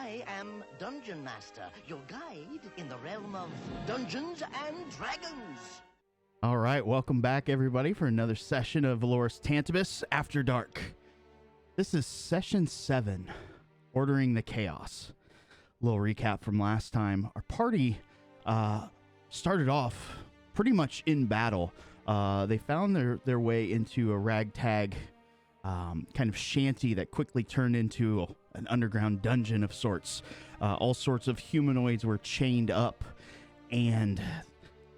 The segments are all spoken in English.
I am Dungeon Master, your guide in the realm of Dungeons and Dragons. All right, welcome back, everybody, for another session of Valoris Tantibus Afterdark. This is session 7, Ordering the Chaos. A little recap from last time. Our party started off pretty much in battle. They found their way into a ragtag kind of shanty that quickly turned into an underground dungeon of sorts. All sorts of humanoids were chained up, and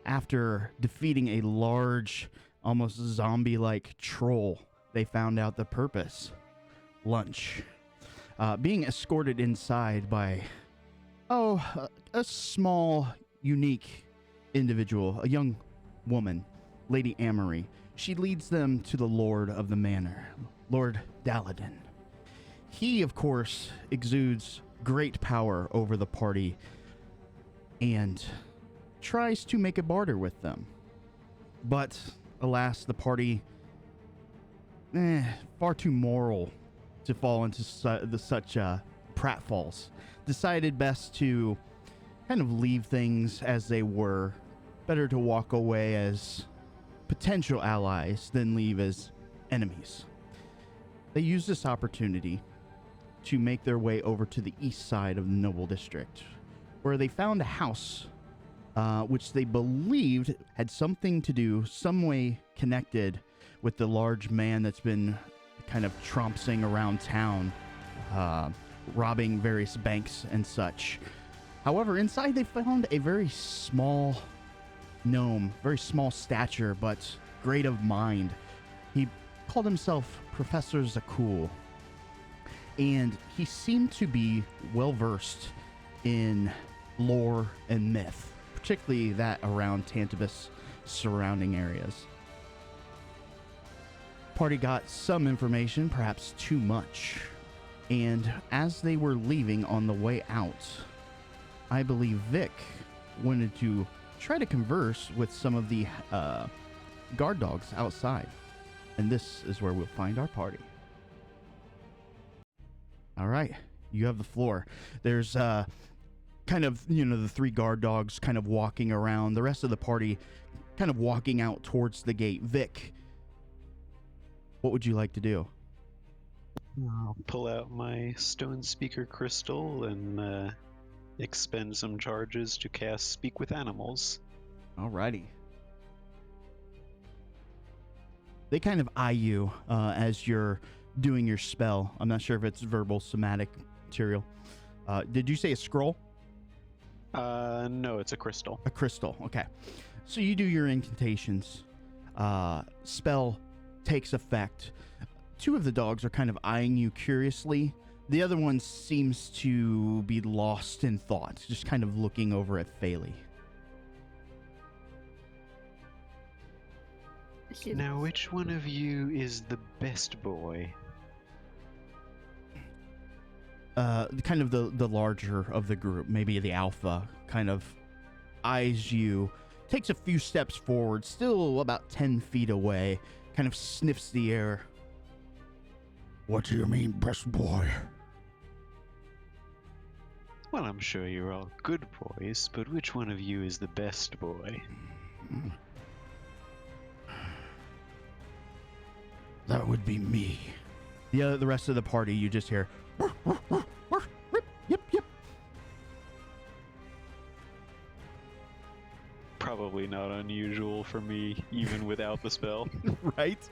after defeating a large, almost zombie-like troll, they found out the purpose. Lunch. Being escorted inside by, a small, unique individual, a young woman, Lady Amory. She leads them to the Lord of the Manor, Lord Daladin. He, of course, exudes great power over the party and tries to make a barter with them. But, alas, the party, far too moral to fall into such pratfalls, decided best to kind of leave things as they were. Better to walk away as potential allies than leave as enemies. They used this opportunity to make their way over to the east side of the Noble District, where they found a house which they believed had something to do, some way connected with the large man that's been kind of trompsing around town, robbing various banks and such. However, inside they found a very small gnome, very small stature, but great of mind. He called himself Professor Zakul, and he seemed to be well versed in lore and myth, particularly that around Tantibus surrounding areas. Party got some information, perhaps too much, and as they were leaving on the way out, I believe Vic wanted to try to converse with some of the guard dogs outside, and this is where we'll find our party. All right, you have the floor. There's kind of, the 3 guard dogs kind of walking around, the rest of the party kind of walking out towards the gate. Vic, what would you like to do? I'll pull out my stone speaker crystal and expend some charges to cast Speak with Animals. Alrighty. They kind of eye you as you're doing your spell. I'm not sure if it's verbal, somatic material. Did you say a scroll? No, it's a crystal. A crystal, okay. So you do your incantations. Spell takes effect. 2 of the dogs are kind of eyeing you curiously. The other one seems to be lost in thought, just kind of looking over at Phaley. Now, which one of you is the best boy? Kind of the larger of the group, maybe the alpha, kind of eyes you, takes a few steps forward, still about 10 feet away, kind of sniffs the air. What do you mean, best boy? Well, I'm sure you're all good boys, but which one of you is the best boy? That would be me. The rest of the party, you just hear, yip, yip. Probably not unusual for me, even without the spell. Right?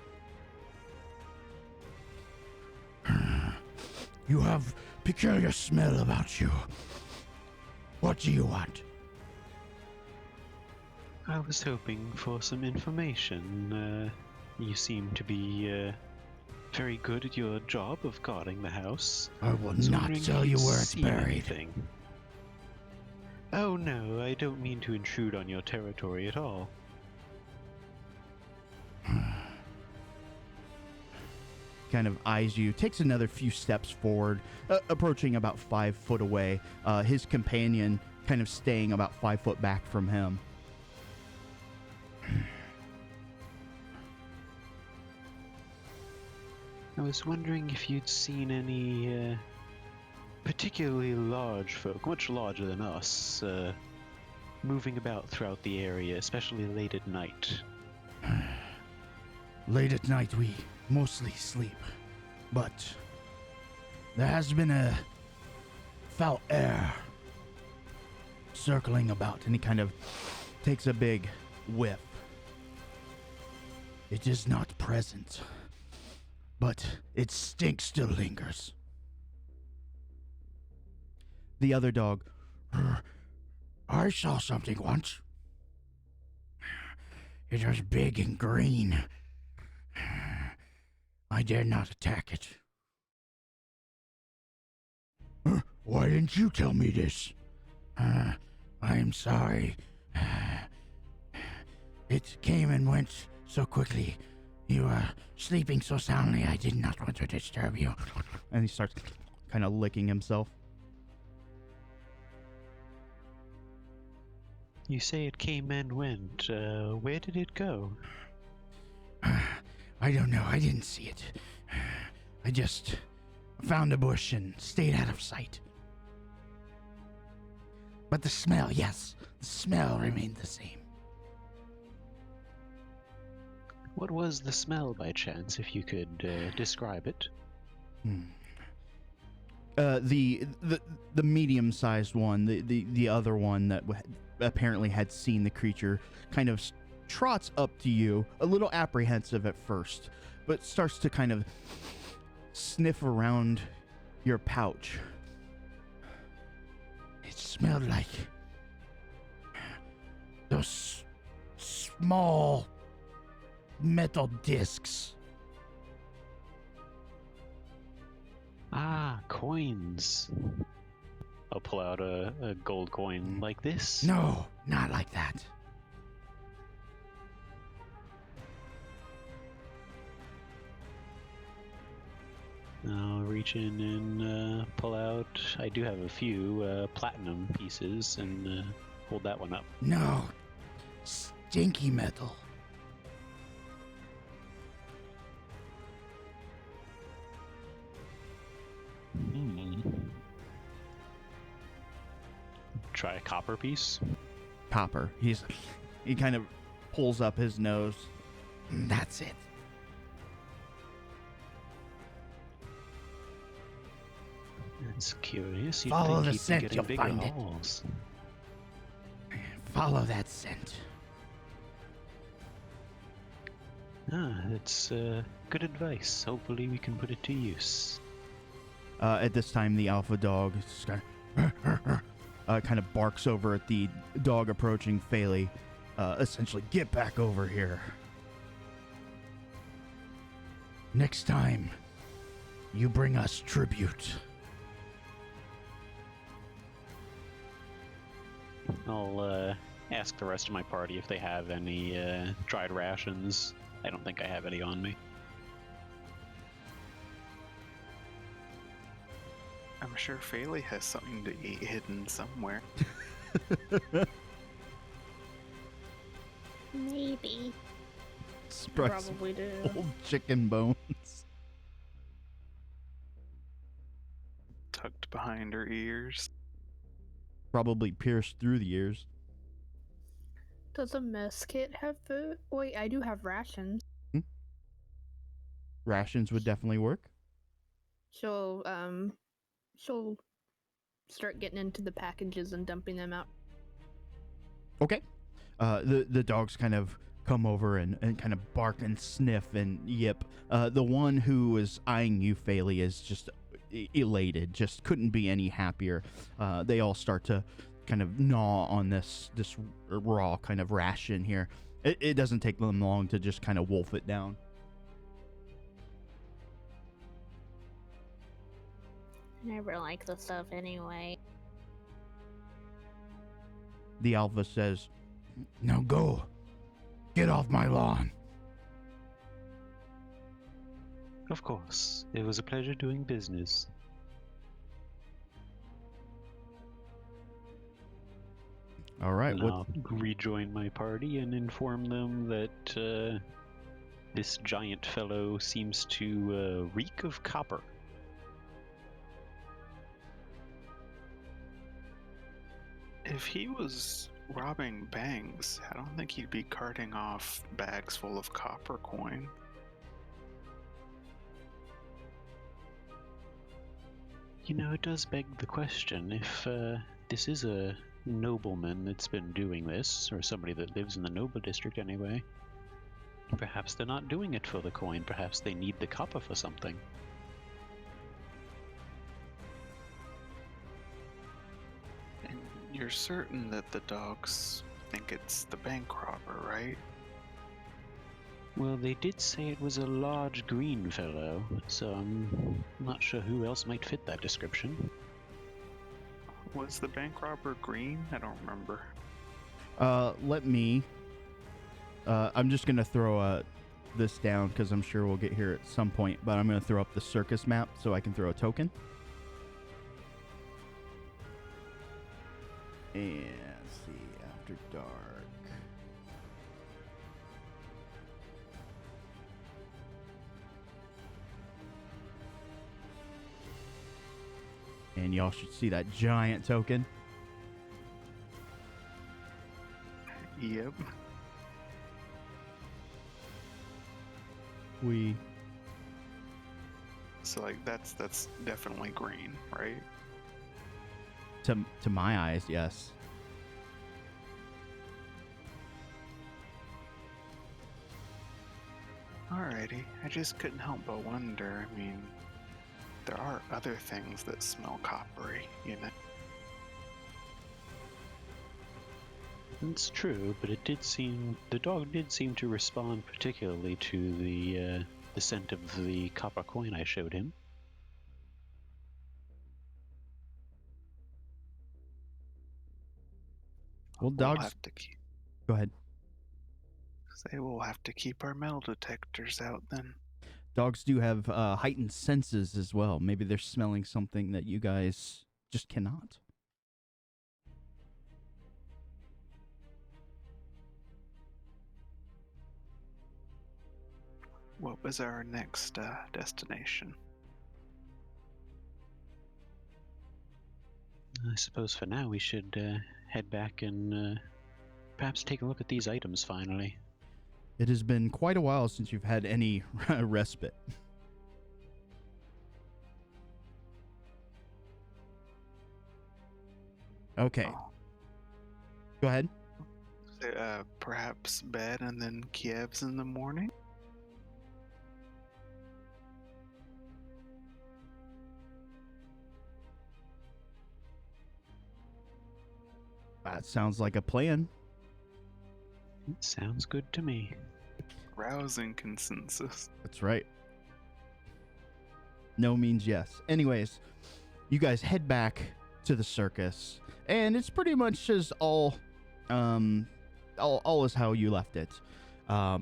You have peculiar smell about you. What do you want? I was hoping for some information. You seem to be very good at your job of guarding the house. I will not tell you where it's buried. Anything. Oh no, I don't mean to intrude on your territory at all. Kind of eyes you, takes another few steps forward, approaching about 5 foot away. His companion kind of staying about 5 foot back from him. I was wondering if you'd seen any particularly large folk, much larger than us, moving about throughout the area, especially late at night. Late at night, we mostly sleep, but there has been a foul air circling about. And he kind of takes a big whiff. It is not present, but its stink still lingers. The other dog, I saw something once. It was big and green. I dared not attack it. Why didn't you tell me this? I am sorry. It came and went so quickly. You were sleeping so soundly, I did not want to disturb you. and he starts kind of licking himself. You say it came and went. Where did it go? I don't know. I didn't see it. I just found a bush and stayed out of sight. But the smell, yes, the smell remained the same. What was the smell, by chance, if you could describe it? The medium-sized one, the other one that apparently had seen the creature, kind of trots up to you, a little apprehensive at first, but starts to kind of sniff around your pouch. It smelled like those small metal discs. Ah, coins. I'll pull out a gold coin like this. No, not like that. I'll reach in and pull out. I do have a few platinum pieces and hold that one up. No, stinky metal. Try a copper piece. Copper. He kind of pulls up his nose. That's it. That's curious. You'd Follow think the he'd be scent, getting you'll bigger find it. hauls. Follow that scent. That's good advice. Hopefully we can put it to use. At this time, the alpha dog kind of barks over at the dog approaching Phaley. Essentially, get back over here. Next time, you bring us tribute. I'll ask the rest of my party if they have any dried rations. I don't think I have any on me. I'm sure Phaley has something to eat hidden somewhere. Maybe. Spread some Probably do. old chicken bones. Tucked behind her ears. Probably pierced through the ears. Does a mess kit have food? Wait, I do have rations. Rations would definitely work. She'll start getting into the packages and dumping them out. Okay. The dogs kind of come over and kind of bark and sniff and yip. The one who was eyeing you, Phaley, is just elated, just couldn't be any happier. They all start to kind of gnaw on this raw kind of ration here. It doesn't take them long to just kind of wolf it down. I never like the stuff anyway. The alpha says, Now go. Get off my lawn. Of course. It was a pleasure doing business. all right, And what? I'll rejoin my party and inform them that this giant fellow seems to reek of copper. If he was robbing banks, I don't think he'd be carting off bags full of copper coin. You know, it does beg the question, if this is a nobleman that's been doing this, or somebody that lives in the noble district anyway, perhaps they're not doing it for the coin, perhaps they need the copper for something. And you're certain that the dogs think it's the bank robber, right? Well, they did say it was a large green fellow, so I'm not sure who else might fit that description. Was the bank robber green? I don't remember. Let me. I'm just gonna throw this down because I'm sure we'll get here at some point. But I'm gonna throw up the circus map so I can throw a token. And let's see, Afterdark. And y'all should see that giant token. Yep. So like that's definitely green, right? To my eyes, yes. Alrighty. I just couldn't help but wonder. I mean, there are other things that smell coppery, you know. It's true, but the dog did seem to respond particularly to the scent of the copper coin I showed him. Well, dogs. Have to keep, Go ahead. say we'll have to keep our metal detectors out then. Dogs do have heightened senses as well. Maybe they're smelling something that you guys just cannot. What was our next destination? I suppose for now we should head back and perhaps take a look at these items finally. It has been quite a while since you've had any respite. Okay. Oh. Go ahead. Perhaps bed and then Kiev's in the morning? That sounds like a plan. It sounds good to me. Rousing consensus. That's right. No means yes. Anyways, you guys head back to the circus, and it's pretty much just all is how you left it.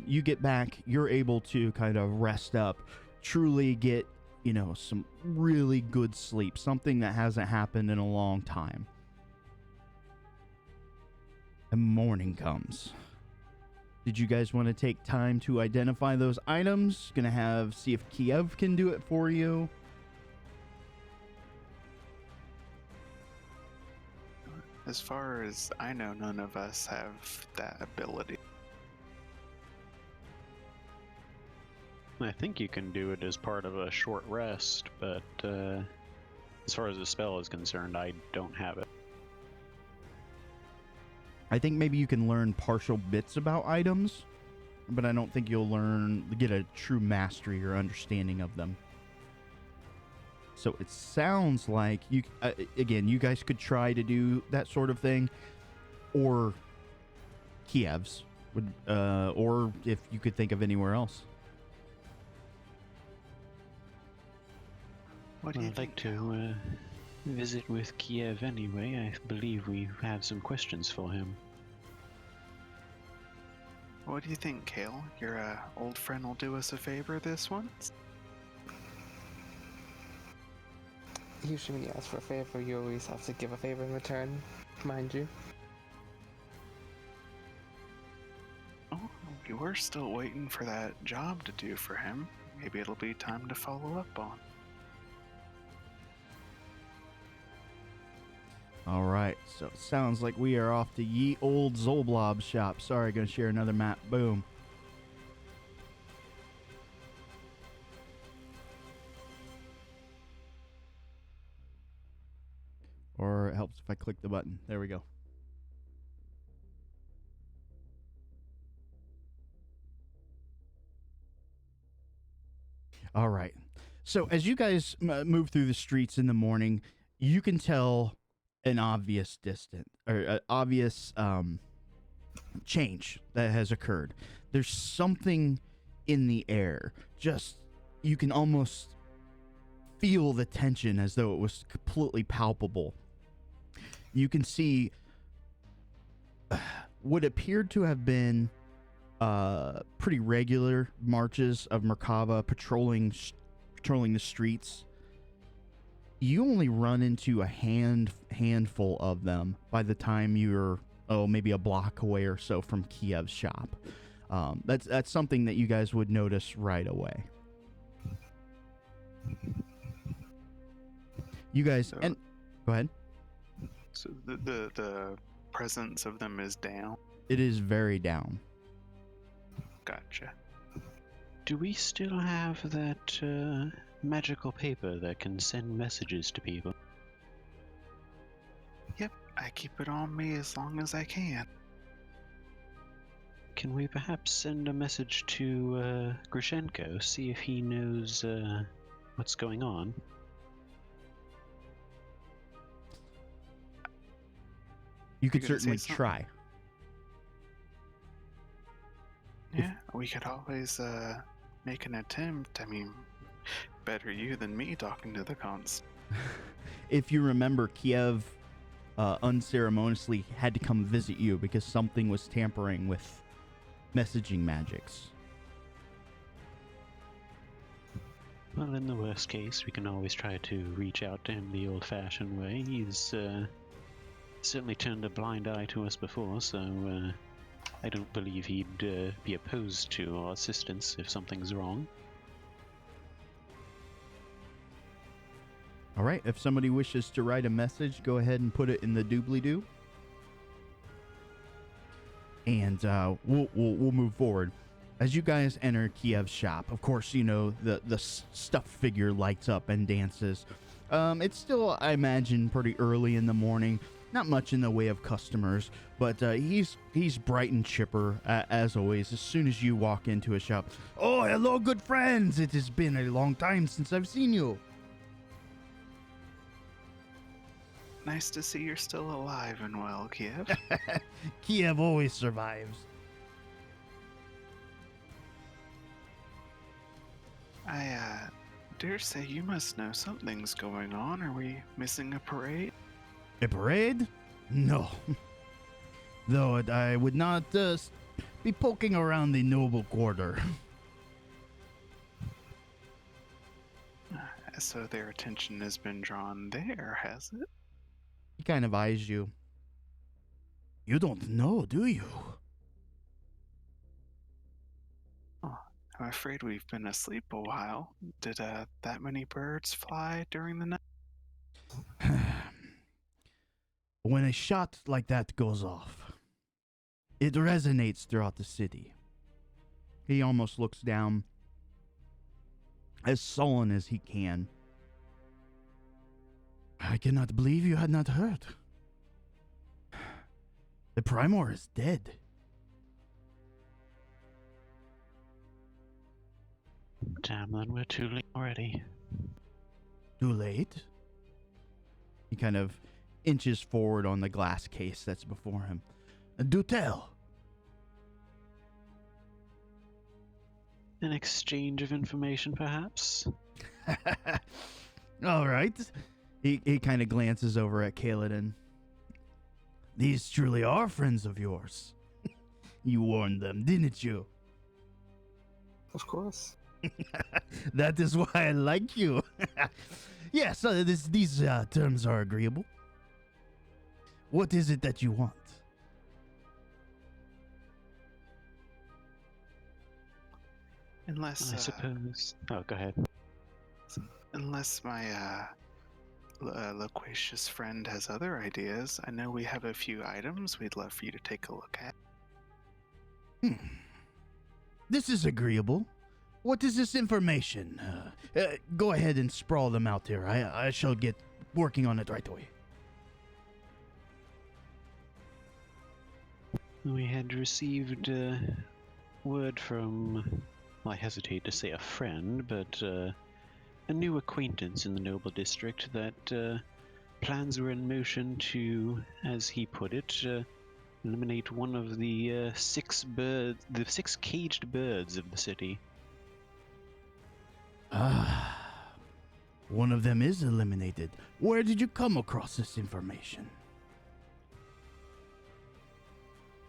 You get back, you're able to kind of rest up, truly get, some really good sleep, something that hasn't happened in a long time. And morning comes. Did you guys want to take time to identify those items? Gonna see if Kiev can do it for you. As far as I know, none of us have that ability. I think you can do it as part of a short rest, but as far as the spell is concerned, I don't have it. I think maybe you can learn partial bits about items, but I don't think you'll get a true mastery or understanding of them. So it sounds like you guys could try to do that sort of thing, or Kiev's would, or if you could think of anywhere else. What do you I'd like to visit with Kiev anyway. I believe we have some questions for him. What do you think, Kale? Your old friend will do us a favor this once? Usually when you ask for a favor, you always have to give a favor in return, mind you. Oh, we're still waiting for that job to do for him. Maybe it'll be time to follow up on. All right, so it sounds like we are off to ye old Zolblob's shop. Sorry, gonna share another map. Boom. Or it helps if I click the button. There we go. All right. So as you guys move through the streets in the morning, you can tell an obvious obvious change that has occurred. There's something in the air. Just you can almost feel the tension as though it was completely palpable. You can see what appeared to have been pretty regular marches of Merkava patrolling the streets. You only run into a handful of them by the time you're maybe a block away or so from Kiev's shop. That's something that you guys would notice right away. You guys and go ahead. So the presence of them is down. It is very down. Gotcha. Do we still have that magical paper that can send messages to people? Yep, I keep it on me as long as I can. Can we perhaps send a message to Grushenko, see if he knows what's going on? You could You're gonna say certainly something? try. Yeah, we could always make an attempt. I mean, better you than me talking to the cons. If you remember, Kiev unceremoniously had to come visit you because something was tampering with messaging magics. Well, in the worst case, we can always try to reach out to him the old-fashioned way. He's certainly turned a blind eye to us before, so I don't believe he'd be opposed to our assistance if something's wrong. All right, if somebody wishes to write a message, go ahead and put it in the doobly-doo. And we'll move forward. As you guys enter Kiev's shop, of course, you know, the stuffed figure lights up and dances. It's still, I imagine, pretty early in the morning. Not much in the way of customers, but he's bright and chipper, as always, as soon as you walk into a shop. Oh, hello, good friends! It has been a long time since I've seen you. Nice to see you're still alive and well, Kiev. Kiev always survives. I dare say you must know something's going on. Are we missing a parade? A parade? No. Though I would not be poking around the noble quarter. So their attention has been drawn there, has it? He kind of eyes you. You don't know, do you? Oh, I'm afraid we've been asleep a while. Did that many birds fly during the night? When a shot like that goes off, it resonates throughout the city. He almost looks down, as sullen as he can. I cannot believe you had not heard. The Primor is dead. Damn, then we're too late already. Too late? He kind of inches forward on the glass case that's before him. Do tell. An exchange of information, perhaps? All right. He kind of glances over at Kaladin. These truly are friends of yours. You warned them, didn't you? Of course. That is why I like you. Yes, these terms are agreeable. What is it that you want? Unless I suppose. Oh, go ahead. unless my loquacious friend has other ideas, I know we have a few items we'd love for you to take a look at. This is agreeable. What is this information? Go ahead and sprawl them out here. I shall get working on it right away. We had received word from, well, I hesitate to say a friend, but a new acquaintance in the Noble District that plans were in motion to, as he put it, eliminate one of the six caged birds of the city. One of them is eliminated. Where did you come across this information?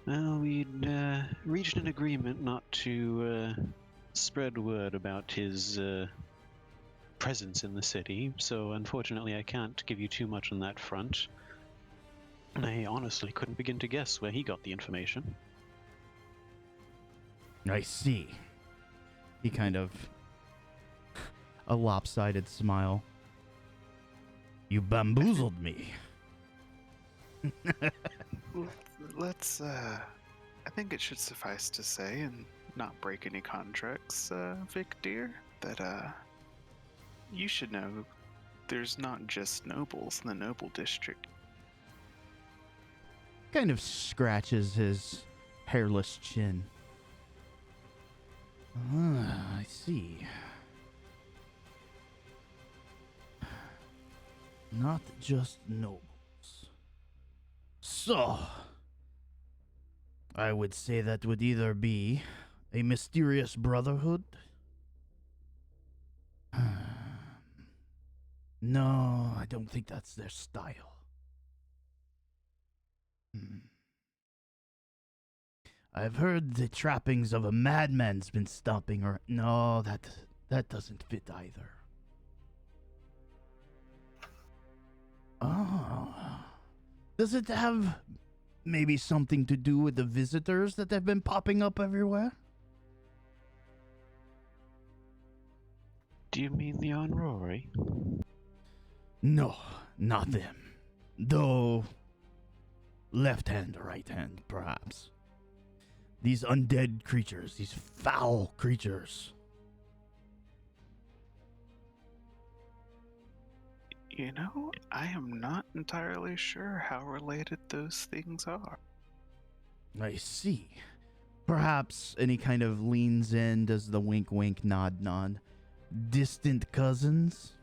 Well, we'd reached an agreement not to spread word about his presence in the city, so unfortunately I can't give you too much on that front. I honestly couldn't begin to guess where he got the information. I see. He kind of a lopsided smile. You bamboozled me. Let's, I think it should suffice to say, and not break any contracts, Vic dear, that, you should know there's not just nobles in the Noble District. Kind of scratches his hairless chin. I see. Not just nobles. So, I would say that would either be a mysterious brotherhood. No, I don't think that's their style. I've heard the trappings of a madman's been stomping around. No, that doesn't fit either. Oh. Does it have maybe something to do with the visitors that have been popping up everywhere? Do you mean the Aurori? No, not them. Though, left hand or right hand, perhaps. These undead creatures, these foul creatures. You know, I am not entirely sure how related those things are. I see. Perhaps, and he kind of leans in, does the wink wink nod nod. Distant cousins?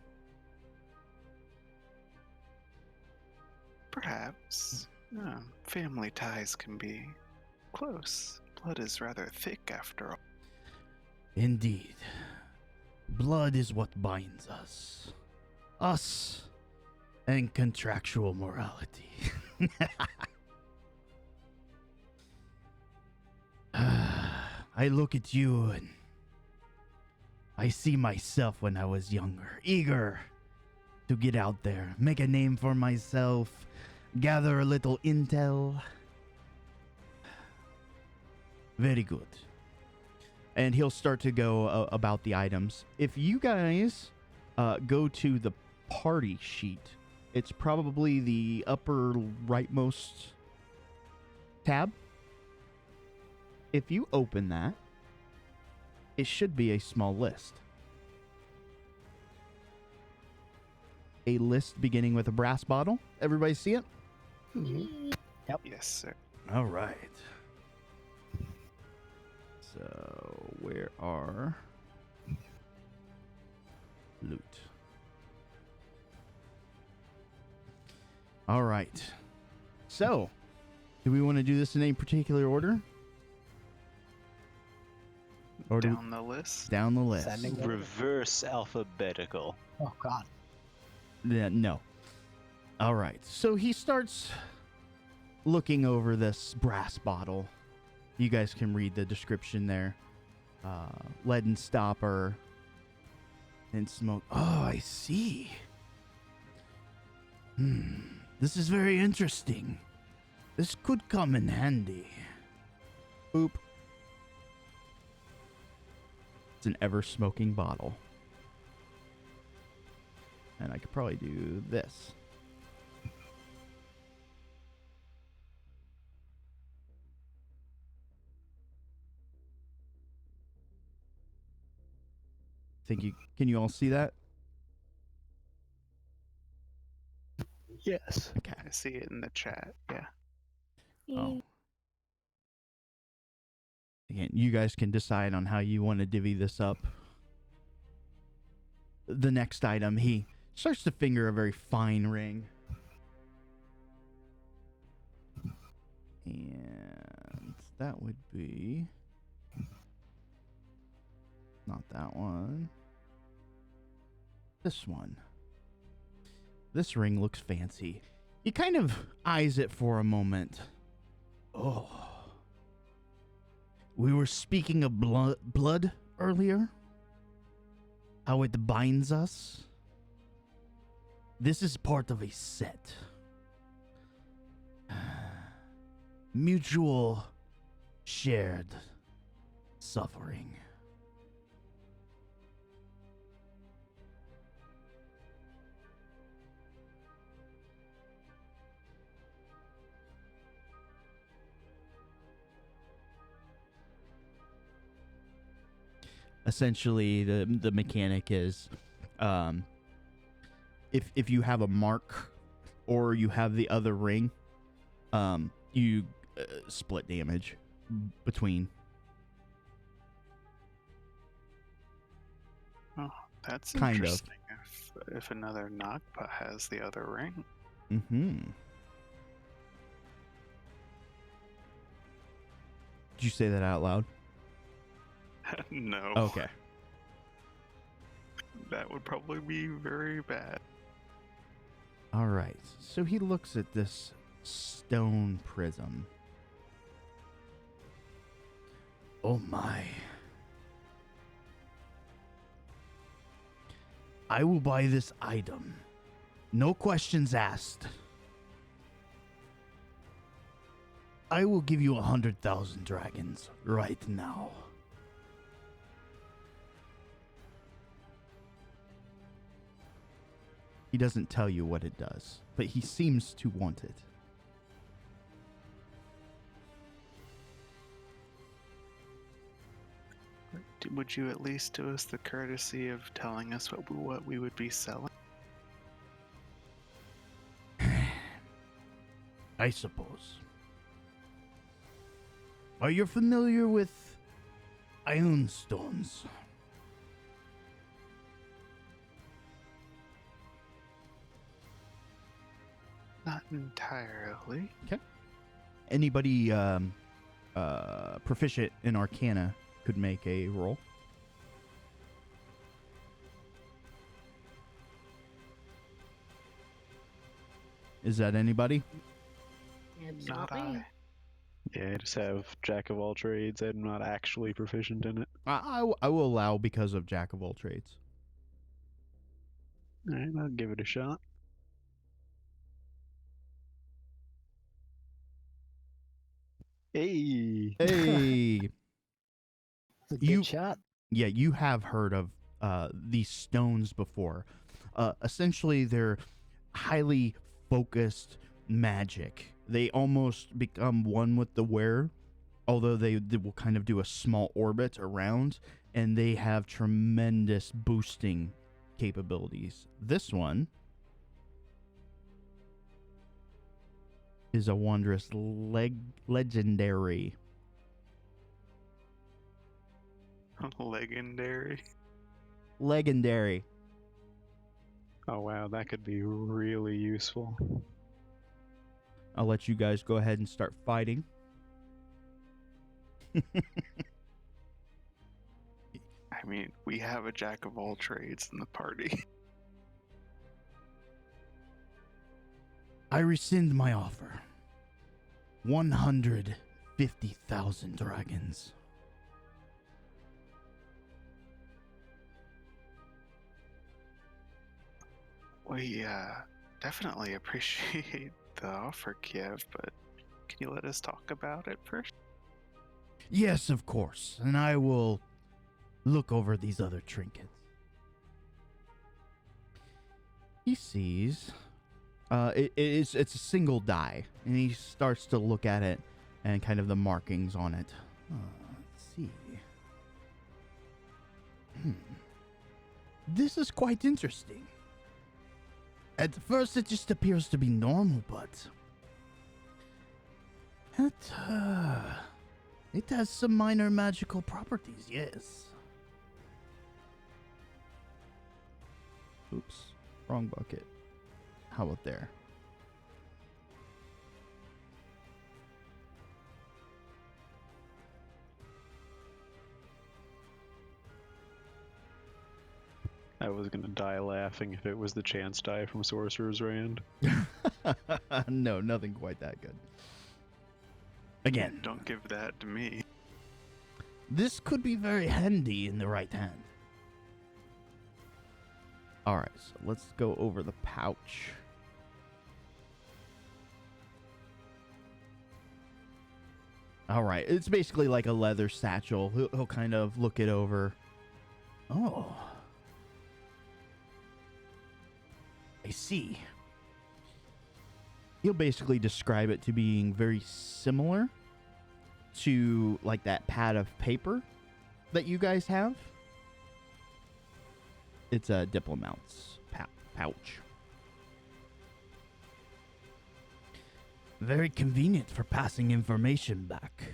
Perhaps. Family ties can be close. Blood is rather thick after all. Indeed. Blood is what binds us. Us and contractual morality. I look at you and I see myself when I was younger, eager to get out there, make a name for myself, gather a little intel. Very good. And he'll start to go about the items. If you guys go to the party sheet, it's probably the upper rightmost tab. If you open that, it should be a small list. A list beginning with a brass bottle. Everybody see it? Yep. Yes, sir. All right. So, where are loot? All right. So, do we want to do this in any particular order? Or do Down the list. down the list? Sending it. Reverse alphabetical. Oh God. Yeah, no. All right. So he starts looking over this brass bottle. You guys can read the description there. Leaden stopper and smoke. Oh, I see. This is very interesting. This could come in handy. Boop. It's an ever smoking bottle. And I could probably do this. Can you all see that? Yes. Okay. I see it in the chat. Yeah. Oh. Again, you guys can decide on how you want to divvy this up. The next item, he starts to finger a very fine ring. And that would be... not that one. This one. This ring looks fancy. He kind of eyes it for a moment. Oh. We were speaking of blood earlier. How it binds us. This is part of a set. Mutual shared suffering. Essentially, the mechanic is, if you have a mark, or you have the other ring, you split damage between. Oh, that's Kind of. interesting. If another Nagpa has the other ring. Mm-hmm. Did you say that out loud? No. Okay. That would probably be very bad. All right. So he looks at this stone prism. Oh my. I will buy this item. No questions asked. I will give you 100,000 dragons right now. He doesn't tell you what it does, but he seems to want it. Would you at least do us the courtesy of telling us what we would be selling? I suppose. Are you familiar with iron stones? Not entirely. Okay. Anybody proficient in Arcana could make a roll. Is that anybody? It's Not not me. I. Yeah, I just have Jack of all trades. I'm not actually proficient in it. I will allow because of Jack of all trades. Alright, I'll give it a shot. Hey! Hey, It's a good You- shot. yeah, you have heard of these stones before. Essentially, they're highly focused magic. They almost become one with the wearer, although they will kind of do a small orbit around, and they have tremendous boosting capabilities. This one is a wondrous legendary. Legendary. Legendary. Oh wow, that could be really useful. I'll let you guys go ahead and start fighting. I mean, we have a jack of all trades in the party. I rescind my offer. 150,000 dragons. We definitely appreciate the offer, Kiev, but can you let us talk about it first? Yes, of course, and I will look over these other trinkets. He sees. It's a single die, and he starts to look at it and kind of the markings on it. Let's see. This is quite interesting. At first, it just appears to be normal, but it has some minor magical properties. Yes. Oops, wrong bucket. How about there? I was gonna die laughing if it was the chance die from Sorcerer's Rand. No, nothing quite that good. Again, Don't give that to me. this could be very handy in the right hand. Alright, so let's go over the pouch. Alright, it's basically like a leather satchel. He'll kind of look it over. Oh. I see. He'll basically describe it to being very similar to like that pad of paper that you guys have. It's a diplomat's pouch. Very convenient for passing information back.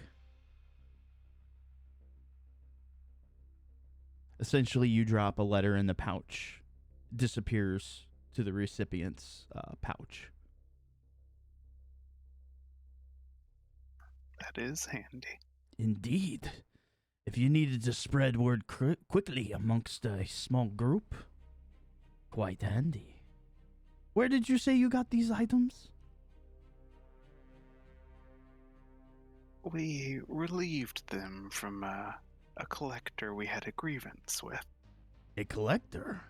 Essentially, you drop a letter in the pouch, disappears to the recipient's pouch. That is handy. Indeed. If you needed to spread word quickly amongst a small group, quite handy. Where did you say you got these items? We relieved them from a collector we had a grievance with. A collector?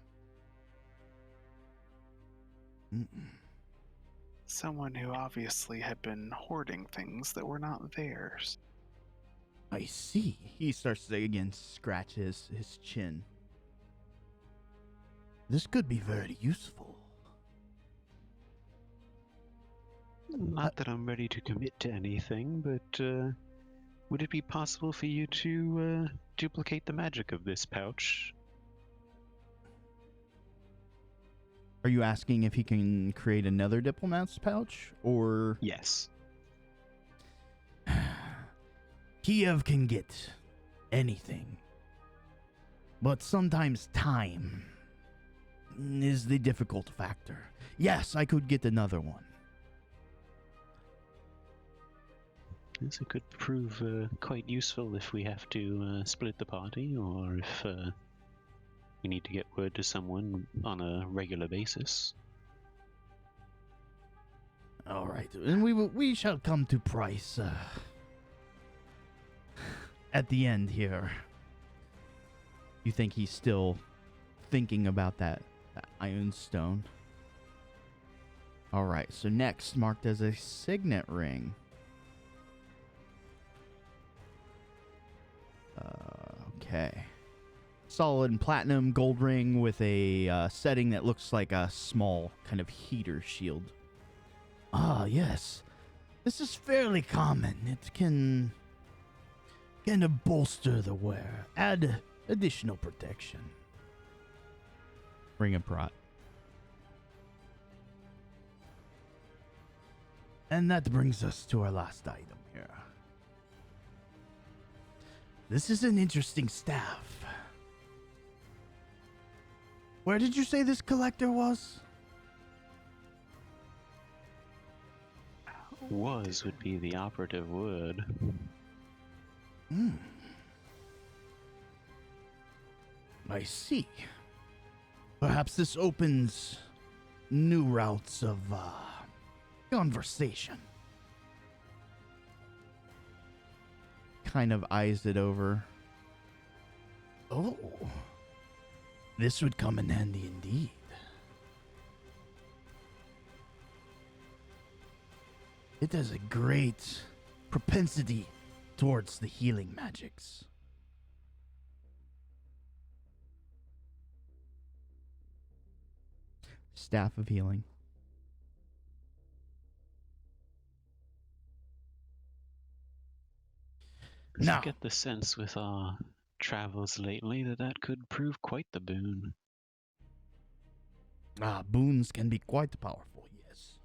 Someone who obviously had been hoarding things that were not theirs. I see. He starts to again scratch his chin. This could be very useful. Not that I'm ready to commit to anything, but would it be possible for you to duplicate the magic of this pouch? Are you asking if he can create another diplomat's pouch, or... Yes. Kiev can get anything. But sometimes time is the difficult factor. Yes, I could get another one. This could prove quite useful if we have to split the party, or if we need to get word to someone on a regular basis. All right, and we shall come to price at the end here. You think he's still thinking about that iron stone? All right, so next, marked as a signet ring. Okay. Solid platinum gold ring with a setting that looks like a small kind of heater shield. Ah, yes. This is fairly common. It can kind of bolster the wear, add additional protection. Ring of Prot. And that brings us to our last item here. This is an interesting staff. Where did you say this collector was? Was would be the operative word. I see. Perhaps this opens new routes of conversation. Kind of eyes it over. Oh, this would come in handy indeed. It has a great propensity towards the healing magics. Staff of Healing. I Now, get the sense with our travels lately that that could prove quite the boon. Boons can be quite powerful, yes.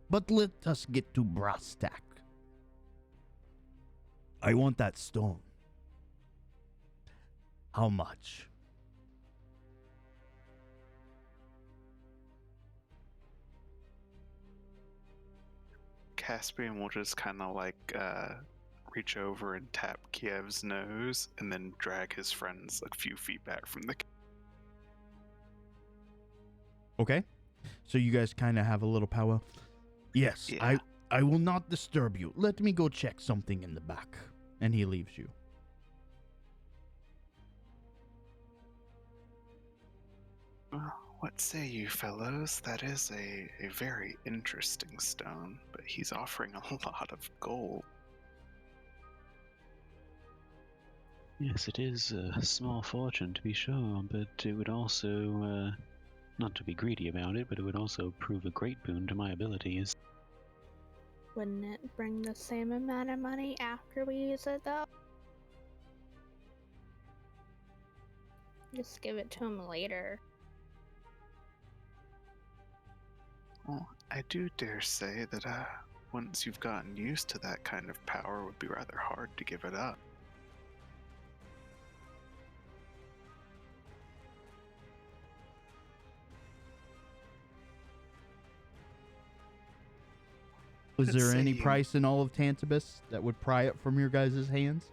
But let us get to brass tack. I want that stone. How much? Caspian will just kind of like reach over and tap Kiev's nose and then drag his friends a few feet back from the. okay. So you guys kind of have a little powwow. Yes, Yeah. I will not disturb you. Let me go check something in the back. And he leaves you. Well, what say you, fellows? That is a very interesting stone, but he's offering a lot of gold. Yes, it is a small fortune to be sure, but it would also, not to be greedy about it, but it would also prove a great boon to my abilities. Wouldn't it bring the same amount of money after we use it, though? Just give it to him later. Well, I do dare say that once you've gotten used to that kind of power, it would be rather hard to give it up. Is Let's there say any you- price in all of Tantibus that would pry it from your guys' hands?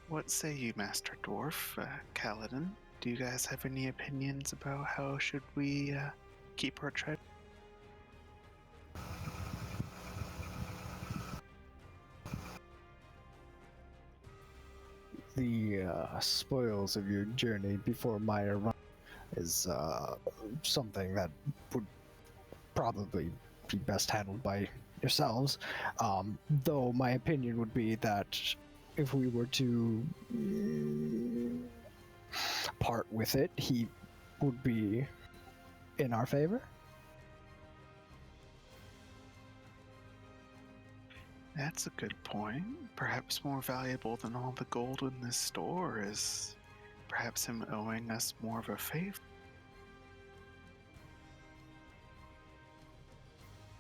What say you, Master Dwarf, Kaladin? Do you guys have any opinions about how should we keep our treasure? The spoils of your journey before my arrival is something that would probably be best handled by yourselves. Though my opinion would be that if we were to part with it, he would be in our favor. That's a good point. Perhaps more valuable than all the gold in this store is perhaps him owing us more of a favor.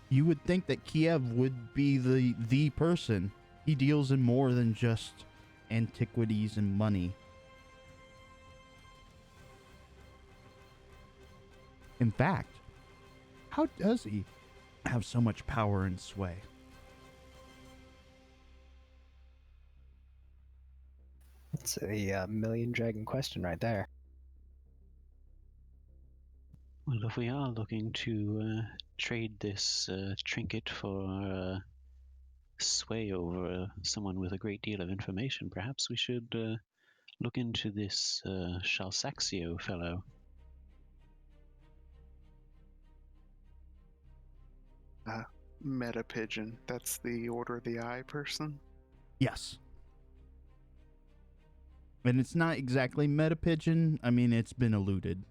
You would think that Kiev would be the person. He deals in more than just antiquities and money. In fact, how does he have so much power and sway? It's a million dragon question right there. Well, if we are looking to trade this trinket for sway over someone with a great deal of information, perhaps we should look into this Shalsaxio fellow. Meta Pigeon, that's the Order of the Eye person? Yes. And it's not exactly meta pigeon. I mean, it's been alluded.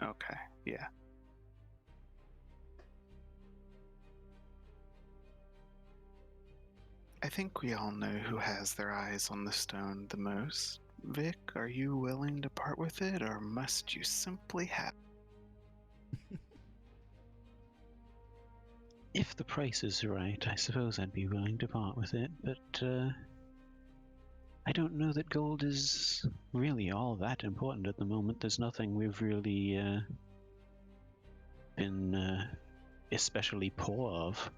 Okay, yeah. I think we all know who has their eyes on the stone the most. Vic, are you willing to part with it, or must you simply have? If the price is right, I suppose I'd be willing to part with it, but I don't know that gold is really all that important at the moment. There's nothing we've really been especially poor of.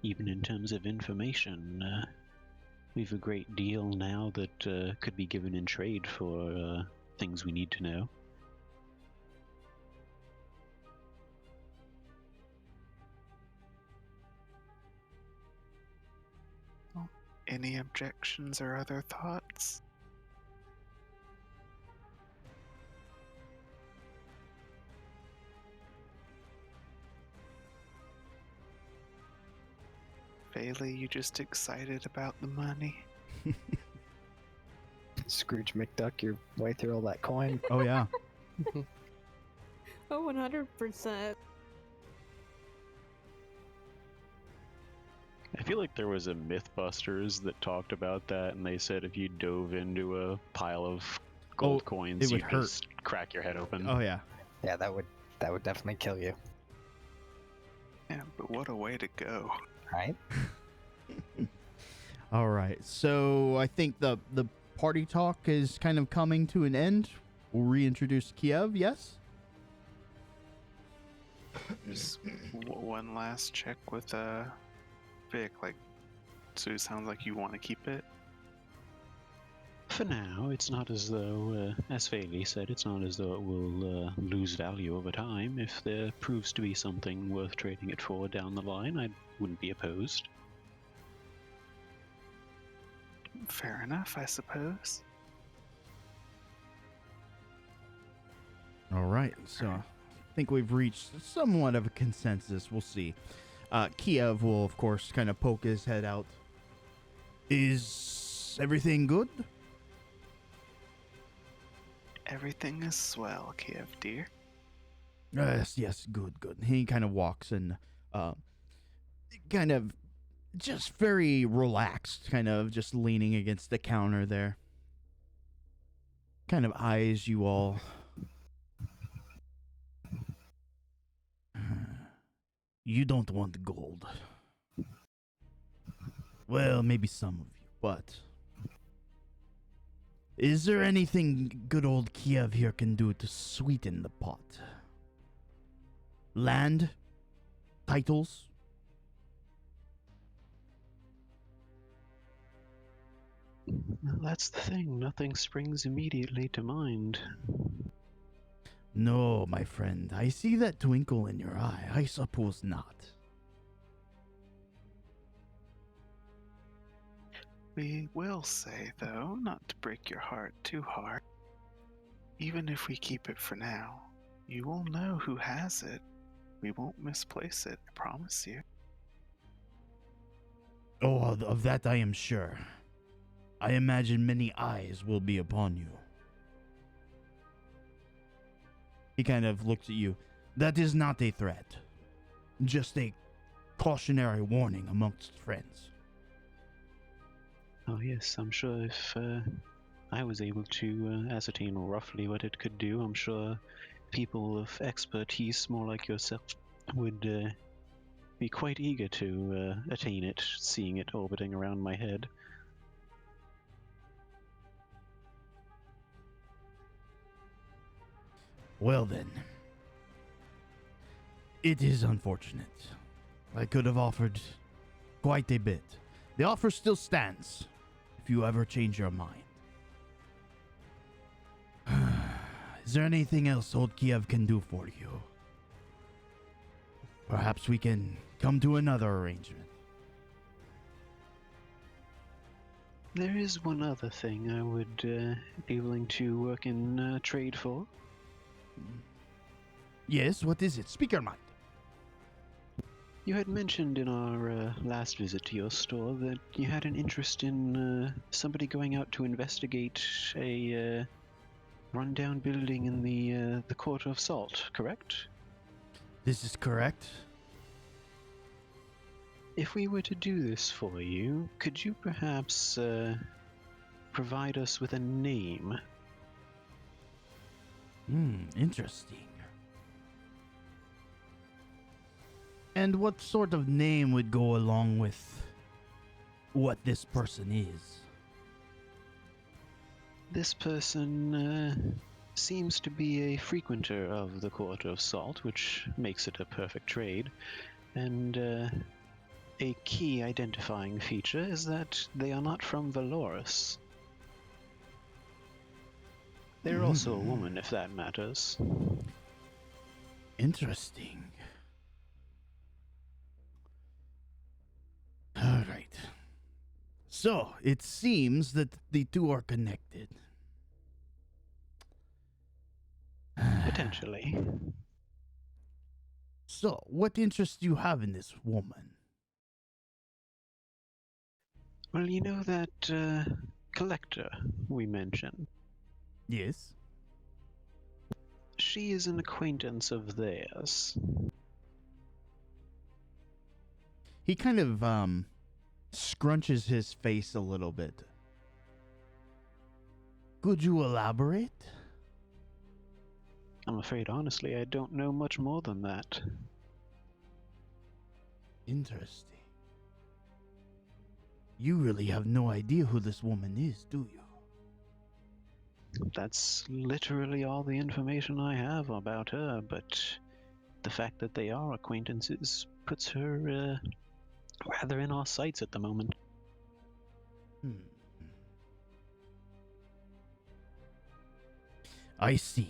Even in terms of information, we've a great deal now that could be given in trade for things we need to know. Any objections or other thoughts? Bailey, you just excited about the money? Scrooge McDuck your way through all that coin. Oh yeah. Oh, 100%. I feel like there was a Mythbusters that talked about that, and they said if you dove into a pile of gold coins, it would you'd hurt. just crack your head open. Oh yeah. Yeah, that would definitely kill you, Yeah, but what a way to go. right? All right. So I think the party talk is kind of coming to an end. We'll reintroduce Kiev. Yes. Just one last check with Vic. Like, so it sounds like you want to keep it. For now, it's not as though, as Faley said, it's not as though it will lose value over time. If there proves to be something worth trading it for down the line, I wouldn't be opposed. Fair enough, I suppose. All right. So I think we've reached somewhat of a consensus. We'll see. Kiev will, of course, kind of poke his head out. Is everything good? Everything is swell, Kiev, dear. Yes, good. He kind of walks and kind of just very relaxed, kind of just leaning against the counter there. Kind of eyes you all. You don't want gold. Well, maybe some of you, but is there anything good old Kiev here can do to sweeten the pot? Land? Titles? That's the thing, nothing springs immediately to mind. No, my friend, I see that twinkle in your eye. I suppose not. We will say, though, not to break your heart too hard, even if we keep it for now, you will know who has it. We won't misplace it, I promise you. Oh, of that I am sure. I imagine many eyes will be upon you. He kind of looks at you. That is not a threat. Just a cautionary warning amongst friends. Oh yes, I'm sure if I was able to ascertain roughly what it could do, I'm sure people of expertise more like yourself would be quite eager to attain it, seeing it orbiting around my head. Well then. It is unfortunate. I could have offered quite a bit. The offer still stands, if you ever change your mind. Is there anything else old Kiev can do for you? Perhaps we can come to another arrangement. There is one other thing I would be willing to work in trade for. Yes, what is it? Speak your mind. You had mentioned in our last visit to your store that you had an interest in somebody going out to investigate a rundown building in the Quarter of Salt, correct? This is correct. If we were to do this for you, could you perhaps provide us with a name? Interesting. And what sort of name would go along with what this person is? This person seems to be a frequenter of the Quarter of Salt, which makes it a perfect trade. And a key identifying feature is that they are not from Valoris. They're also a woman, if that matters. Interesting. All right. So, it seems that the two are connected. Potentially. So, what interest do you have in this woman? Well, you know that collector we mentioned? Yes. She is an acquaintance of theirs. He kind of scrunches his face a little bit. Could you elaborate? I'm afraid, honestly, I don't know much more than that. Interesting. You really have no idea who this woman is, do you? That's literally all the information I have about her, but the fact that they are acquaintances puts her rather in our sights at the moment. I see.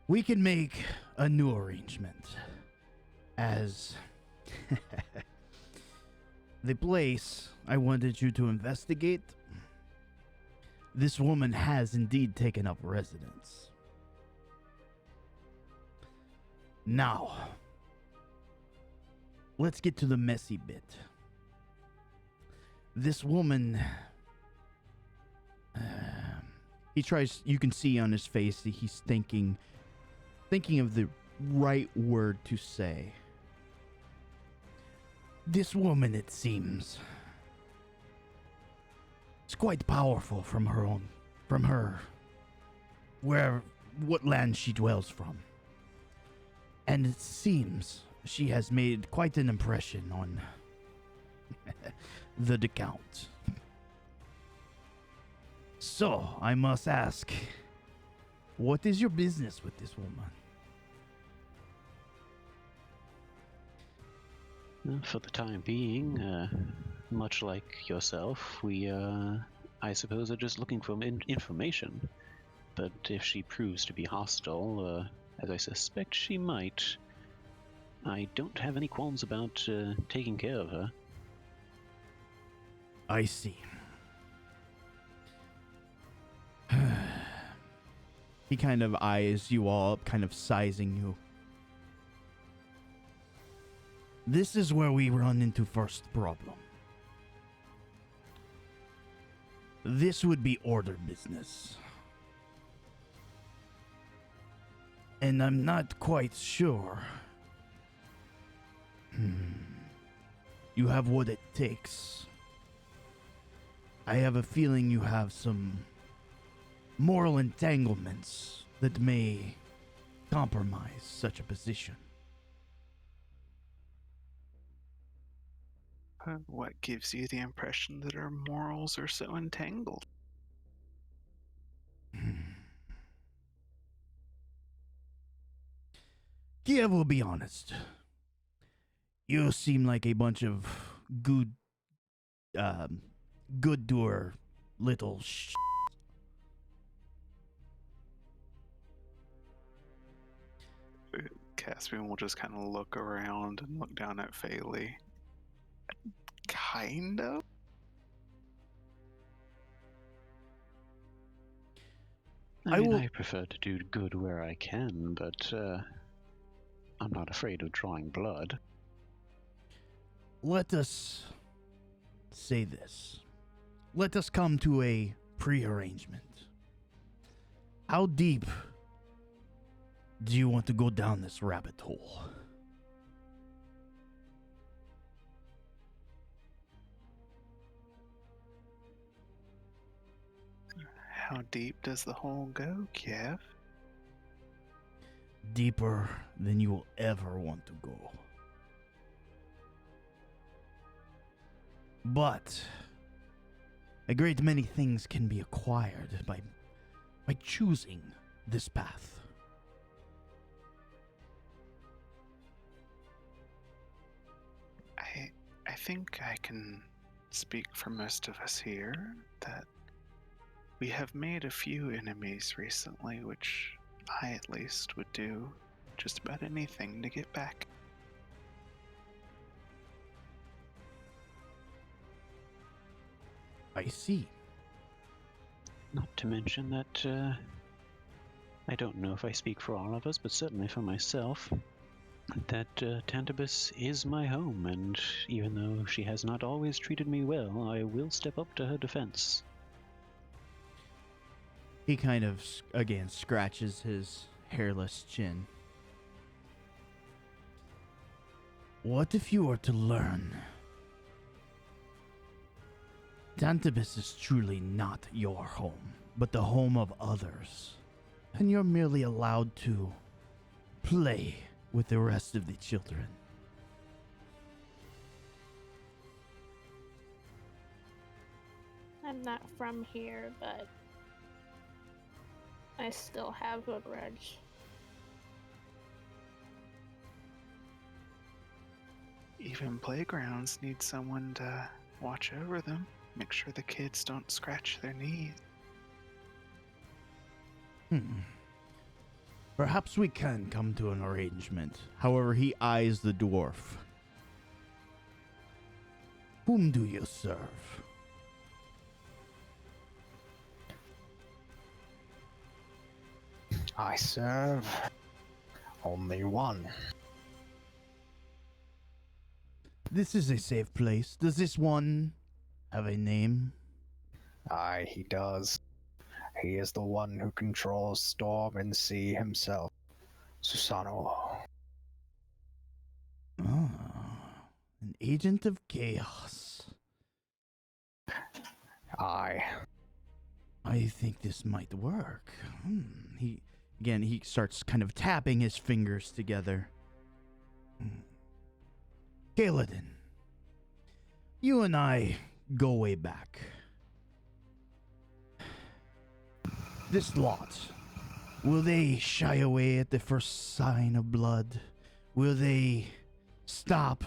We can make a new arrangement. As the place I wanted you to investigate, this woman has indeed taken up residence. Now, let's get to the messy bit. This woman... He tries, you can see on his face that he's thinking of the right word to say. This woman, it seems, is quite powerful from what land she dwells from. And it seems she has made quite an impression on the Viscount. So, I must ask, what is your business with this woman? For the time being, much like yourself, we, I suppose, are just looking for information. But if she proves to be hostile, as I suspect she might, I don't have any qualms about taking care of her. I see. He kind of eyes you all up, kind of sizing you. This is where we run into first problem. This would be order business. And I'm not quite sure. You have what it takes. I have a feeling you have some moral entanglements that may compromise such a position. What gives you the impression that our morals are so entangled? Kiev will be honest. You seem like a bunch of good doer little Caspian will just kind of look around and look down at Phaley. Kind of? I prefer to do good where I can, but I'm not afraid of drawing blood. Let us say this. Let us come to a pre-arrangement. How deep do you want to go down this rabbit hole? How deep does the hole go, Kiev? Deeper than you will ever want to go. But a great many things can be acquired by choosing this path. I think I can speak for most of us here that we have made a few enemies recently, which I at least would do just about anything to get back. I see. Not to mention that, I don't know if I speak for all of us, but certainly for myself, that Tantibus is my home, and even though she has not always treated me well, I will step up to her defense. He kind of, again, scratches his hairless chin. What if you were to learn? Tantibus is truly not your home, but the home of others. And you're merely allowed to play with the rest of the children. I'm not from here, but I still have a grudge. Even playgrounds need someone to watch over them, make sure the kids don't scratch their knees. Perhaps we can come to an arrangement. However, he eyes the dwarf. Whom do you serve? I serve only one. This is a safe place. Does this one have a name? Aye, he does. He is the one who controls storm and sea himself. Susano. Ah, an agent of chaos. Aye. I think this might work. He starts kind of tapping his fingers together. Kaladin, you and I go way back. This lot, will they shy away at the first sign of blood? Will they stop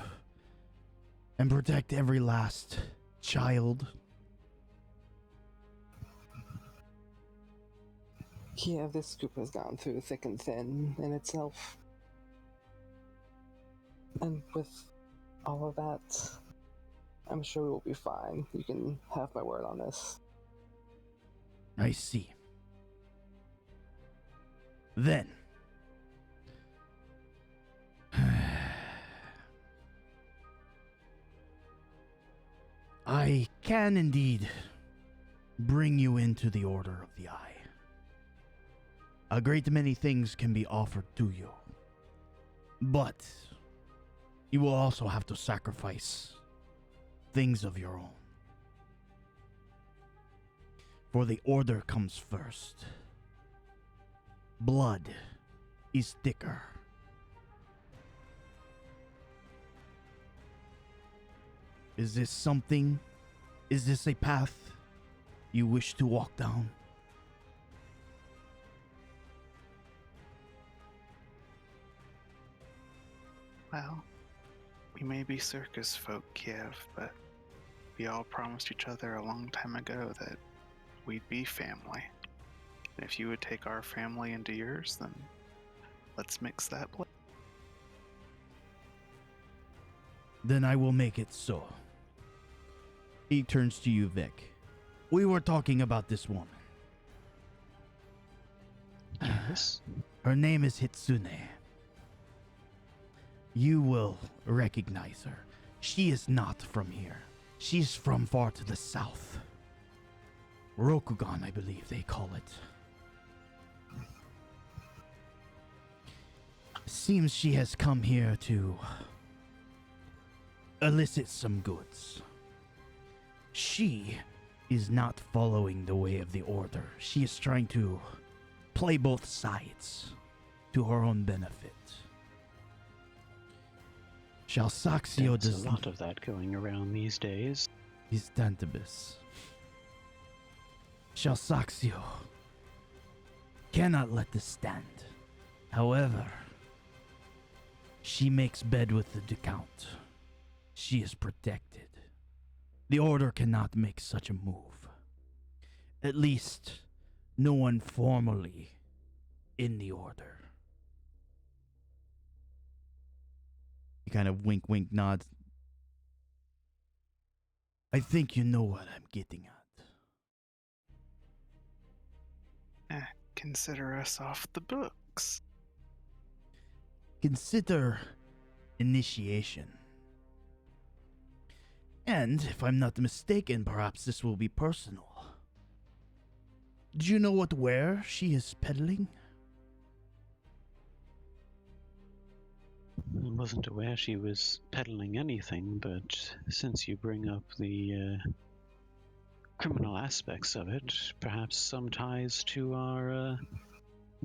and protect every last child? Yeah, this group has gone through thick and thin in itself. And with all of that, I'm sure we'll be fine. You can have my word on this. I see. Then, I can indeed bring you into the Order of the Eye. A great many things can be offered to you, but you will also have to sacrifice things of your own. For the Order comes first. Blood is thicker. Is this a path you wish to walk down? Well, we may be circus folk, Kiev, but we all promised each other a long time ago that we'd be family. And if you would take our family into yours, then let's mix that blood. Then I will make it so. He turns to you, Vic. We were talking about this woman. Yes? Her name is Hitsune. You will recognize her. She is not from here. She's from far to the south. Rokugan, I believe they call it. Seems she has come here to elicit some goods. She is not following the way of the Order. She is trying to play both sides to her own benefit. Shalsaxio There's does a lot of that going around these days. is Tantibus. Shalsaxio cannot let this stand. However, she makes bed with the Viscount. She is protected. The Order cannot make such a move. At least, no one formally in the Order. He kind of wink, nods. I think you know what I'm getting at. Consider us off the books. consider initiation. And if I'm not mistaken, perhaps this will be personal. Do you know what ware she is peddling? I wasn't aware she was peddling anything, but since you bring up the criminal aspects of it, perhaps some ties to our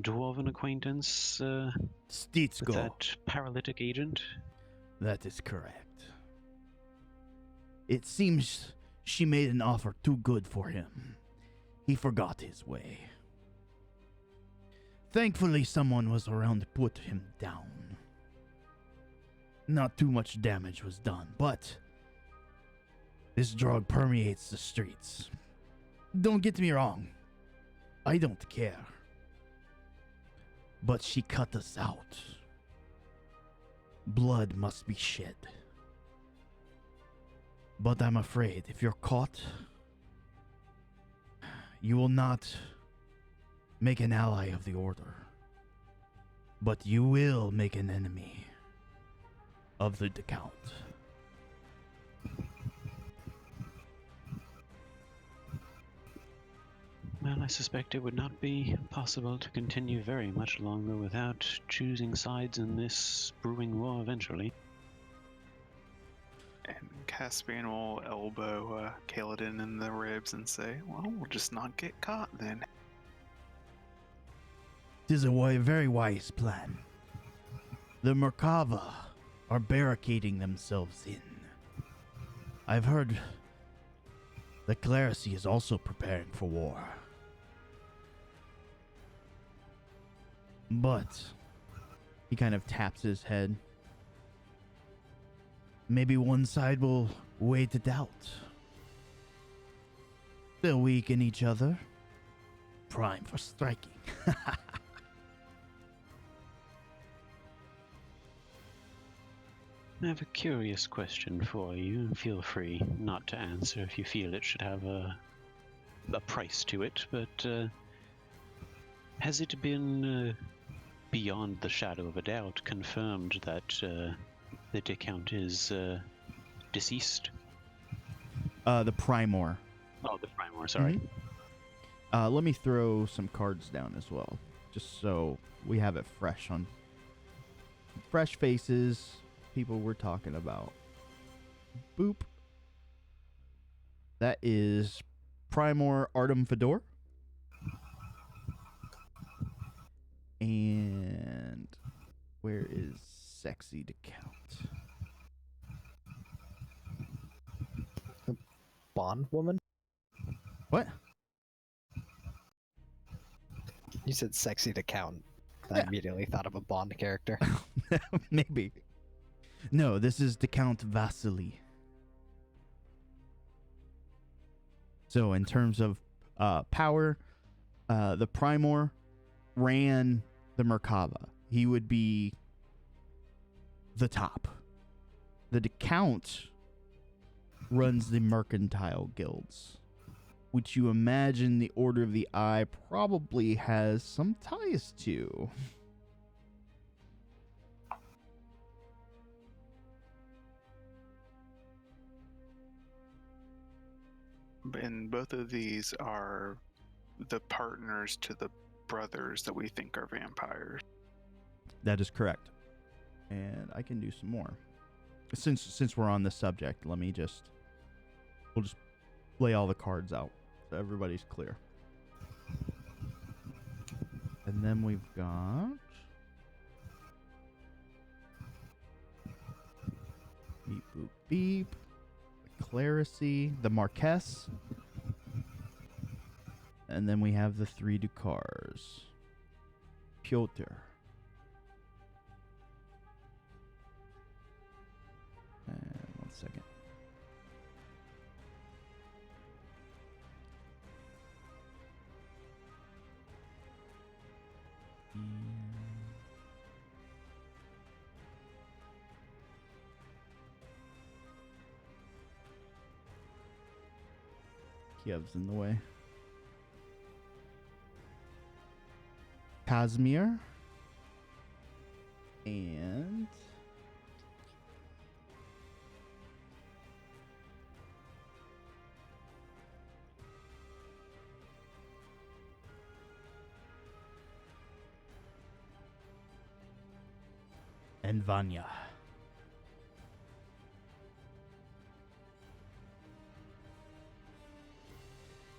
dwarven acquaintance with Steetsko. that paralytic agent? That is correct. It seems she made an offer too good for him. He forgot his way. Thankfully, someone was around to put him down. Not too much damage was done, but this drug permeates the streets. Don't get me wrong. I don't care. But she cut us out. Blood must be shed. But I'm afraid if you're caught, you will not make an ally of the Order. But you will make an enemy of the Count. Well, I suspect it would not be possible to continue very much longer without choosing sides in this brewing war eventually. And Caspian will elbow Kaladin in the ribs and say, well, we'll just not get caught then. 'Tis a very wise plan. The Merkava are barricading themselves in. I've heard the Clerisy is also preparing for war. But he kind of taps his head. Maybe one side will wait it out. They'll weaken each other. Prime for striking. I have a curious question for you. Feel free not to answer if you feel it should have a price to it, but has it been beyond the shadow of a doubt confirmed that the Viscount is deceased? The Primor. Oh, the Primor, sorry. Let me throw some cards down as well, just so we have it fresh on fresh faces, people we're talking about. Boop. That is Primor Artem Fedor. And where is Sexy to Count? Bond woman? What? You said sexy to count. I immediately thought of a Bond character. Maybe. No, this is the Count Vasily. So in terms of power, the Primor ran the Merkava. He would be the top. The Count runs the mercantile guilds, which you imagine the Order of the Eye probably has some ties to. And both of these are the partners to the brothers that we think are vampires. That is correct. And I can do some more. Since we're on this subject, we'll just lay all the cards out so everybody's clear. And then we've got beep boop beep, the Clerisy, the Marquess, and then we have the three Dukars. Piotr. And 1 second. Kiev's in the way. Kazmir And Vanya.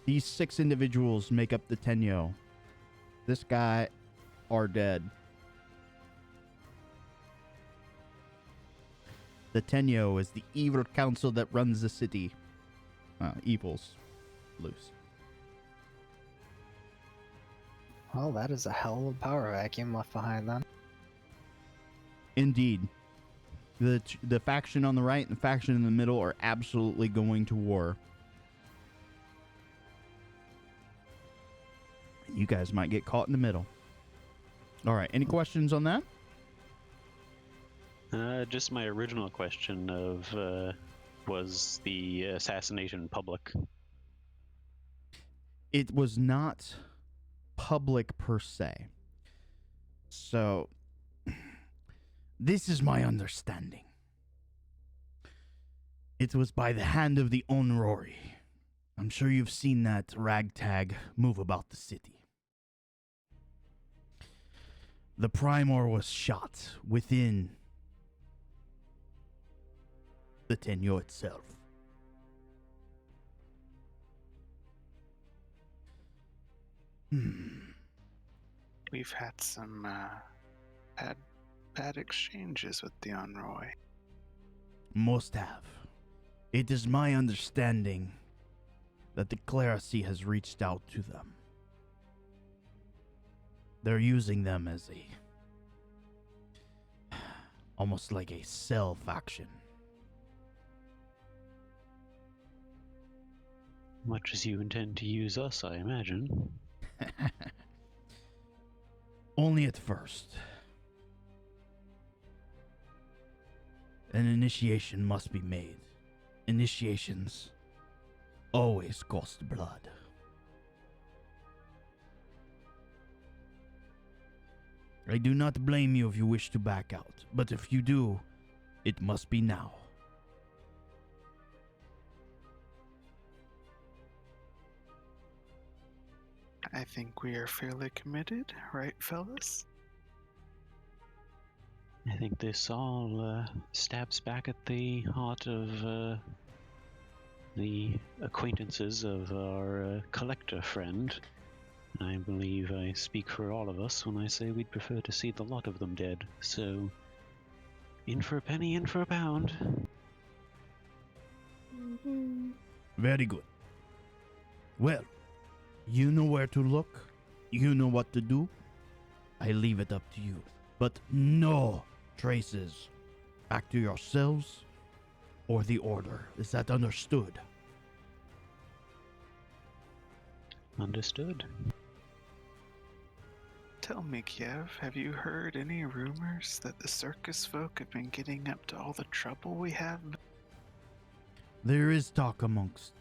These 6 individuals make up the Tenyo. This guy are dead. The Tenyo is the evil council that runs the city. Evil's loose. Well, that is a hell of a power vacuum left behind then. Indeed. The faction on the right and the faction in the middle are absolutely going to war. You guys might get caught in the middle. All right. Any questions on that? Just my original question of was the assassination public? It was not public per se. So, this is my understanding. It was by the hand of the Onrori. I'm sure you've seen that ragtag move about the city. The Primor was shot within the Tenyo itself. We've had some bad exchanges with the Onroy. Most have. It is my understanding that the clerisy has reached out to them. They're using them as almost like a cell faction. Much as you intend to use us, I imagine. Only at first. An initiation must be made. Initiations always cost blood. I do not blame you if you wish to back out, but if you do, it must be now. I think we are fairly committed, right, fellas? I think this all stabs back at the heart of the acquaintances of our collector friend. I believe I speak for all of us when I say we'd prefer to see the lot of them dead. So, in for a penny, in for a pound. Very good. Well, you know where to look. You know what to do. I leave it up to you. But no traces back to yourselves or the Order. Is that understood? Understood. Tell me, Kiev, have you heard any rumors that the circus folk have been getting up to all the trouble we have? There is talk amongst...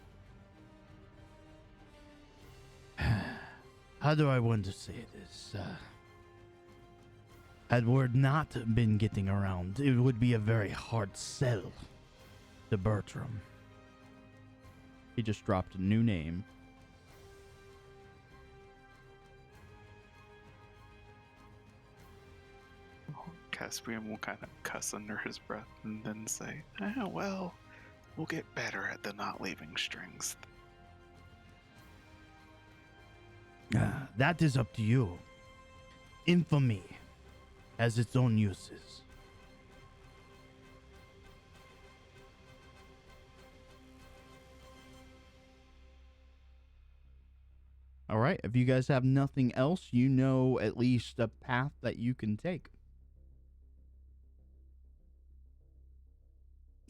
How do I want to say this? Had word not been getting around, it would be a very hard sell to Bertram. He just dropped a new name. Caspian will kind of cuss under his breath and then say, well, we'll get better at the not leaving strings. That is up to you. Infamy has its own uses. All right, if you guys have nothing else, you know at least a path that you can take.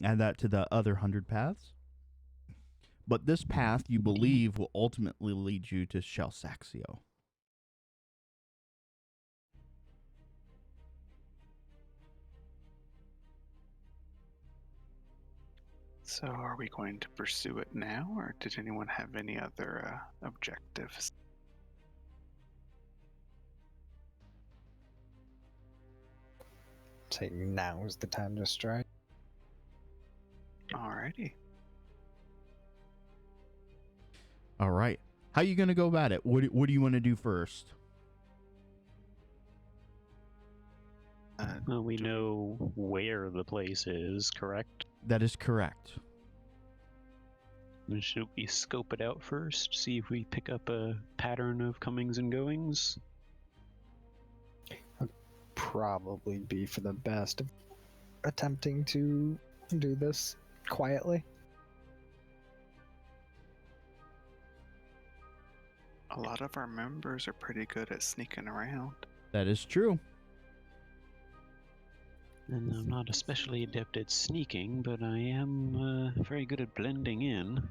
Add that to the other 100 paths. But this path, you believe, will ultimately lead you to Shelsaxio. So are we going to pursue it now, or did anyone have any other objectives? say now is the time to strike. Alrighty. All right. How you going to go about it? What do you want to do first? Well, we know where the place is, correct? That is correct. Should we scope it out first? See if we pick up a pattern of comings and goings? Probably be for the best of attempting to do this quietly. A lot of our members are pretty good at sneaking around. That is true. And I'm not especially adept at sneaking, but I am very good at blending in.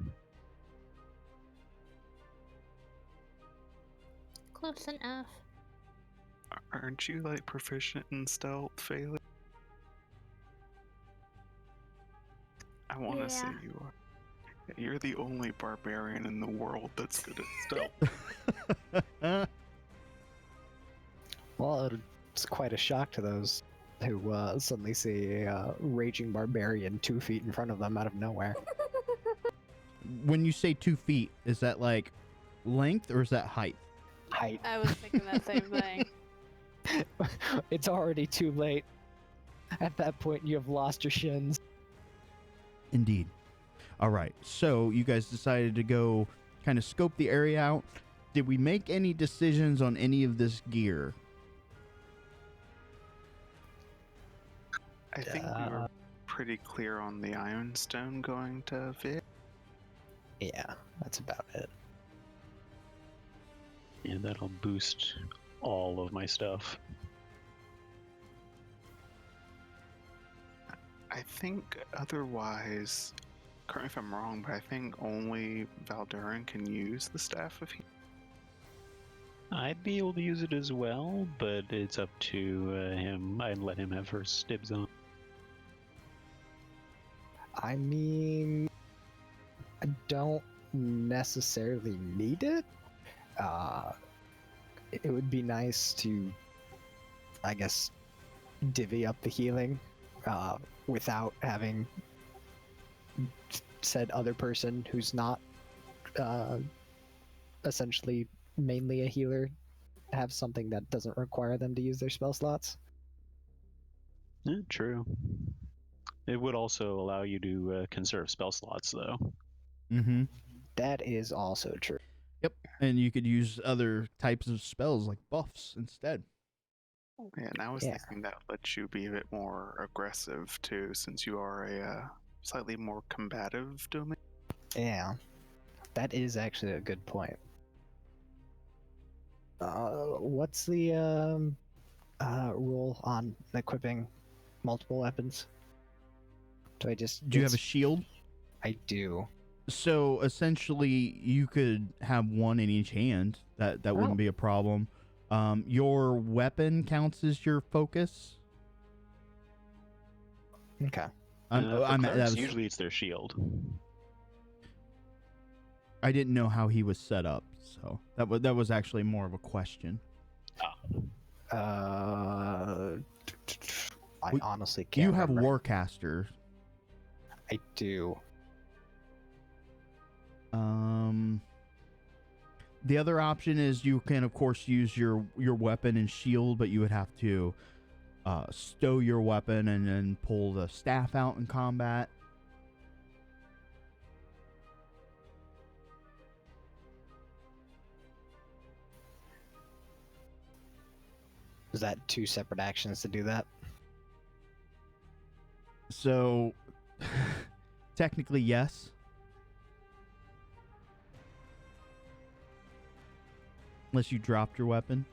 Close enough. Aren't you like proficient in stealth, Phaley? I want to say Yeah. you are. You're the only barbarian in the world that's good at stealth. Well, it's quite a shock to those who suddenly see a raging barbarian 2 feet in front of them out of nowhere. When you say 2 feet, is that like length or is that height? Height. I was thinking that same thing. It's already too late. At that point, you have lost your shins. Indeed. All right. So you guys decided to go kind of scope the area out. Did we make any decisions on any of this gear? I think we were pretty clear on the Ironstone going to Vic. Yeah, that's about it. Yeah, that'll boost all of my stuff. I think otherwise, correct me if I'm wrong, but I think only Valdurin can use the Staff of Healing. I'd be able to use it as well, but it's up to him. I'd let him have first dibs on. I mean, I don't necessarily need it. It would be nice to, I guess, divvy up the healing without having said other person who's not essentially mainly a healer have something that doesn't require them to use their spell slots. Yeah, true. It would also allow you to conserve spell slots, though. Mm-hmm. That is also true. Yep. And you could use other types of spells like buffs instead. Yeah, and I was thinking that lets you be a bit more aggressive too, since you are a slightly more combative domain. Yeah, that is actually a good point. What's the rule on equipping multiple weapons? Do you have a shield? I do. So essentially, you could have one in each hand. That wouldn't be a problem. Your weapon counts as your focus. Okay. Usually it's their shield. I didn't know how he was set up, so that was actually more of a question. I honestly can't. You have remember. Warcaster. I do. The other option is you can, of course, use your weapon and shield, but you would have to stow your weapon and then pull the staff out in combat. Is that 2 separate actions to do that? So, technically, yes. Unless you dropped your weapon.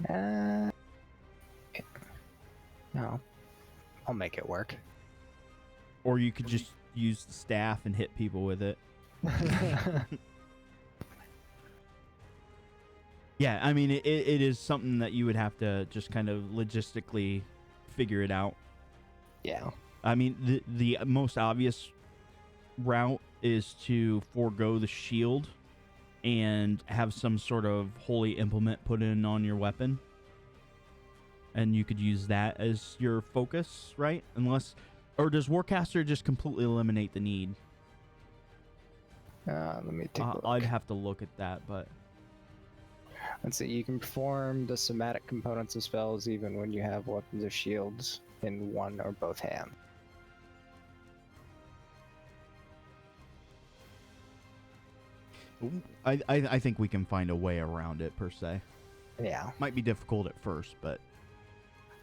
No. I'll make it work. Or you could just use the staff and hit people with it. Yeah, I mean, it is something that you would have to just kind of logistically figure it out. Yeah. I mean, the most obvious route is to forego the shield and have some sort of holy implement put in on your weapon. and you could use that as your focus, right? Unless, or does Warcaster just completely eliminate the need? Let me take a look. I'd have to look at that, but Let's see, you can perform the somatic components of spells even when you have weapons or shields in one or both hands. I think we can find a way around it, per se. Yeah, Might be difficult at first, but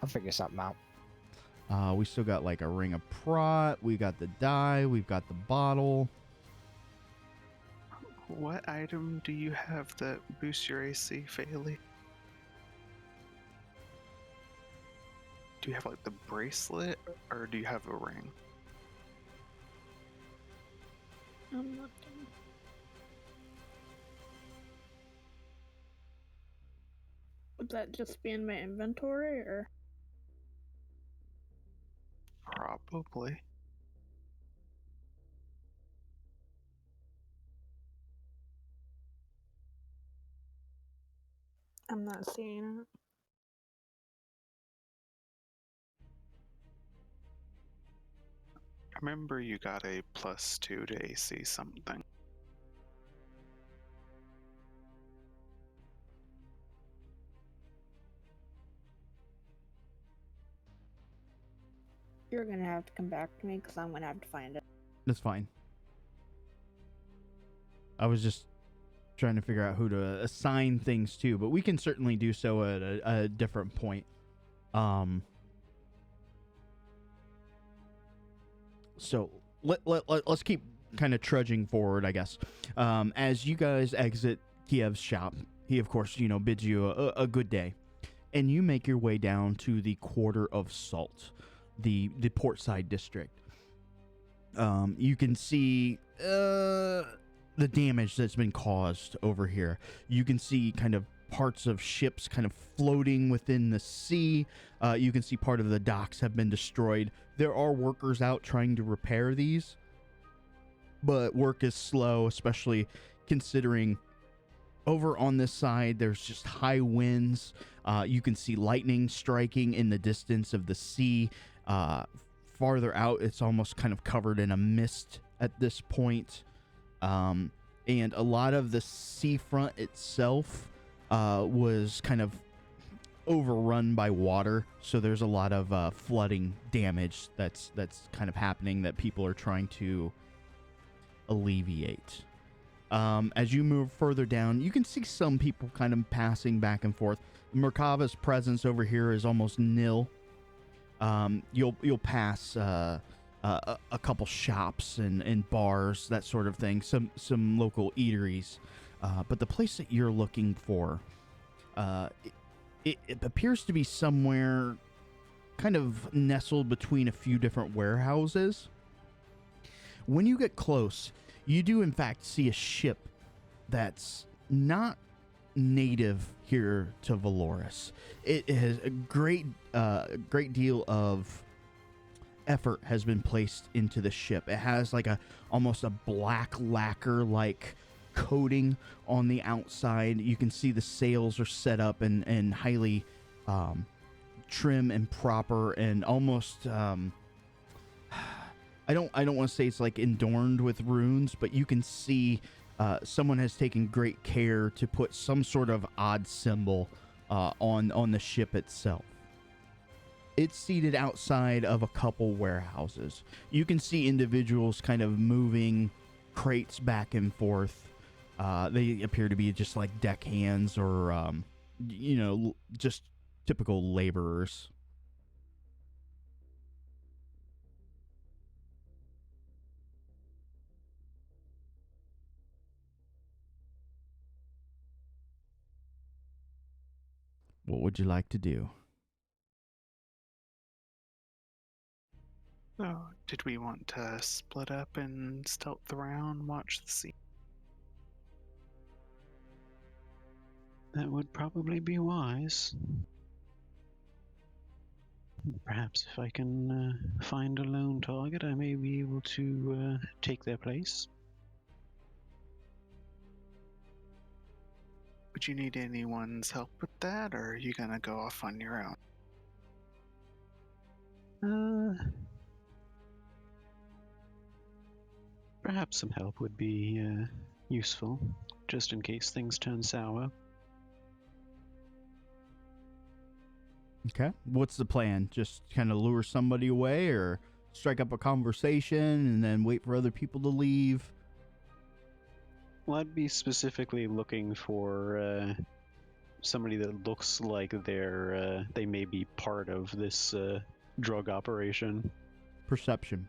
I'll figure something out. we still got like a ring of prot, we got the die, we've got the bottle. What item do you have that boosts your AC, Fairly? Do you have like the bracelet, or do you have a ring? I'm looking. Would that just be in my inventory, or? Probably. I'm not seeing it. I remember you got a +2 to AC something. You're gonna have to come back to me because I'm gonna have to find it. That's fine. I was just trying to figure out who to assign things to, but we can certainly do so at a different point. So let's keep kind of trudging forward, I guess. As you guys exit Kiev's shop, he of course, bids you a good day, and you make your way down to the Quarter of Salt, the portside district. You can see the damage that's been caused over here. You can see kind of parts of ships kind of floating within the sea. You can see part of the docks have been destroyed. There are workers out trying to repair these, but work is slow, especially considering over on this side there's just high winds. You can see lightning striking in the distance of the sea. Farther out, it's almost kind of covered in a mist at this point. And a lot of the seafront itself was kind of overrun by water, so there's a lot of flooding damage that's kind of happening that people are trying to alleviate. As you move further down, you can see some people kind of passing back and forth. Merkava's presence over here is almost nil. You'll pass a couple shops and bars, that sort of thing, some local eateries, but the place that you're looking for, it appears to be somewhere kind of nestled between a few different warehouses. When you get close, you do in fact see a ship that's not native here to Valoris. It has a great deal of effort has been placed into the ship. It has like almost a black lacquer like coating on the outside. You can see the sails are set up and highly trim and proper, and almost I don't want to say it's like adorned with runes, but you can see someone has taken great care to put some sort of odd symbol on the ship itself. It's seated outside of a couple warehouses. You can see individuals kind of moving crates back and forth. They appear to be just like deckhands or, just typical laborers. What would you like to do? So, did we want to split up and stealth around, watch the scene? That would probably be wise. Perhaps if I can find a lone target, I may be able to take their place. Would you need anyone's help with that, or are you gonna go off on your own? Perhaps some help would be useful, just in case things turn sour. Okay. What's the plan? Just kind of lure somebody away, or strike up a conversation and then wait for other people to leave? Well, I'd be specifically looking for somebody that looks like they may be part of this drug operation. Perception.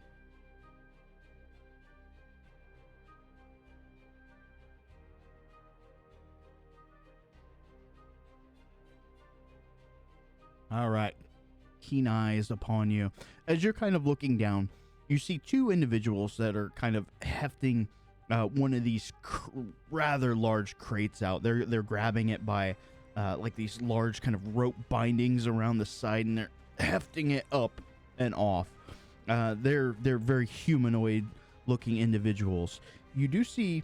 All right. Keen eyes upon you. As you're kind of looking down, you see two individuals that are kind of hefting one of these rather large crates out. They're grabbing it by like these large kind of rope bindings around the side, and they're hefting it up and off. They're very humanoid looking individuals. You do see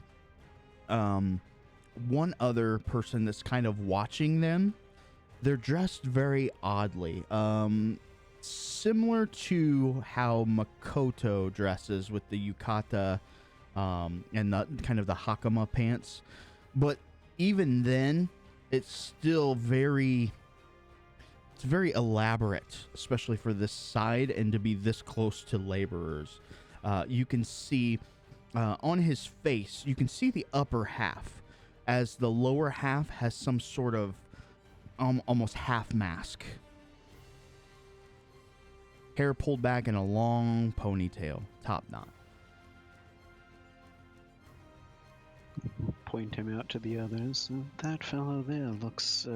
one other person that's kind of watching them. They're dressed very oddly, similar to how Makoto dresses with the yukata and the kind of the hakama pants. But even then, it's still very elaborate, especially for this side and to be this close to laborers. You can see on his face, you can see the upper half, as the lower half has some sort of almost half mask. Hair pulled back in a long ponytail, top knot. Point him out to the others. That fellow there looks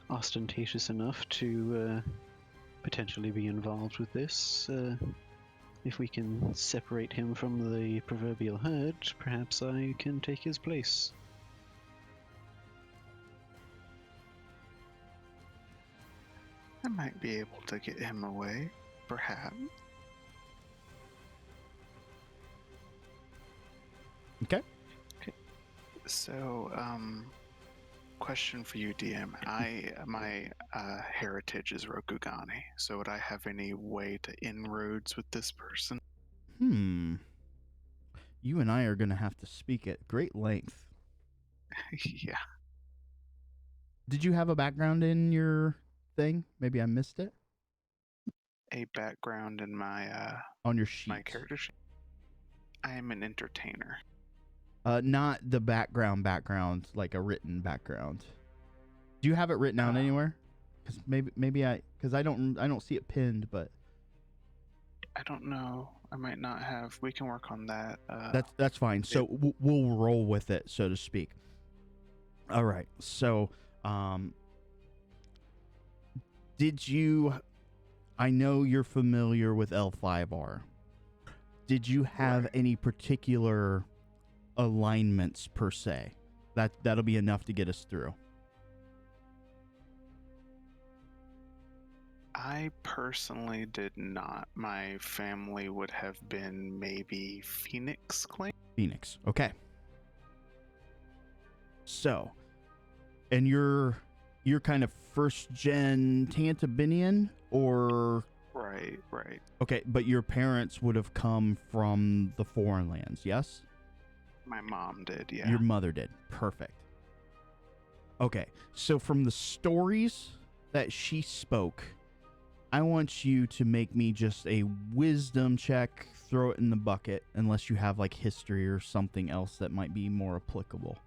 ostentatious enough to potentially be involved with this. If we can separate him from the proverbial herd, perhaps I can take his place. I might be able to get him away, perhaps. Okay. So, question for you, DM. My heritage is Rokugani, so would I have any way to inroads with this person? You and I are going to have to speak at great length. Yeah. Did you have a background in your thing? Maybe I missed it. A background in my on your sheet. my character sheet. I am an entertainer. Not the background, like a written background. Do you have it written out anywhere? Because maybe I don't see it pinned, but I don't know. I might not have. We can work on that. That's fine. So we'll roll with it, so to speak. All right. So, did you? I know you're familiar with L5R. Did you have any particular alignments per se? That'll be enough to get us through. I personally did not. My family would have been maybe Phoenix clan. Phoenix. Okay. So, and you're kind of first gen Tantibinian, or Right. okay, but your parents would have come from the foreign lands, yes? My mom did, yeah. Your mother did. Perfect. Okay, so from the stories that she spoke, I want you to make me just a wisdom check, throw it in the bucket, unless you have like history or something else that might be more applicable.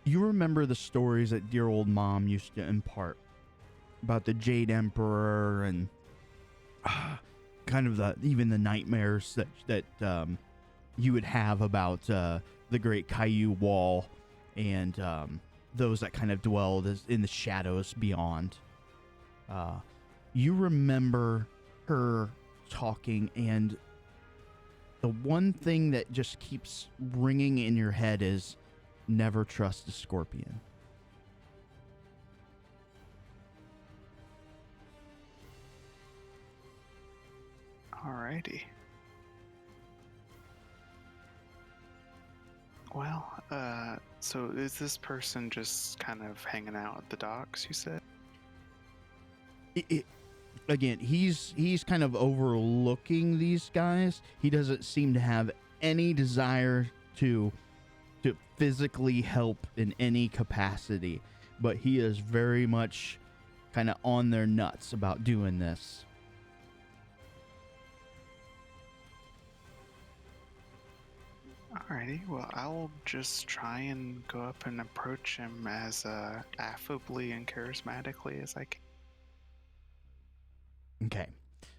You remember the stories that dear old mom used to impart about the Jade Emperor and kind of even the nightmares that you would have about the Great Caillou Wall and those that kind of dwelled in the shadows beyond. You remember her talking, and the one thing that just keeps ringing in your head is, never trust a scorpion. Alrighty. Well, so is this person just kind of hanging out at the docks, you said? Again, he's kind of overlooking these guys. He doesn't seem to have any desire to physically help in any capacity, but he is very much kind of on their nuts about doing this. Alrighty, well, I'll just try and go up and approach him as affably and charismatically as I can. Okay.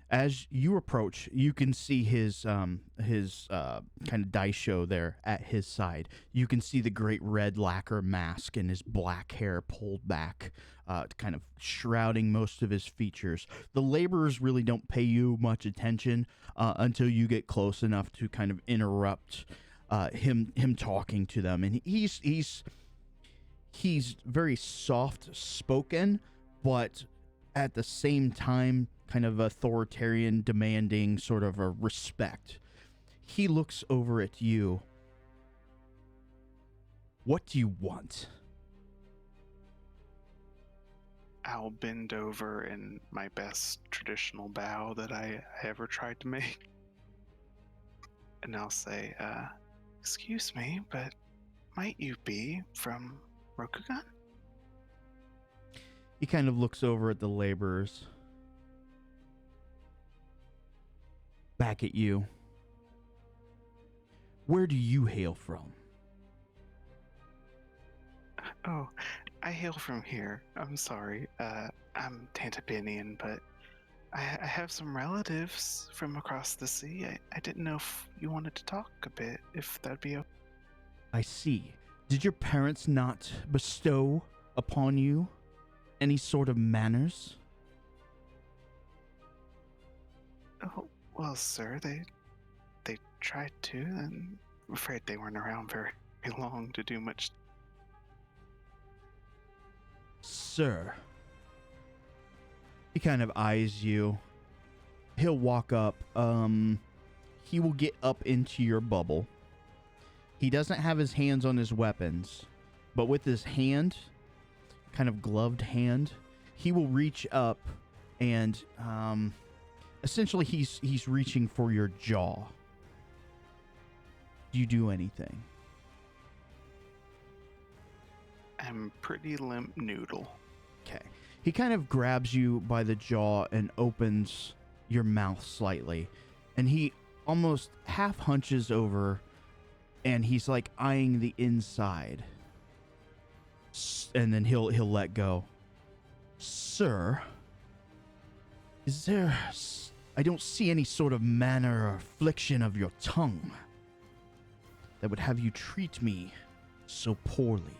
As you approach, you can see his kind of dice show there at his side. You can see the great red lacquer mask and his black hair pulled back, kind of shrouding most of his features. The laborers really don't pay you much attention until you get close enough to kind of interrupt him talking to them. And he's very soft spoken, but at the same time kind of authoritarian, demanding sort of a respect. He looks over at you. What do you want? I'll bend over in my best traditional bow that I ever tried to make. And I'll say, excuse me, but might you be from Rokugan? He kind of looks over at the laborers. Back at you. Where do you hail from? Oh, I hail from here. I'm sorry. I'm Tantibinian, but I have some relatives from across the sea. I didn't know if you wanted to talk a bit, if that'd be okay. I see. Did your parents not bestow upon you any sort of manners? Oh, well, sir, they tried to, and I'm afraid they weren't around very long to do much. Sir. He kind of eyes you. He'll walk up. He will get up into your bubble. He doesn't have his hands on his weapons, but with his hand, kind of gloved hand, he will reach up and essentially he's reaching for your jaw. Do you do anything? I'm pretty limp noodle. Okay. He kind of grabs you by the jaw and opens your mouth slightly, and he almost half hunches over, and he's like eyeing the inside. And then he'll let go. Sir, is there... I don't see any sort of manner or affliction of your tongue that would have you treat me so poorly.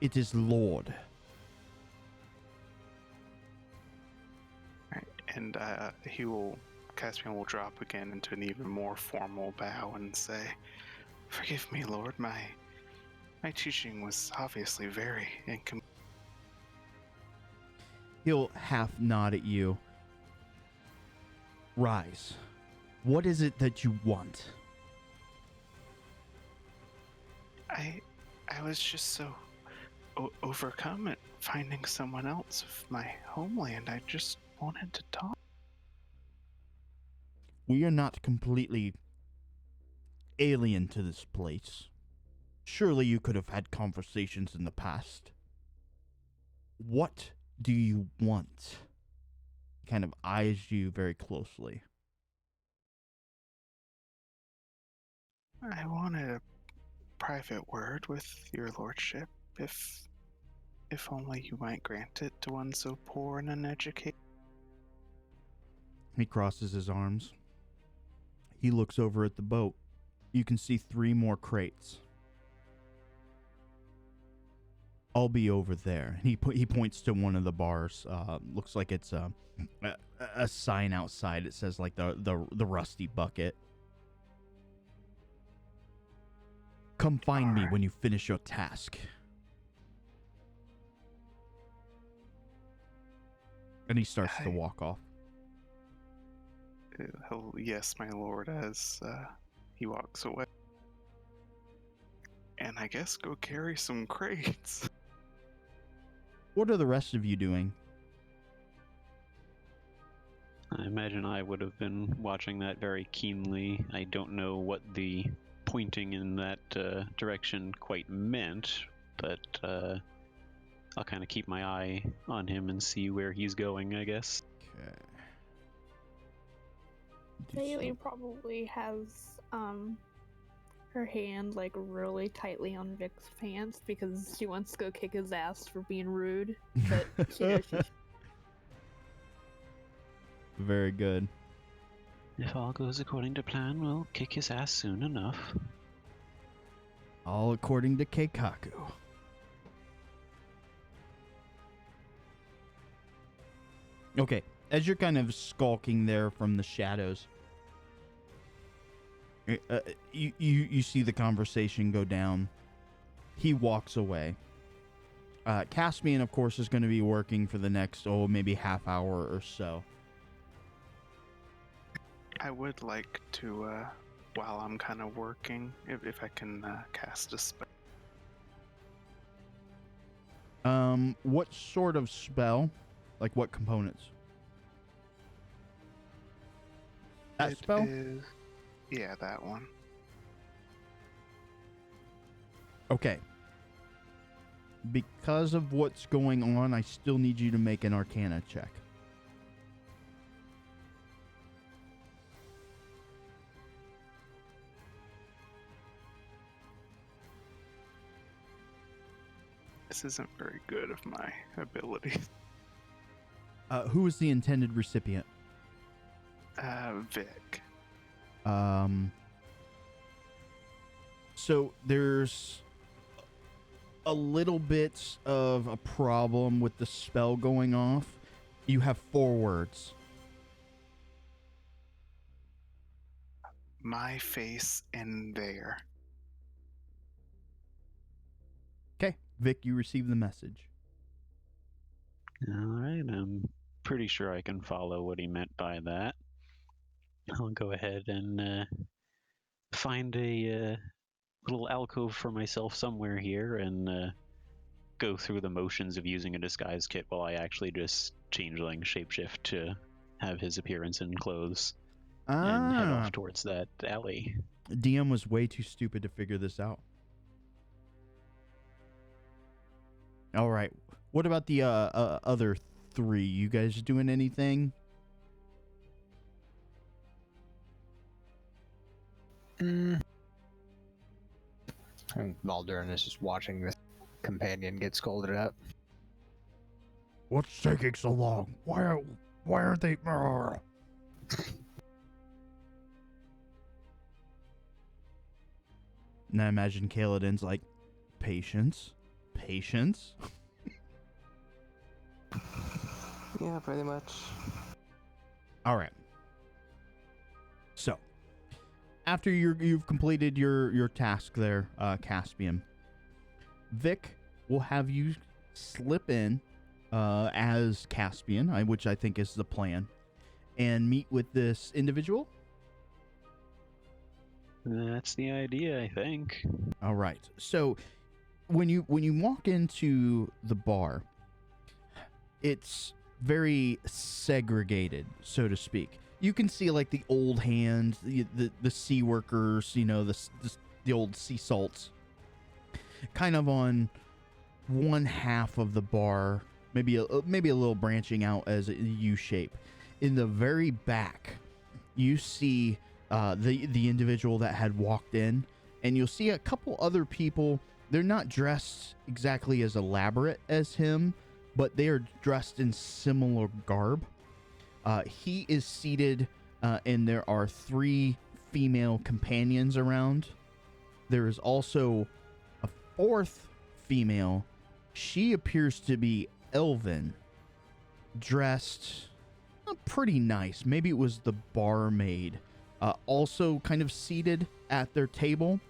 It is Lord. Right, and Caspian will drop again into an even more formal bow and say, "Forgive me, Lord, my teaching was obviously very incomplete." He'll half nod at you. Rise. What is it that you want? I was just so overcome at finding someone else of my homeland. I just wanted to talk. We are not completely alien to this place. Surely you could have had conversations in the past. What do you want? He kind of eyes you very closely. I wanted a private word with your lordship, if only you might grant it to one so poor and uneducated. He crosses his arms. He looks over at the boat. You can see 3 more crates. I'll be over there. He points to one of the bars. Looks like it's a sign outside. It says like the rusty bucket. Come find me when you finish your task. And he starts to walk off. He'll, yes, my lord, as he walks away. And I guess go carry some crates. What are the rest of you doing? I imagine I would have been watching that very keenly. I don't know what the pointing in that direction quite meant, but I'll kind of keep my eye on him and see where he's going, I guess. Okay. Bailey probably has her hand like really tightly on Vic's pants because she wants to go kick his ass for being rude. But she knows she's Very good. If all goes according to plan, we'll kick his ass soon enough. All according to Keikaku. Okay, as you're kind of skulking there from the shadows, you see the conversation go down. He walks away. Caspian, of course, is going to be working for the next, maybe half hour or so. I would like to, while I'm kind of working, if I can cast a spell. What sort of spell? Like what components? That It spell? is- yeah, that one. Okay. Because of what's going on, I still need you to make an Arcana check. This isn't very good of my abilities. Who is the intended recipient? Vic. So there's a little bit of a problem with the spell going off. You have 4 words. My face in there. Okay, Vic, you receive the message. Alright, I'm pretty sure I can follow what he meant by that. I'll go ahead and find a little alcove for myself somewhere here and go through the motions of using a disguise kit while I actually just changeling shapeshift to have his appearance in clothes and head off towards that alley. DM was way too stupid to figure this out. All right. What about the other 3? You guys doing anything? And Valdurin is just watching this companion get scolded at. What's taking so long? Why aren't they? And I imagine Kaladin's like, patience. Yeah, pretty much. All right. So, after you've completed your task there, Caspian, Vic will have you slip in as Caspian, which I think is the plan, and meet with this individual. That's the idea, I think. All right. So, when you walk into the bar, it's very segregated, so to speak. You can see like the old hands, the sea workers, the old sea salts, kind of on one half of the bar, maybe a little branching out as a U shape. In the very back, you see the individual that had walked in, and you'll see a couple other people. They're not dressed exactly as elaborate as him, but they are dressed in similar garb. He is seated, and there are 3 female companions around. There is also a 4th female. She appears to be elven, dressed pretty nice. Maybe it was the barmaid. Also kind of seated at their table.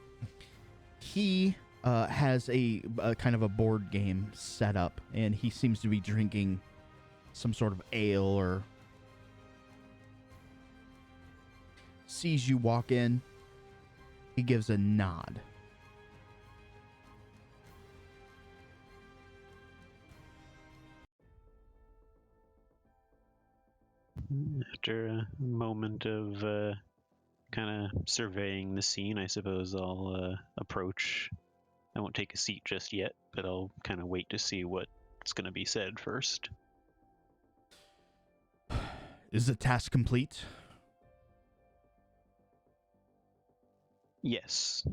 He has a kind of a board game set up, and he seems to be drinking some sort of ale or sees you walk in. He gives a nod. After a moment of kind of surveying the scene, I suppose I'll approach. I won't take a seat just yet, but I'll kind of wait to see what's going to be said first. Is the task complete? Yes.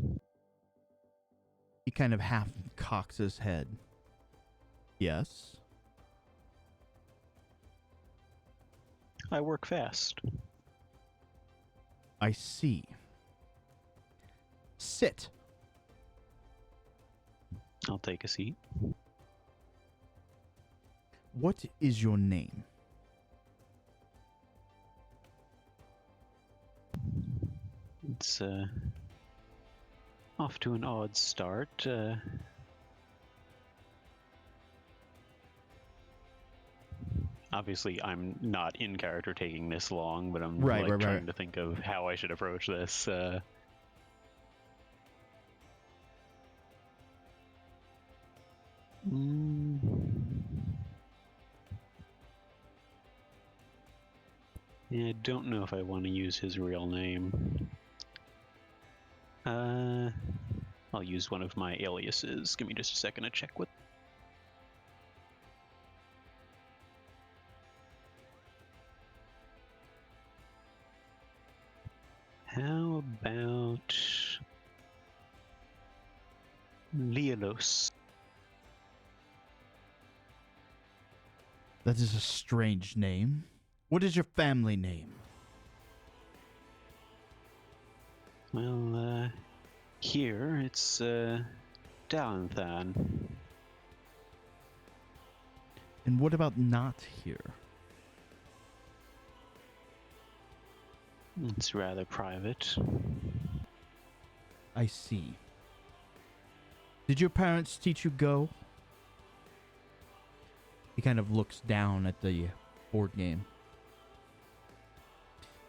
He kind of half cocks his head. Yes. I work fast. I see. Sit. I'll take a seat. What is your name? It's off to an odd start. Obviously, I'm not in character taking this long, but I'm trying to think of how I should approach this. Yeah, I don't know if I want to use his real name. I'll use one of my aliases. Give me just a second to check what. How about Leolos? That is a strange name. What is your family name? Well, here it's Dalanthan. And what about not here? It's rather private. I see. Did your parents teach you Go? He kind of looks down at the board game.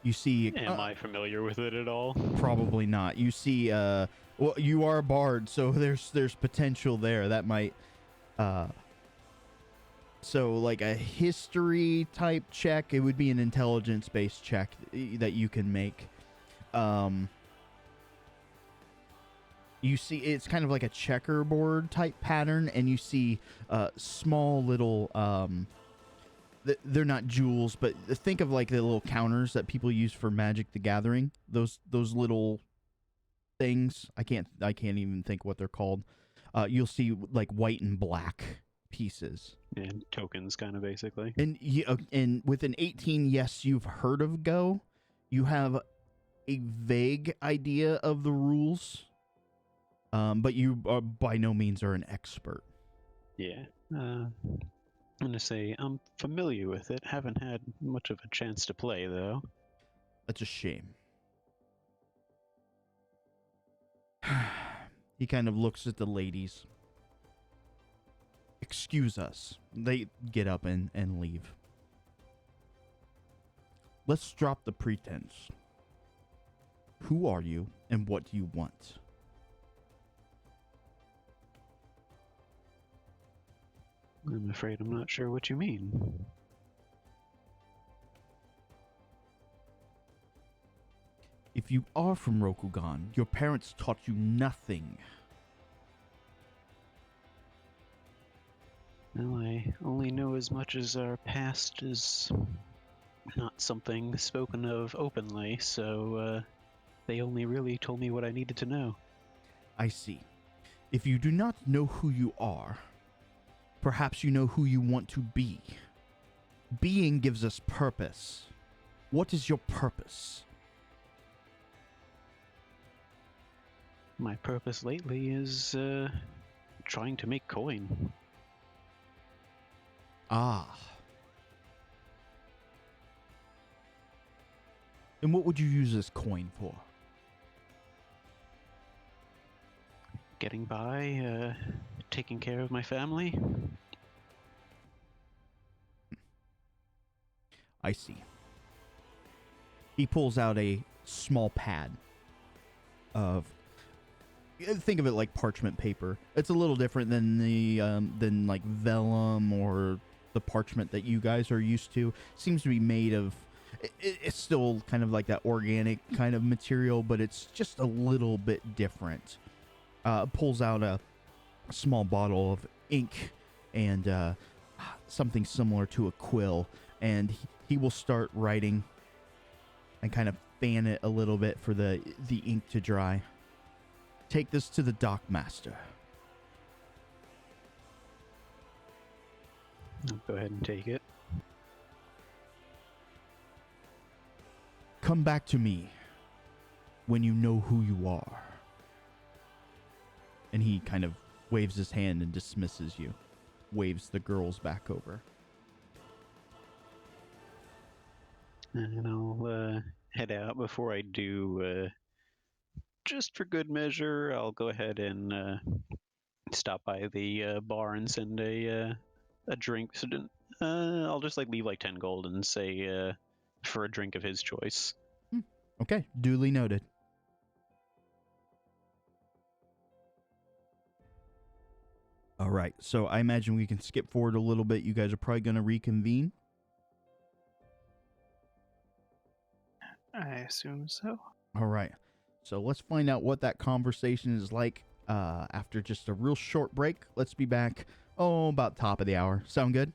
You see... Am I familiar with it at all? Probably not. You see, well, you are a bard, so there's potential there. That might... So, like a history type check, it would be an intelligence-based check that you can make. You see, it's kind of like a checkerboard type pattern, and you see small little... they're not jewels, but think of like the little counters that people use for Magic the Gathering. Those little things. I can't even think what they're called. You'll see like white and black pieces. And tokens, kind of basically. And with an 18, yes, you've heard of Go. You have a vague idea of the rules, but you are by no means are an expert. Yeah. I'm gonna say I'm familiar with it. Haven't had much of a chance to play though. That's a shame. He kind of looks at the ladies. Excuse us. They get up and leave. Let's drop the pretense. Who are you and what do you want? I'm afraid I'm not sure what you mean. If you are from Rokugan, your parents taught you nothing. Well, I only know as much as our past is not something spoken of openly, so they only really told me what I needed to know. I see. If you do not know who you are, perhaps you know who you want to be. Being gives us purpose. What is your purpose? My purpose lately is trying to make coin. Ah. And what would you use this coin for? Getting by, taking care of my family. I see. He pulls out a small pad of, think of it like parchment paper. It's a little different than the than like vellum or the parchment that you guys are used to. Seems to be made of, it's still kind of like that organic kind of material, but it's just a little bit different. Pulls out a small bottle of ink and something similar to a quill, and he will start writing and kind of fan it a little bit for the ink to dry. Take this to the dock master. I'll go ahead and take it. Come back to me when you know who you are. And he kind of waves his hand and dismisses you. Waves the girls back over. And I'll head out. Before I do, just for good measure, I'll go ahead and stop by the bar and send a drink. I'll just like leave like 10 gold and say for a drink of his choice. Okay, duly noted. All right, so I imagine we can skip forward a little bit. You guys are probably going to reconvene. I assume so. All right, so let's find out what that conversation is like after just a real short break. Let's be back, about top of the hour. Sound good?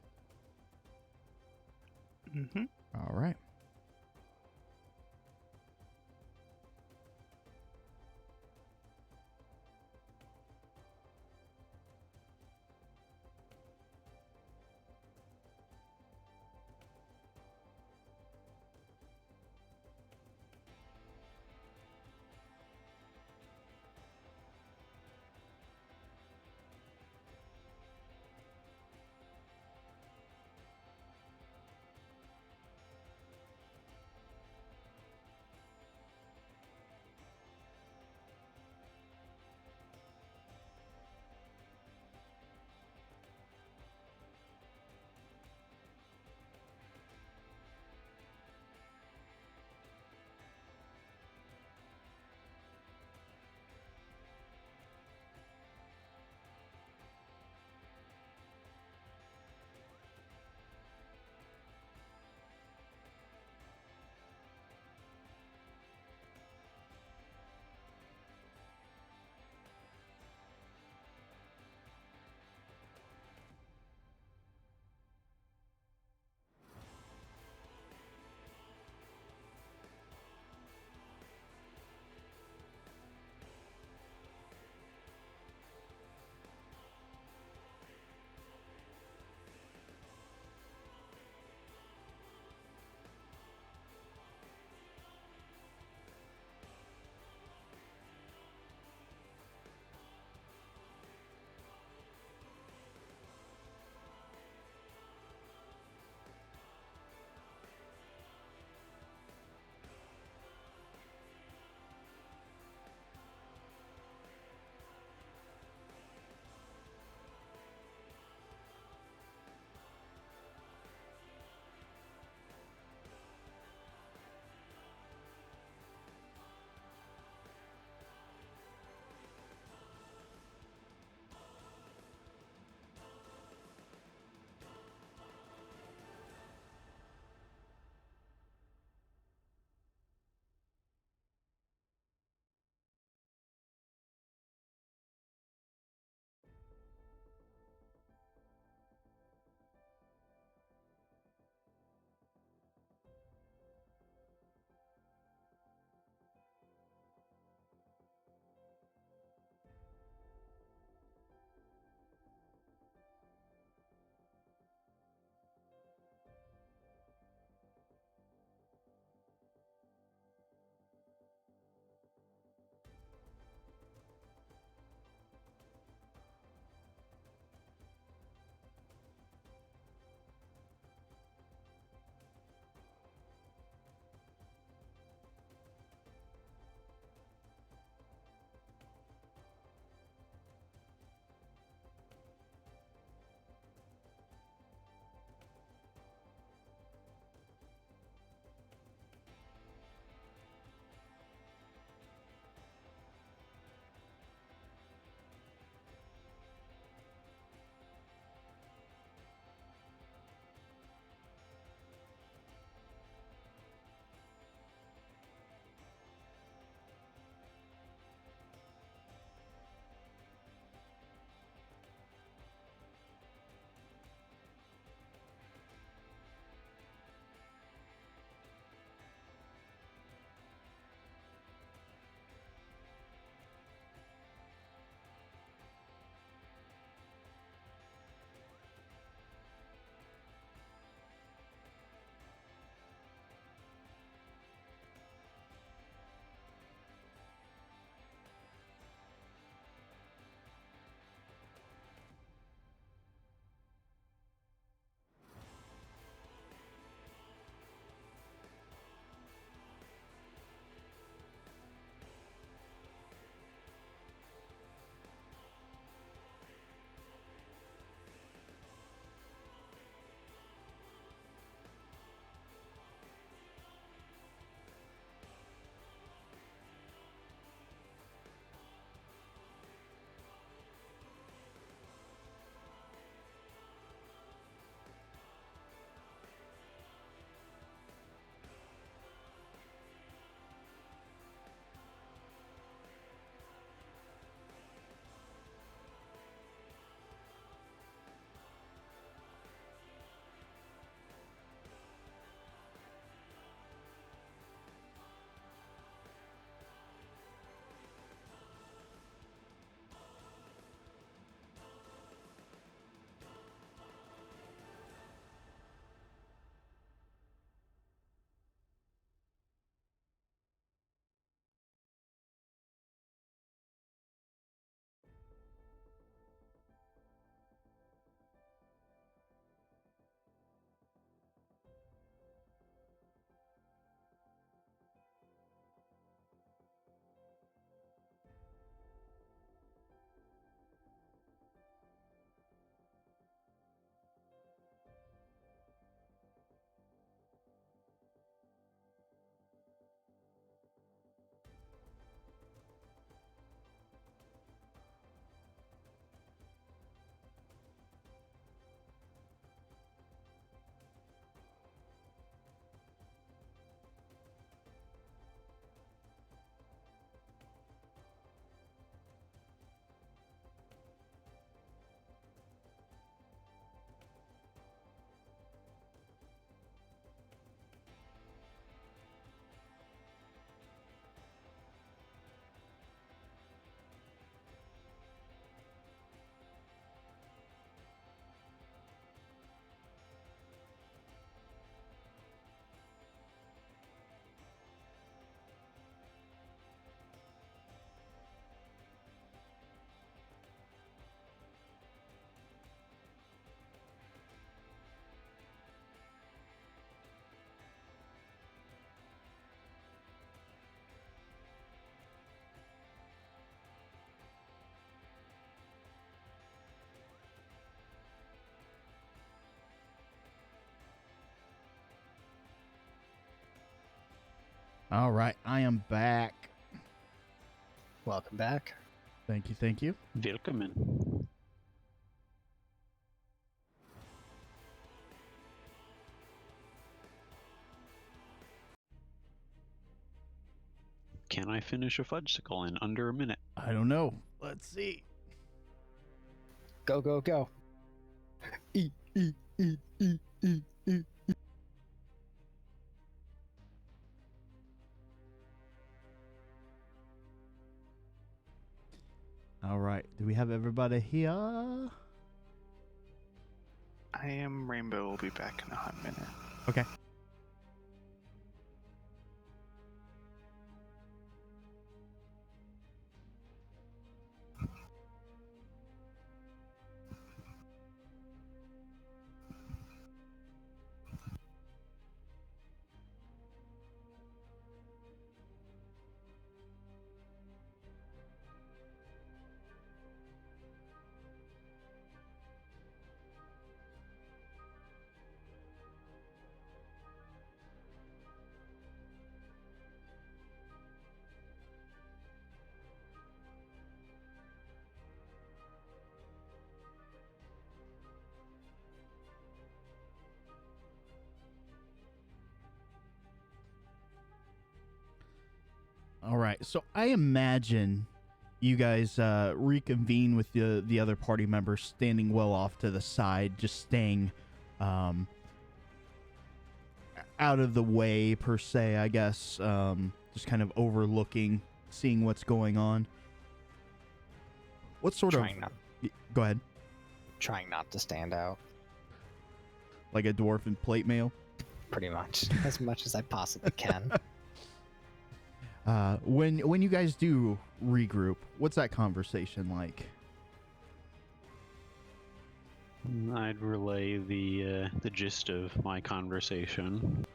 Mm-hmm. All right. All right, I am back. Welcome back. Thank you, thank you. Willkommen. Can I finish a fudgesicle in under a minute? I don't know. Let's see. Go, go, go. Eat, eat, eat, eat, eat, eat. All right. Do we have everybody here? I am Rainbow. Will be back in a hot minute. Okay. All right. So I imagine you guys reconvene with the other party members standing well off to the side, just staying out of the way per se, I guess. Just kind of overlooking, seeing what's going on. What sort Trying not, Go ahead. trying not to stand out, Like a dwarf in plate mail? pretty much, as much as I possibly can. When you guys do regroup, what's that conversation like? I'd relay the gist of my conversation.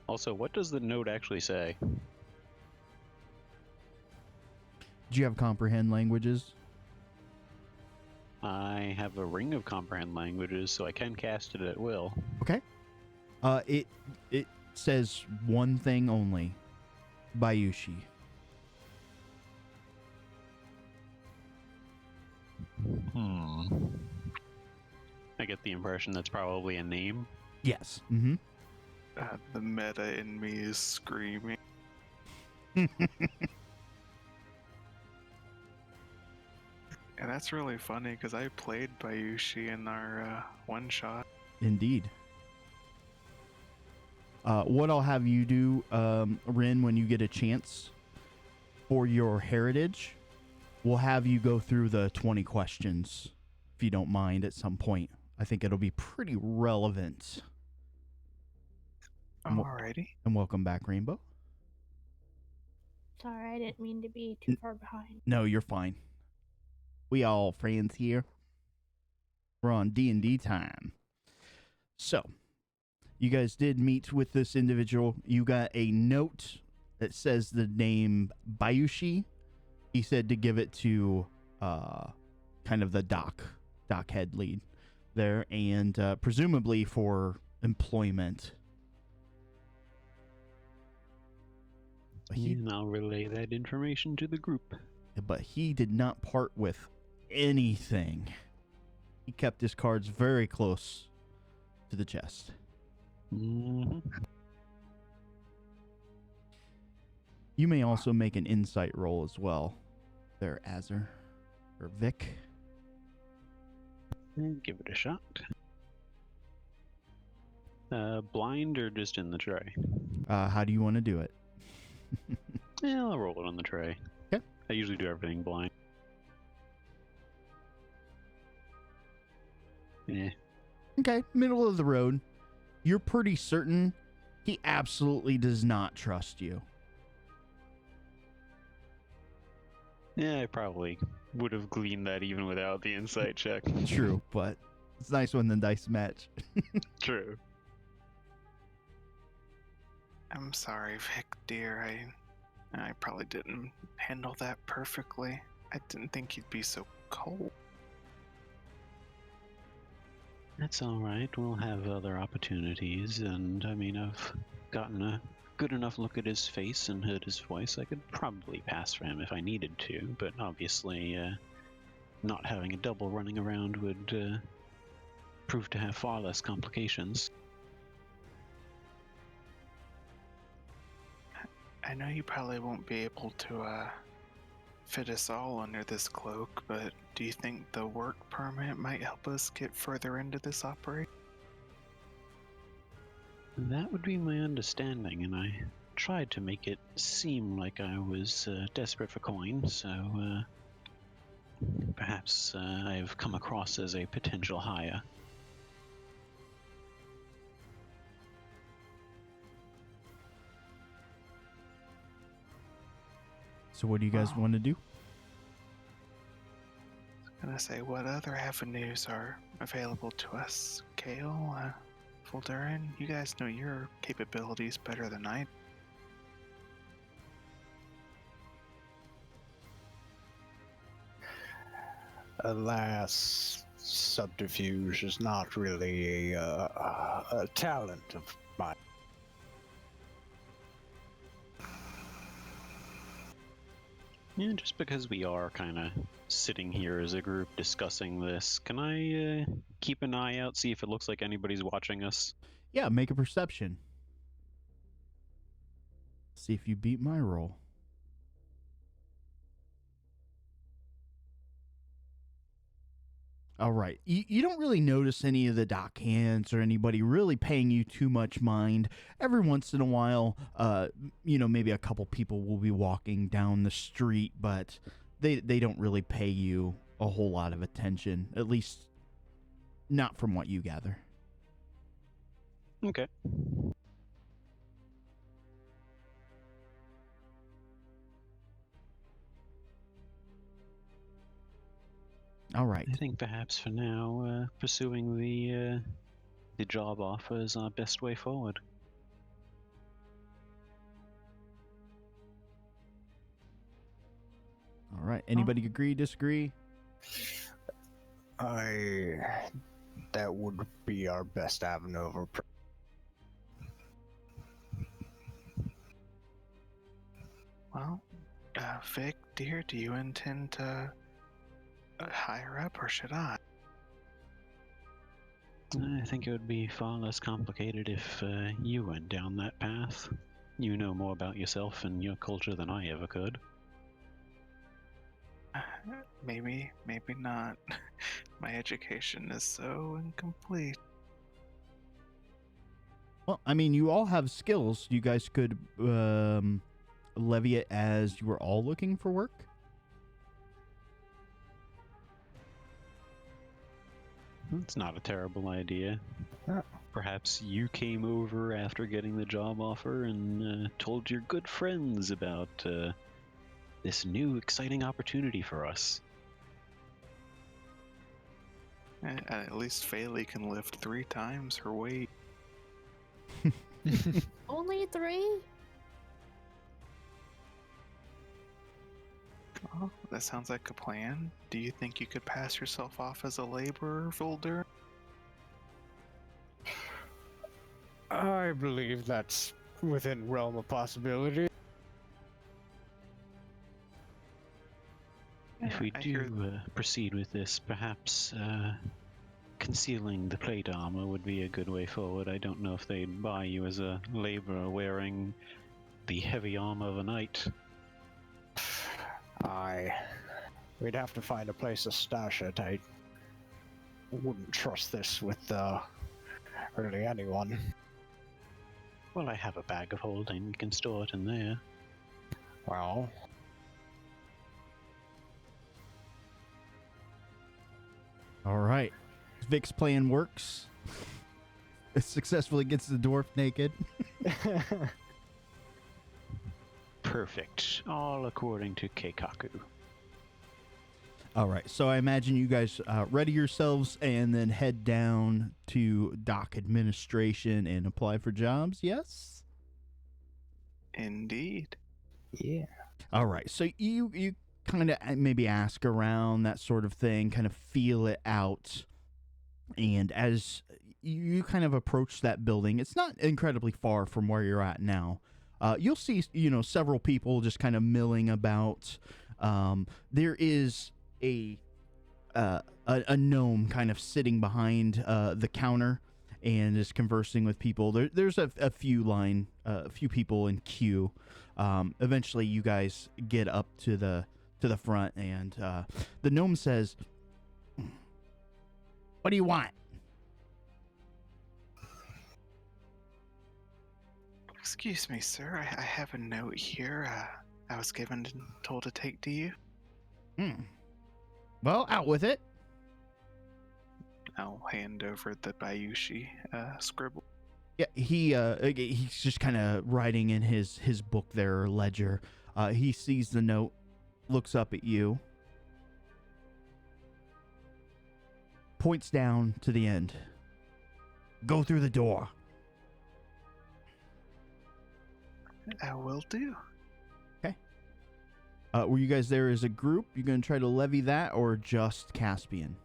Also, what does the note actually say? Do you have comprehend languages? I have a ring of comprehend languages, so I can cast it at will. Okay. It says one thing only. Bayushi. I get the impression that's probably a name. Yes. Mm-hmm. The meta in me is screaming. And that's really funny because I played Bayushi in our one shot. Indeed. What I'll have you do, Rin, when you get a chance for your heritage, we'll have you go through the 20 questions, if you don't mind, at some point. I think it'll be pretty relevant. Alrighty. And welcome back, Rainbow. Sorry, I didn't mean to be too far behind. No, you're fine. We all friends here. We're on D&D time. So, you guys did meet with this individual. You got a note that says the name Bayushi. He said to give it to kind of the dock head lead there, and presumably for employment. And I'll relay that information to the group. But he did not part with anything. He kept his cards very close to the chest. Mm-hmm. You may also make an insight roll as well. There, Azur. Or Vic. Give it a shot. Blind or just in the tray? How do you want to do it? Yeah, I'll roll it on the tray. Okay. I usually do everything blind. Yeah. Okay, middle of the road. You're pretty certain he absolutely does not trust you. Yeah, I probably would have gleaned that even without the insight check. True, but it's nice when the dice match. True. I'm sorry, Vic, dear. I probably didn't handle that perfectly. I didn't think you'd be so cold. That's all right. We'll have other opportunities, and I mean, I've gotten a good enough look at his face and heard his voice. I could probably pass for him if I needed to, but obviously, not having a double running around would prove to have far less complications. I know you probably won't be able to fit us all under this cloak, but do you think the work permit might help us get further into this operation? That would be my understanding, and I tried to make it seem like I was desperate for coin, so perhaps I've come across as a potential hire. So what do you guys Wow. want to do? Gonna say, what other avenues are available to us? Kale, Voldurin, you guys know your capabilities better than I. Alas, subterfuge is not really a talent of mine. Yeah, just because we are kind of sitting here as a group discussing this, can I keep an eye out, see if it looks like anybody's watching us? Yeah, make a perception. See if you beat my roll. All right. You don't really notice any of the dockhands or anybody really paying you too much mind. Every once in a while, maybe a couple people will be walking down the street, but they don't really pay you a whole lot of attention, at least not from what you gather. Okay. All right. I think perhaps for now, pursuing the job offer is our best way forward. All right. Anybody agree, disagree? That would be our best avenue of approach. Well, Vic, dear, do you intend to hire up, or should I? I think it would be far less complicated if you went down that path. You know more about yourself and your culture than I ever could. Maybe, maybe not. My education is so incomplete. Well, I mean, you all have skills. You guys could levy it as you were all looking for work. It's not a terrible idea. Yeah. Perhaps you came over after getting the job offer and told your good friends about this new exciting opportunity for us. And at least Faylee can lift 3 times her weight. Only 3? Oh, that sounds like a plan. Do you think you could pass yourself off as a laborer, Voldur? I believe that's within realm of possibility. If we I hear- do proceed with this, perhaps concealing the plate armor would be a good way forward. I don't know if they'd buy you as a laborer wearing the heavy armor of a knight. We'd have to find a place to stash it. I wouldn't trust this with really anyone. Well, I have a bag of holding. You can store it in there. Well, All right. Vic's plan works. It successfully gets the dwarf naked. Perfect. All according to Keikaku. All right. So I imagine you guys ready yourselves and then head down to dock administration and apply for jobs. Yes? Indeed. yeah. All right. So you kind of maybe ask around, that sort of thing, kind of feel it out. And as you kind of approach that building, it's not incredibly far from where you're at now. You'll see, several people just kind of milling about. There is a gnome kind of sitting behind the counter and is conversing with people. There's a few people in queue. Eventually, you guys get up to the front, and the gnome says, "What do you want?" Excuse me, sir. I have a note here. I was given and told to take to you. Well, out with it. I'll hand over the Bayushi scribble. Yeah, he's just kind of writing in his book there, or ledger. He sees the note, looks up at you, points down to the end. Go through the door. I will do. Okay. Were you guys there as a group? You gonna try to levy that, or just Caspian?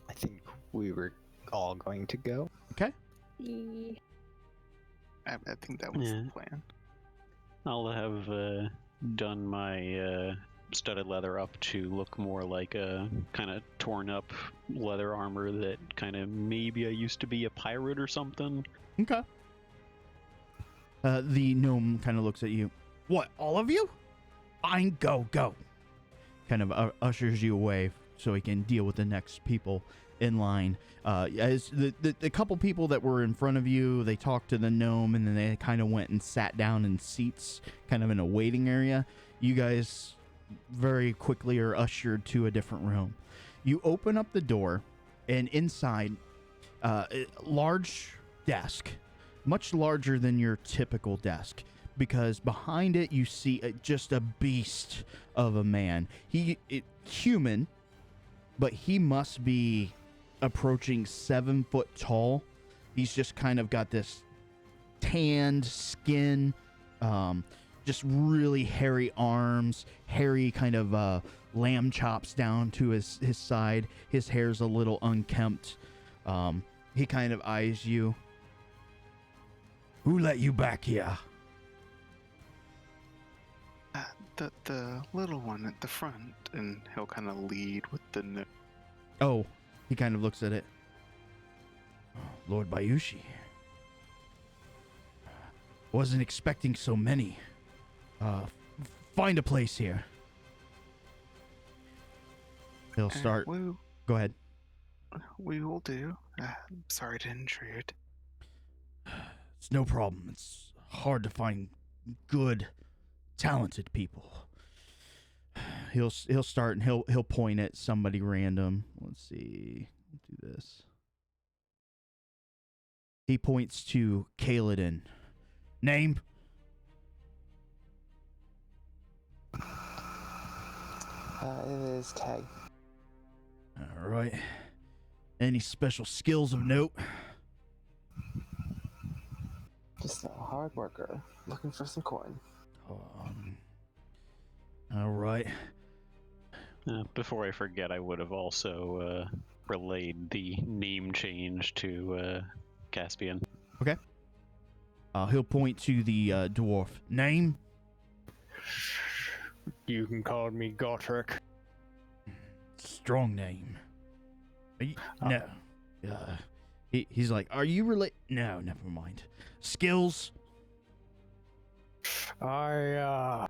I think we were all going to go. Okay. I think that was the plan. I'll have done my studded leather up to look more like a kind of torn up leather armor that kind of maybe I used to be a pirate or something. Okay. The gnome kind of looks at you. What, all of you? Fine, go. Kind of ushers you away so he can deal with the next people in line. As the couple people that were in front of you, they talked to the gnome, and then they kind of went and sat down in seats, kind of in a waiting area. You guys very quickly are ushered to a different room. You open up the door, and inside, a large desk, much larger than your typical desk, because behind it you see just a beast of a man. Human, but he must be approaching 7 foot tall. He's just kind of got this tanned skin, just really hairy arms, hairy kind of lamb chops down to his side. His hair's a little unkempt. He kind of eyes you. Who let you back here? The little one at the front, and he'll kind of lead with the note. Oh, he kind of looks at it. Lord Bayushi. Wasn't expecting so many. Find a place here. He'll start. Go ahead. We will do. Sorry to intrude. It's no problem. It's hard to find good, talented people. He'll start, and he'll point at somebody random. Let's see. Do this. He points to Kaladin. Name? It is Tag. All right. Any special skills of note? Just a hard worker looking for some coin. All right. Before I forget, I would have also relayed the name change to Caspian. Okay. He'll point to the dwarf. Name? You can call me Gotrek. Strong name. No. He's like, are you related? No, never mind. Skills? I'm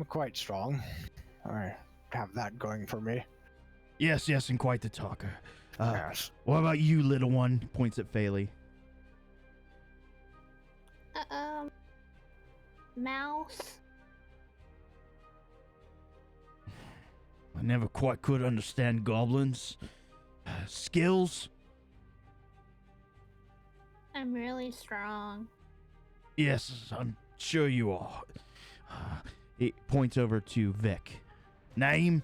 quite strong. I have that going for me. Yes, and quite the talker. Yes. What about you, little one? Points at Faley. Mouse. I never quite could understand goblins. Skills? I'm really strong. Yes, I'm sure you are. He points over to Vic. Name?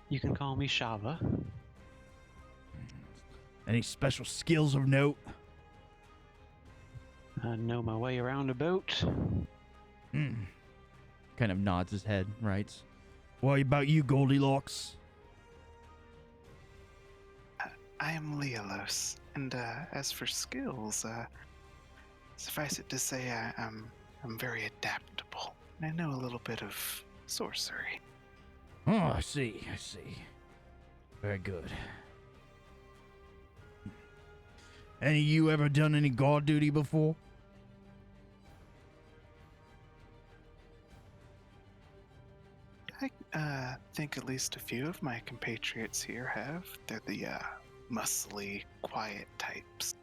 You can call me Shava. Any special skills of note? I know my way around a boat. kind of nods his head, writes, "What about you, Goldilocks?" I am Leolos, and as for skills, suffice it to say I'm very adaptable, and I know a little bit of sorcery. Oh, I see. Very good. Any of you ever done any guard duty before? I think at least a few of my compatriots here have. They're the muscly, quiet types.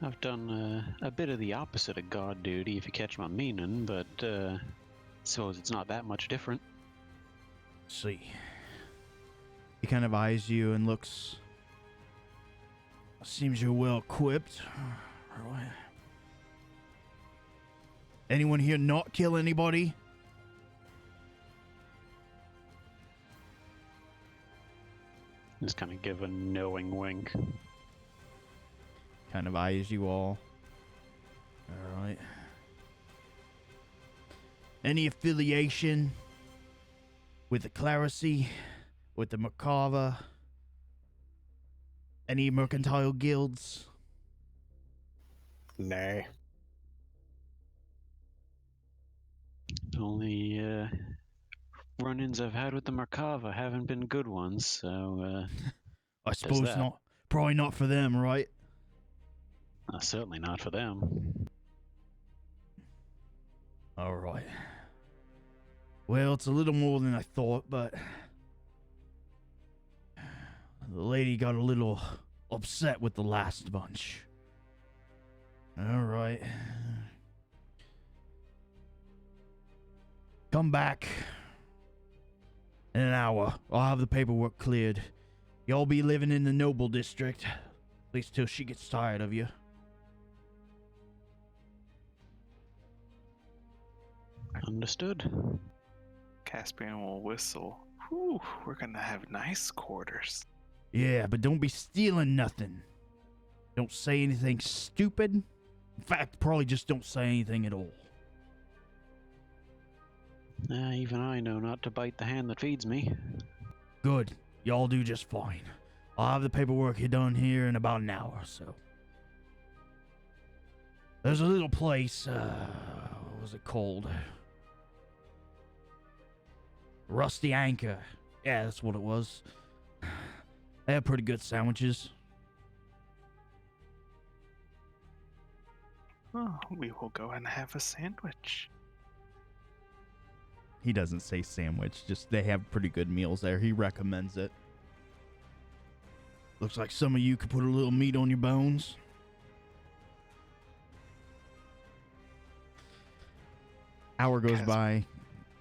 I've done a bit of the opposite of guard duty, if you catch my meaning, but suppose it's not that much different. See. He kind of eyes you and looks. Seems you're well equipped. Anyone here not kill anybody? Just kind of give a knowing wink. Kind of eyes you all. All right. Any affiliation with the Clerisy, with the Macabre, any mercantile guilds? Nay. Only run-ins I've had with the Markava haven't been good ones, so I suppose that. not. Probably not for them, right? Certainly not for them. All right. Well, it's a little more than I thought, but the lady got a little upset with the last bunch. All right. Come back in an hour. I'll have the paperwork cleared. Y'all be living in the Noble District, at least till she gets tired of you. Understood. Caspian will whistle. Whew, we're gonna have nice quarters. Yeah, but don't be stealing nothing. Don't say anything stupid. In fact, probably just don't say anything at all. Even I know not to bite the hand that feeds me. Good. Y'all do just fine. I'll have the paperwork done here in about an hour or so. There's a little place, what was it called? Rusty Anchor. Yeah, that's what it was. They have pretty good sandwiches. Oh, we will go and have a sandwich. He doesn't say sandwich, just they have pretty good meals there. He recommends it. Looks like some of you could put a little meat on your bones. Hour goes by,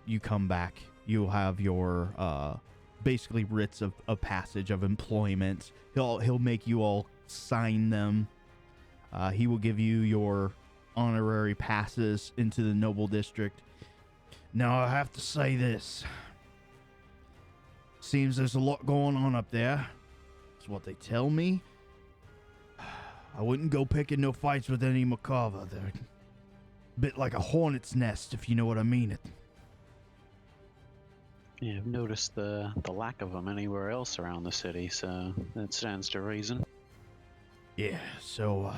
you come back. You'll have your basically writs of passage of employment. He'll make you all sign them. He will give you your honorary passes into the Noble District. Now, I have to say this. Seems there's a lot going on up there. That's what they tell me. I wouldn't go picking no fights with any Macabre. They're a bit like a hornet's nest, if you know what I mean. Yeah, I've noticed the lack of them anywhere else around the city, so that stands to reason. Yeah, so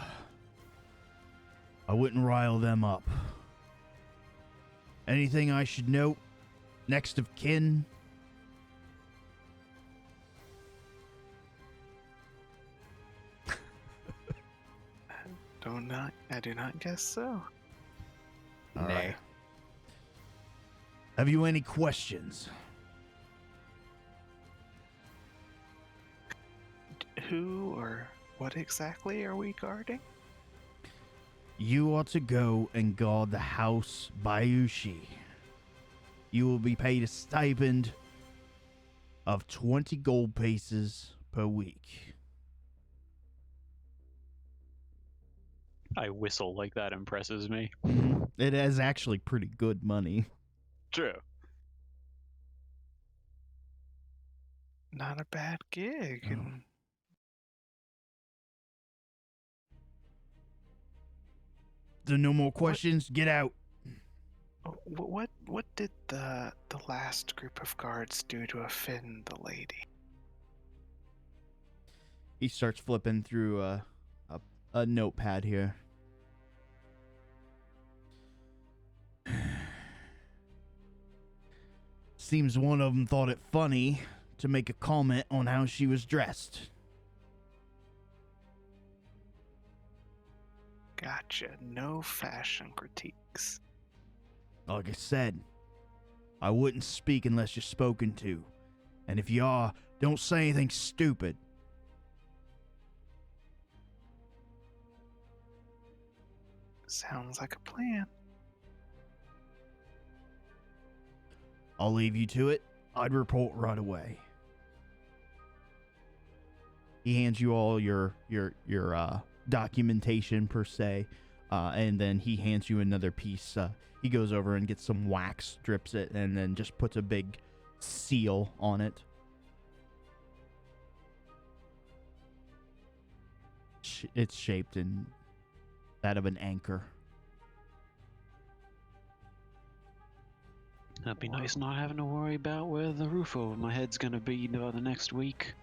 I wouldn't rile them up. Anything I should note? Next of kin? I do not guess so. All right. Have you any questions? Who or what exactly are we guarding? You are to go and guard the house Bayushi. You will be paid a stipend of 20 gold pieces per week. I whistle like that impresses me. It is actually pretty good money. True. Not a bad gig. Oh. And There are no more questions? Get out. What did the last group of guards do to offend the lady? He starts flipping through a notepad here. Seems one of them thought it funny to make a comment on how she was dressed. Gotcha. No fashion critiques. Like I said, I wouldn't speak unless you're spoken to. And if you are, don't say anything stupid. Sounds like a plan. I'll leave you to it. I'd report right away. He hands you all your documentation per se, and then he hands you another piece. He goes over and gets some wax, drips it, and then just puts a big seal on it. It's shaped in that of an anchor. That'd be nice not having to worry about where the roof over my head's gonna be about the next week.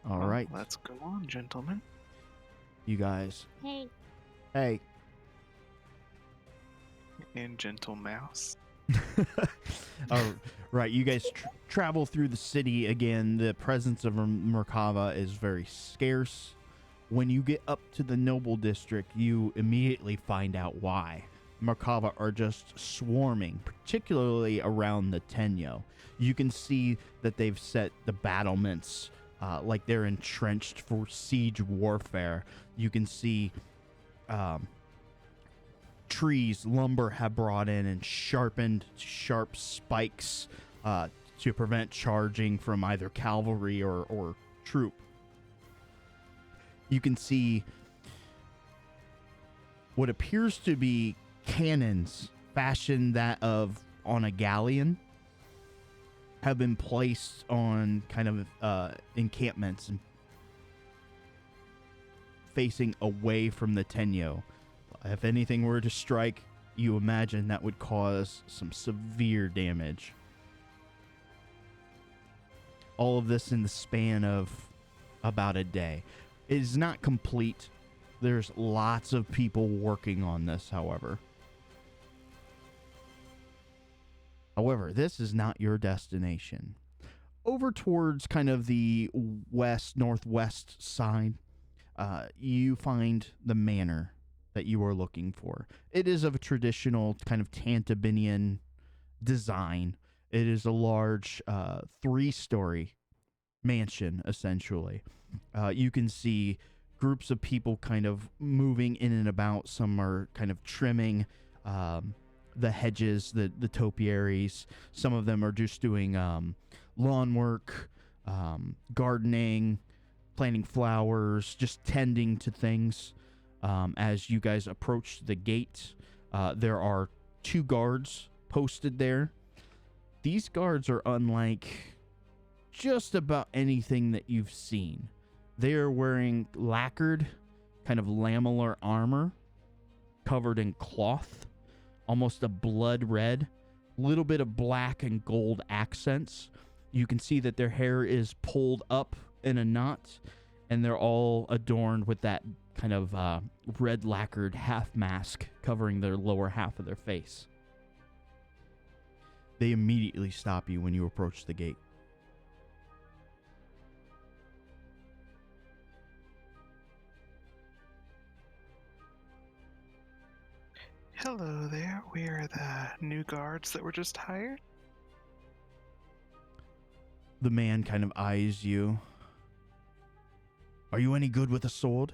All right, Let's go on, gentlemen. you guys. Hey. Hey. And gentle mouse. All right, you guys travel through the city again. The presence of Merkava is very scarce. When you get up to the Noble District, you immediately find out why. Merkava are just swarming, particularly around the Tenyo. You can see that they've set the battlements like they're entrenched for siege warfare. You can see trees, lumber have brought in and sharpened sharp spikes to prevent charging from either cavalry or troop. You can see what appears to be cannons fashioned that of on a galleon have been placed on kind of encampments and facing away from the Tenyo. If anything were to strike, you imagine that would cause some severe damage. All of this in the span of about a day. It is not complete. There's lots of people working on this, however. However, this is not your destination. Over towards kind of the northwest side, you find the manor that you are looking for. It is of a traditional kind of Tantibinian design. It is a large 3-story mansion, essentially. You can see groups of people kind of moving in and about. Some are kind of trimming the hedges, the topiaries. Some of them are just doing lawn work, gardening, planting flowers, just tending to things. As you guys approach the gate, there are 2 guards posted there. These guards are unlike just about anything that you've seen. They are wearing lacquered, kind of lamellar armor, covered in cloth, almost a blood red, little bit of black and gold accents. You can see that their hair is pulled up in a knot, and they're all adorned with that kind of red lacquered half mask covering their lower half of their face. They immediately stop you when you approach the gate. Hello there. We are the new guards that were just hired. The man kind of eyes you. Are you any good with a sword?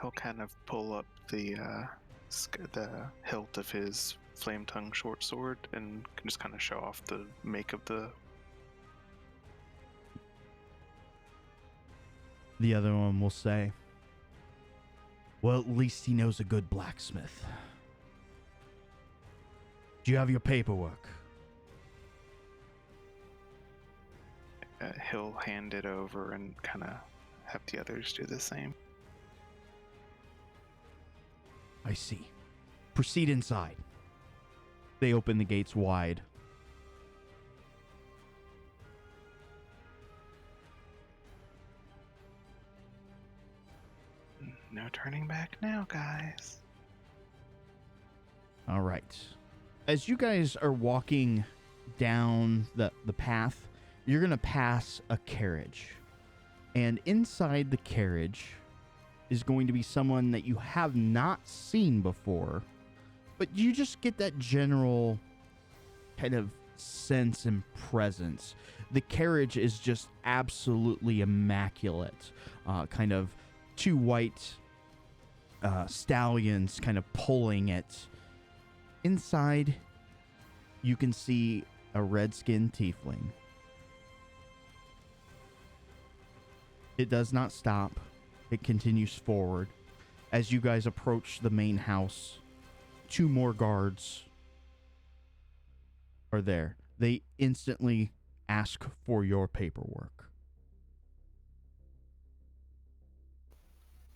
He'll kind of pull up the hilt of his flame tongue short sword and just kind of show off the make of the. The other one will say, well, at least he knows a good blacksmith. Do you have your paperwork? He'll hand it over and kind of have the others do the same. I see. Proceed inside. They open the gates wide. No turning back now, guys. All right. As you guys are walking down the path, you're going to pass a carriage. And inside the carriage is going to be someone that you have not seen before, but you just get that general kind of sense and presence. The carriage is just absolutely immaculate. Kind of two white stallions kind of pulling it. Inside, you can see a red-skinned tiefling. It does not stop. It continues forward. As you guys approach the main house, 2 more guards are there. They instantly ask for your paperwork.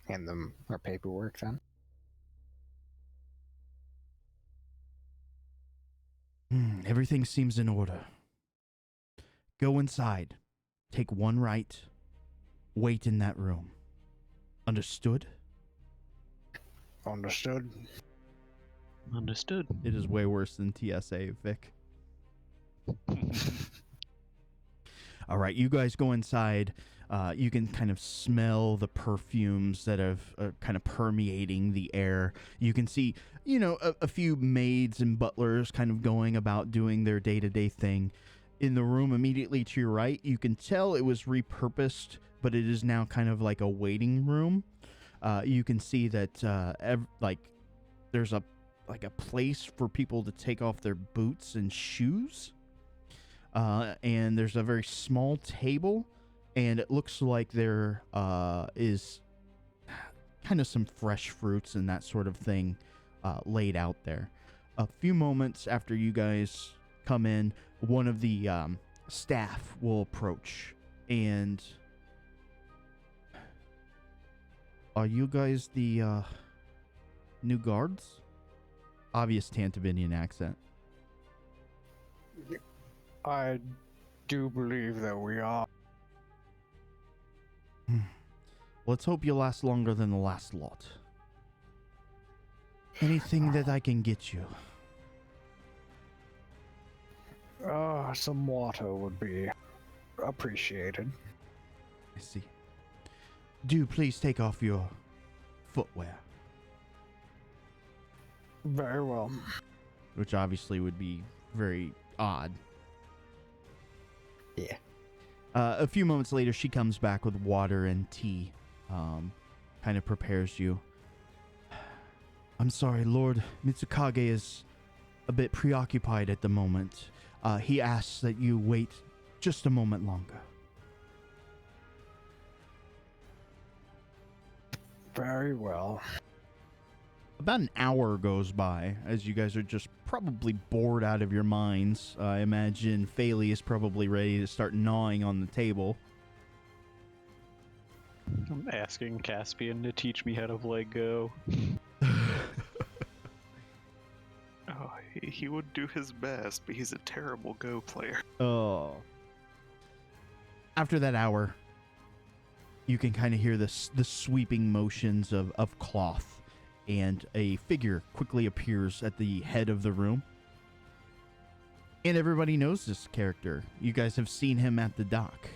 Hand them our paperwork then. Everything seems in order. Go inside. Take 1 right. Wait in that room. Understood? Understood. Understood. It is way worse than TSA, Vic. All right, you guys go inside. You can kind of smell the perfumes that are kind of permeating the air. You can see, a few maids and butlers kind of going about doing their day-to-day thing. In the room immediately to your right, you can tell it was repurposed, but it is now kind of like a waiting room. You can see that there's a place for people to take off their boots and shoes. And there's a very small table, and it looks like there is kind of some fresh fruits and that sort of thing laid out there. A few moments after you guys come in, one of the staff will approach, and are you guys the new guards? Obvious Tantibinian accent. I do believe that we are. Let's hope you last longer than the last lot. Anything that I can get you? Some water would be appreciated. I see. Do please take off your footwear. Very well. Which obviously would be very odd. Yeah. A few moments later, she comes back with water and tea. Kind of prepares you. I'm sorry, Lord Mitsukage is a bit preoccupied at the moment. He asks that you wait just a moment longer. Very well. About an hour goes by as you guys are just probably bored out of your minds. I imagine Phaley is probably ready to start gnawing on the table. I'm asking Caspian to teach me how to play Go. Oh, he would do his best, but he's a terrible Go player. Oh. After that hour, you can kind of hear the sweeping motions of cloth, and a figure quickly appears at the head of the room. And everybody knows this character. You guys have seen him at the dock.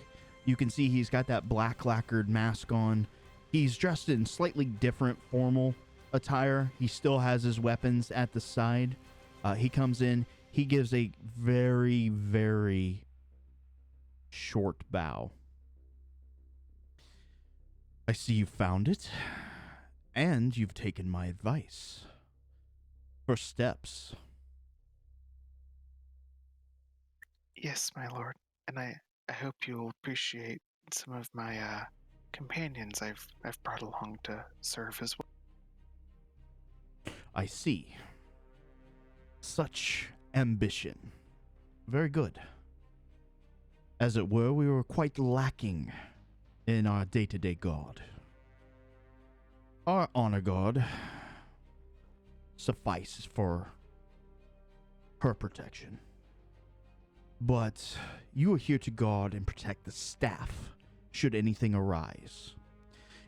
You can see he's got that black lacquered mask on. He's dressed in slightly different formal attire. He still has his weapons at the side. He comes in. He gives a very, very short bow. I see you found it, and you've taken my advice. First steps. Yes, my lord, and I hope you'll appreciate some of my companions I've brought along to serve as well. I see. Such ambition. Very good. As it were, we were quite lacking in our day-to-day guard. Our honor guard suffices for her protection. But you are here to guard and protect the staff should anything arise.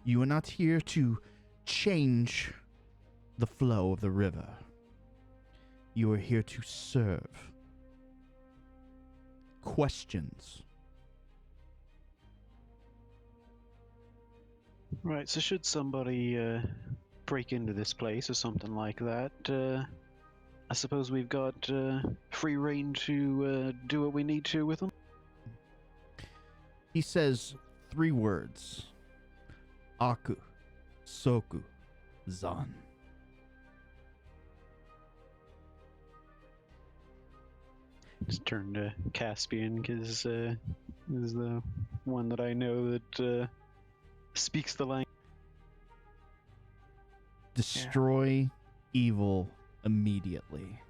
You are not here to change the flow of the river. You are here to serve. Questions? Right, so should somebody break into this place or something like that, I suppose we've got free reign to do what we need to with them? He says 3 words. Aku, Soku, Zan. Just turn to Caspian, because is the one that I know that speaks the language. Destroy evil immediately.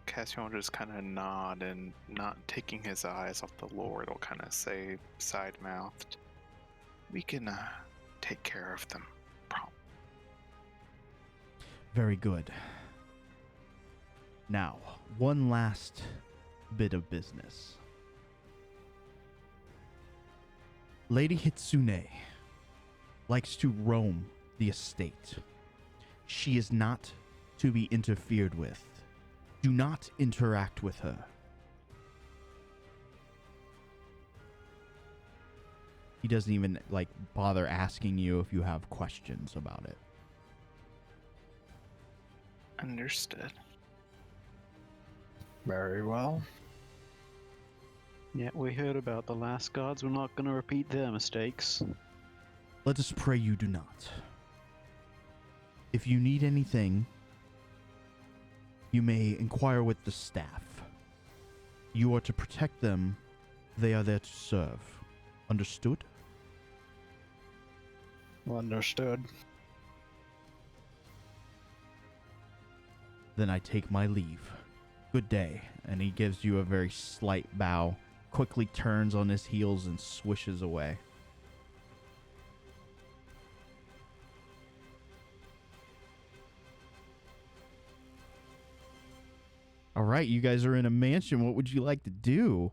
Cassian will just kind of nod and, not taking his eyes off the Lord, will kind of say, side-mouthed, "We can take care of them." Very good. Now, one last bit of business. Lady Hitsune likes to roam the estate. She is not to be interfered with. Do not interact with her. He doesn't even, bother asking you if you have questions about it. Understood. Very well. Yeah, we heard about the last gods. We're not going to repeat their mistakes. Let us pray you do not. If you need anything, you may inquire with the staff. You are to protect them. They are there to serve. Understood? Understood. Then I take my leave. Good day. And he gives you a very slight bow, quickly turns on his heels and swishes away. All right, you guys are in a mansion. What would you like to do?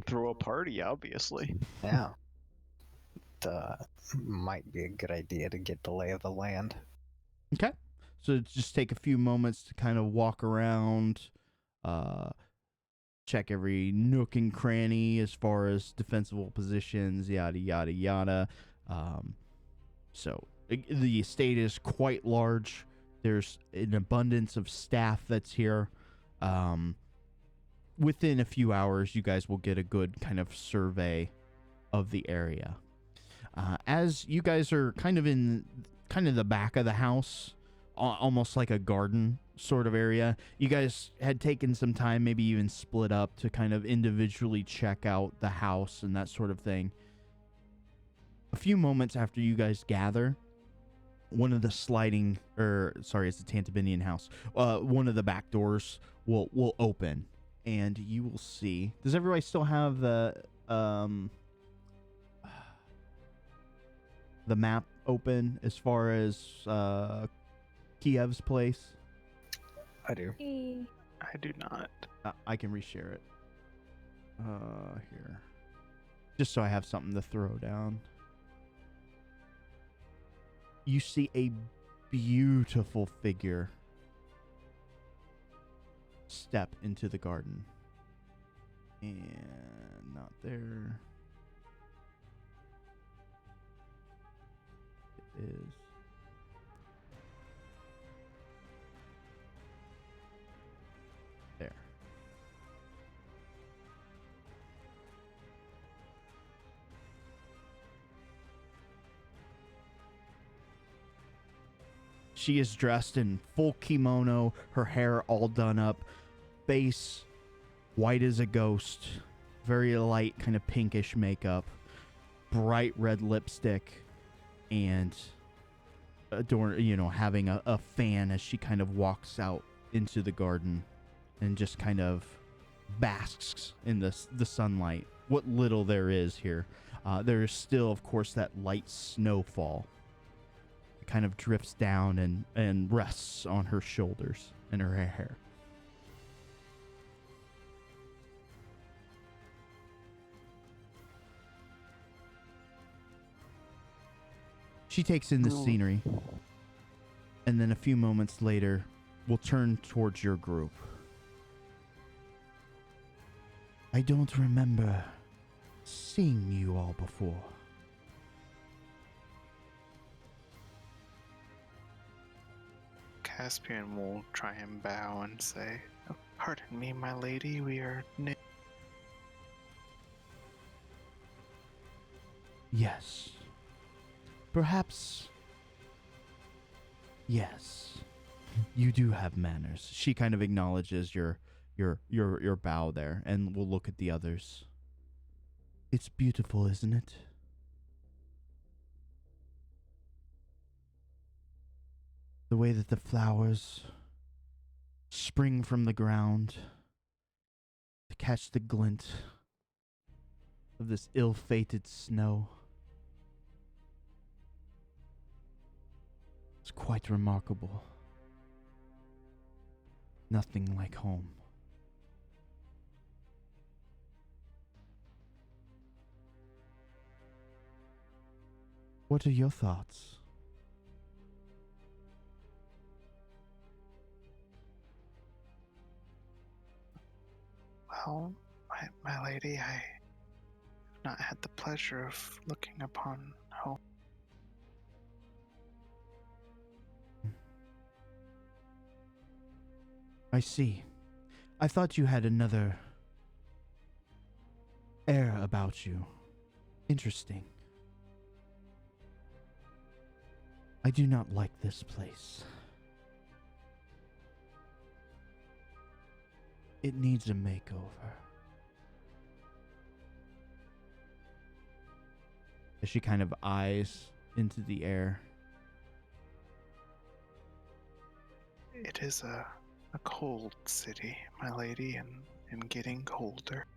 Throw a party, obviously. Yeah. Might be a good idea to get the lay of the land. Okay. So just take a few moments to kind of walk around, check every nook and cranny as far as defensible positions, yada, yada, yada. So the estate is quite large. There's an abundance of staff that's here. Within a few hours, you guys will get a good kind of survey of the area. As you guys are kind of in the back of the house, almost like a garden sort of area, you guys had taken some time, maybe even split up to kind of individually check out the house and that sort of thing. A few moments after you guys gather, one of the it's the Tantibinian house. One of the back doors will open, and you will see. Does everybody still have the map open as far as Kiev's place? I do. I do not. I can reshare it. Here. Just so I have something to throw down. You see a beautiful figure step into the garden. And not there. It is. There. She is dressed in full kimono, her hair all done up, face white as a ghost, very light kind of pinkish makeup, bright red lipstick, and having a fan as she kind of walks out into the garden and just kind of basks in the sunlight. What little there is here. There is still, of course, that light snowfall. It kind of drifts down and rests on her shoulders and her hair. She takes in the scenery, and then a few moments later will turn towards your group. I don't remember seeing you all before. Caspian will try and bow and say, "Oh, pardon me, my lady, we are new." Yes. Perhaps. Yes. You do have manners. She kind of acknowledges your bow there and will look at the others. It's beautiful, isn't it? The way that the flowers spring from the ground to catch the glint of this ill-fated snow. It's quite remarkable. Nothing like home. What are your thoughts? Well, my lady, I have not had the pleasure of looking upon home. I see. I thought you had another air about you. Interesting. I do not like this place. It needs a makeover. As she kind of eyes into the air. It is a cold city, my lady, and getting colder.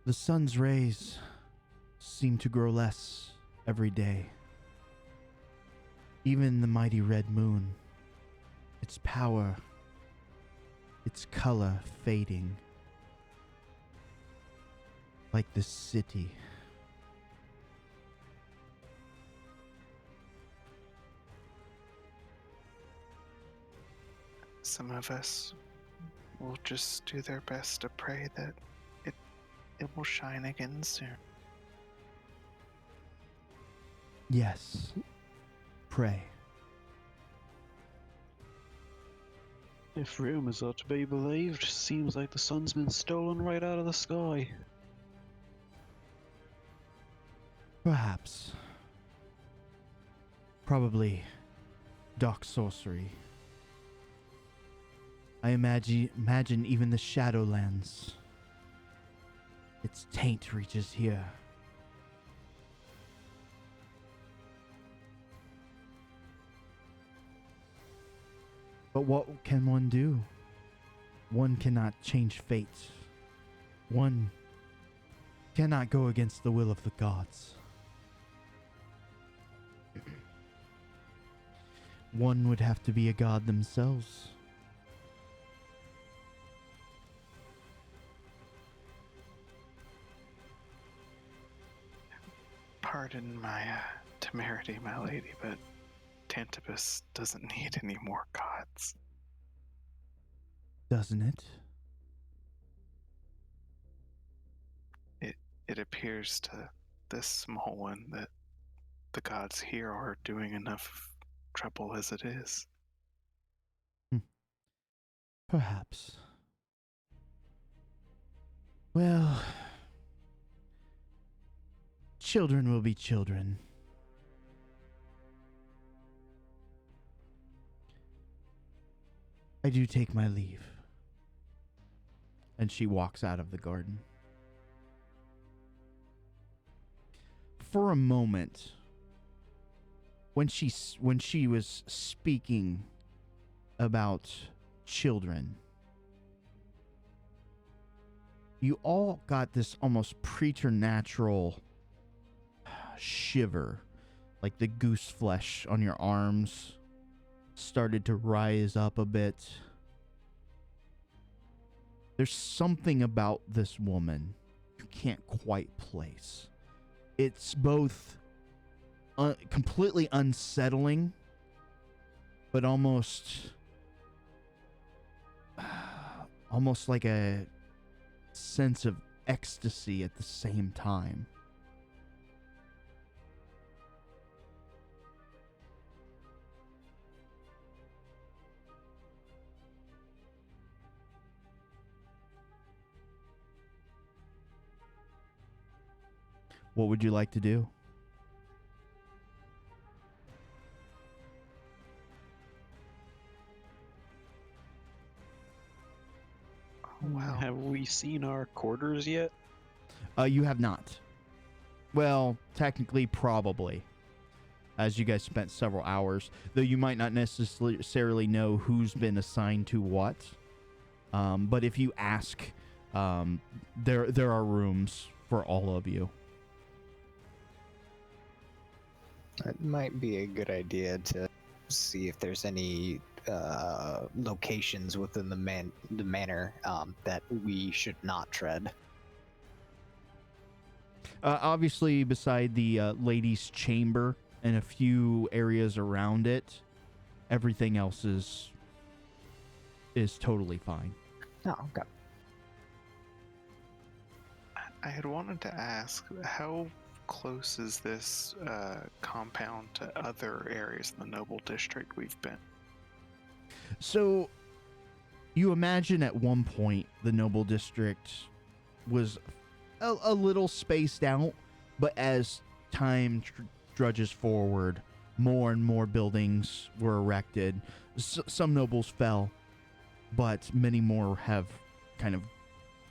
The sun's rays seem to grow less every day. Even the mighty red moon, its power, its color fading. Like this city. Some of us will just do their best to pray that it will shine again soon. Yes. Pray. If rumors are to be believed, seems like the sun's been stolen right out of the sky. Perhaps. Probably dark sorcery. I imagine even the Shadowlands. Its taint reaches here. But what can one do? One cannot change fate. One cannot go against the will of the gods. One would have to be a god themselves. Pardon my temerity, my lady, but Tantibus doesn't need any more gods. Doesn't it? It appears to this small one that the gods here are doing enough trouble as it is. Perhaps. Well, children will be children. I do take my leave. And she walks out of the garden. For a moment, when she was speaking about children, you all got this almost preternatural shiver, like the goose flesh on your arms started to rise up a bit. There's something about this woman you can't quite place. It's both completely unsettling, but almost like a sense of ecstasy at the same time. What would you like to do? Wow. Have we seen our quarters yet? You have not. Well, technically, probably. As you guys spent several hours, though you might not necessarily know who's been assigned to what. But if you ask, there are rooms for all of you. It might be a good idea to see if there's any locations within the manor that we should not tread. Obviously, beside the ladies' chamber and a few areas around it, everything else is totally fine. Oh, okay. I had wanted to ask, how close is this compound to other areas in the Noble District we've been? So, you imagine at one point the Noble District was a little spaced out, but as time drudges forward, more and more buildings were erected. Some nobles fell, but many more have kind of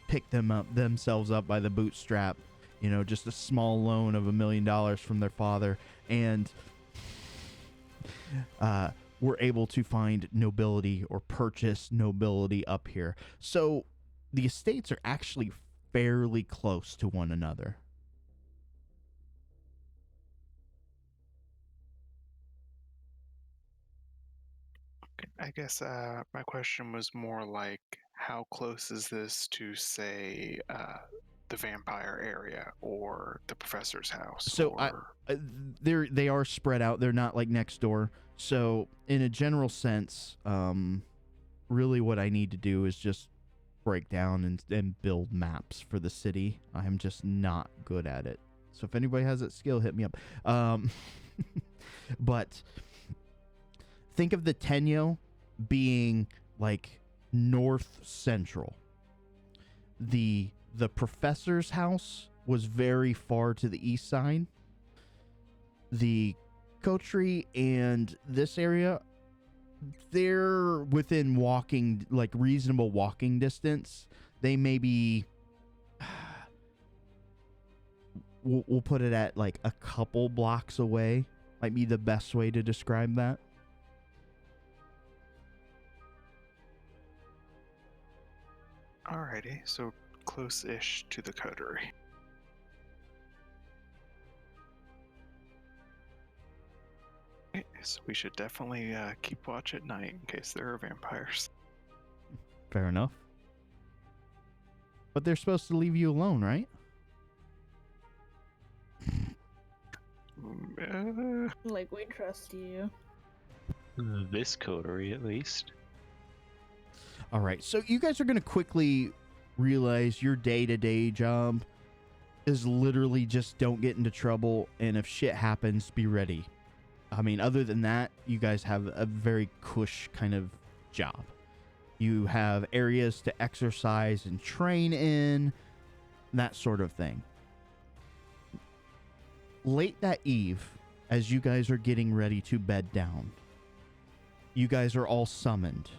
picked themselves up by the bootstrap. You know, just a small loan of $1 million from their father, and were able to find nobility or purchase nobility up here. So the estates are actually fairly close to one another. I guess my question was more like, how close is this to, say, the vampire area or the professor's house? So they are spread out. They're not like next door. So in a general sense, really what I need to do is just break down and build maps for the city. I'm just not good at it. So if anybody has that skill, hit me up. But think of the Tenyo being like north central. The professor's house was very far to the east side. The coterie and this area, they're within walking, like reasonable walking distance. They may be, we'll put it at like a couple blocks away. Might be the best way to describe that. Alrighty, so close-ish to the coterie. Okay, so we should definitely keep watch at night in case there are vampires. Fair enough. But they're supposed to leave you alone, right? Like, we trust you. This coterie, at least. All right, so you guys are going to quickly realize your day-to-day job is literally just don't get into trouble, and if shit happens, be ready. I mean, other than that, you guys have a very cush kind of job. You have areas to exercise and train in, that sort of thing. Late that eve, as you guys are getting ready to bed down, you guys are all summoned.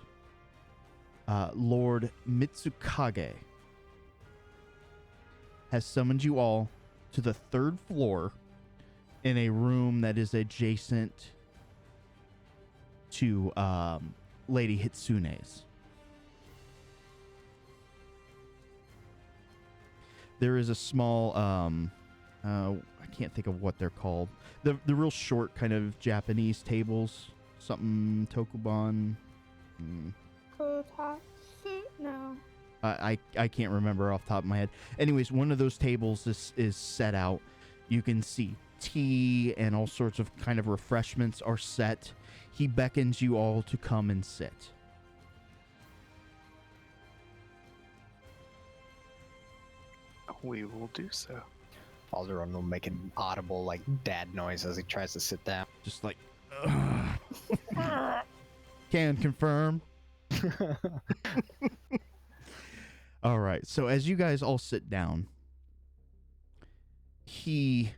Lord Mitsukage has summoned you all to the 3rd floor in a room that is adjacent to Lady Hitsune's. There is a small, I can't think of what they're called. The real short kind of Japanese tables. Something Tokuban. Kotatsu? No. I can't remember off the top of my head. Anyways, one of those tables is set out. You can see tea and all sorts of kind of refreshments are set. He beckons you all to come and sit. We will do so. Alderaan will make an audible, like, dad noise as he tries to sit down. Just like, can confirm. All right. So as you guys all sit down, he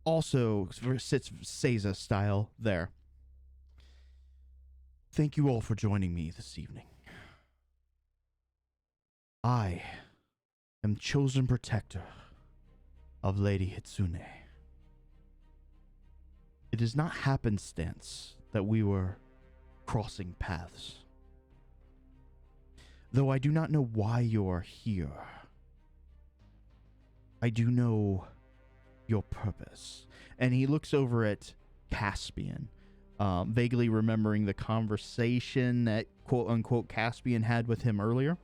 also sits Seiza style there. Thank you all for joining me this evening. I am chosen protector of Lady Hitsune. It is not happenstance that we were crossing paths. Though I do not know why you are here, I do know your purpose. And he looks over at Caspian, vaguely remembering the conversation that quote-unquote Caspian had with him earlier.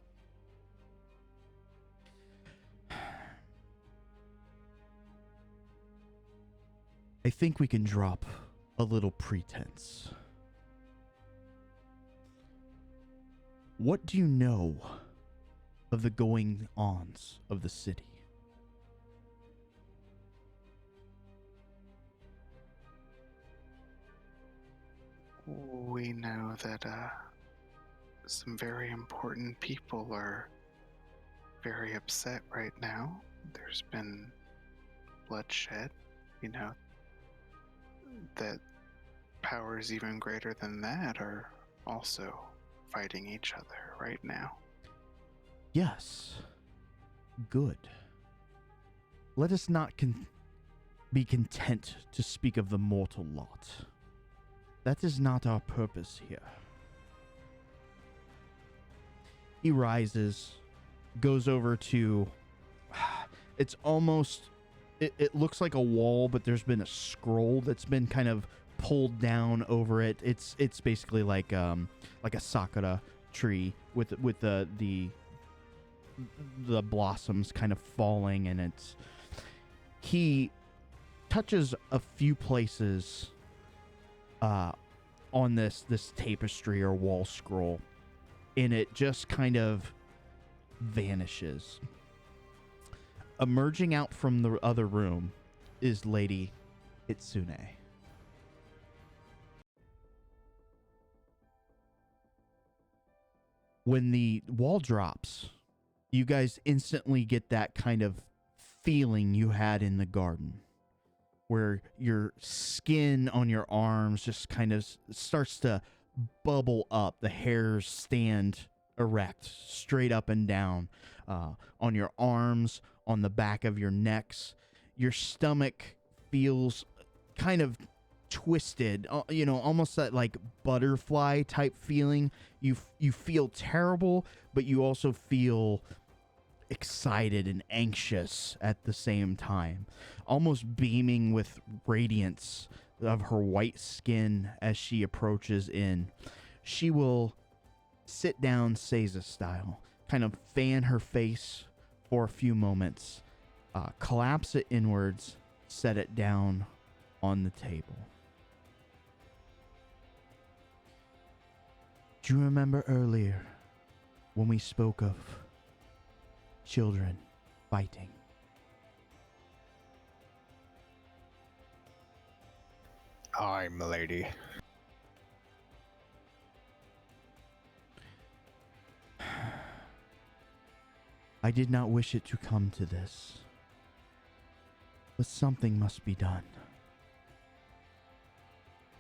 I think we can drop a little pretense. What do you know of the going-ons of the city? We know that some very important people are very upset right now. There's been bloodshed, you know, that powers even greater than that are also fighting each other right now. Yes. Good. Let us not be content to speak of the mortal lot. That is not our purpose here. He rises, goes over to... It's almost... It looks like a wall, but there's been a scroll that's been kind of pulled down over it. It's basically like a sakura tree with the blossoms kind of falling, and he touches a few places on this tapestry or wall scroll, and it just kind of vanishes. Emerging out from the other room is Lady Hitsune. When the wall drops, you guys instantly get that kind of feeling you had in the garden, where your skin on your arms just kind of starts to bubble up. The hairs stand erect, straight up and down, on your arms, on the back of your necks. Your stomach feels kind of twisted, almost that like butterfly type feeling. You feel terrible, but you also feel excited and anxious at the same time, almost beaming with radiance of her white skin as she approaches in. She will sit down Seiza style, kind of fan her face for a few moments, collapse it inwards, set it down on the table. Do you remember earlier when we spoke of children fighting? Aye, milady. I did not wish it to come to this, but something must be done.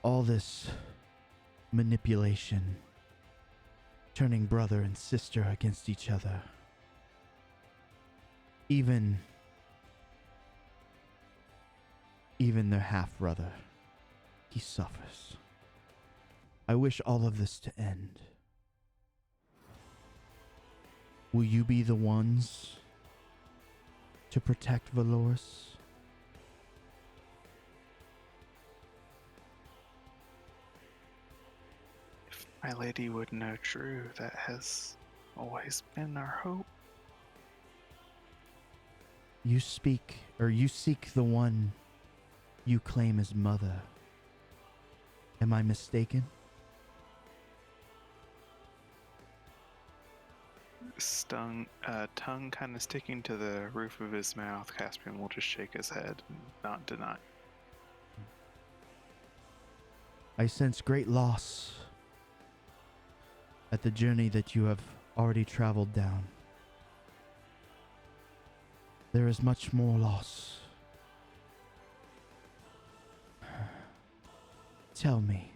All this manipulation, turning brother and sister against each other, even their half-brother, he suffers. I wish all of this to end. Will you be the ones to protect Valoris? If my lady would know true, that has always been our hope. You seek the one you claim as mother. Am I mistaken? Tongue kind of sticking to the roof of his mouth, Caspian will just shake his head and not deny. I sense great loss at the journey that you have already traveled down. There is much more loss. Tell me,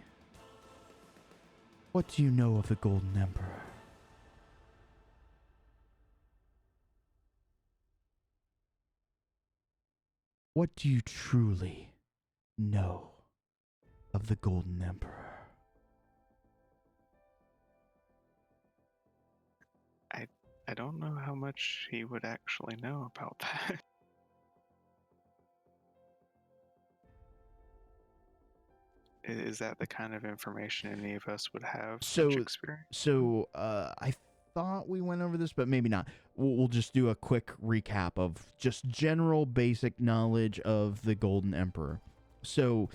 what do you know of the Golden Emperor? What do you truly know of the Golden Emperor? I don't know how much he would actually know about that. Is that the kind of information any of us would have such experience? So, I thought we went over this, but maybe not. We'll just do a quick recap of just general basic knowledge of the Golden Emperor. So,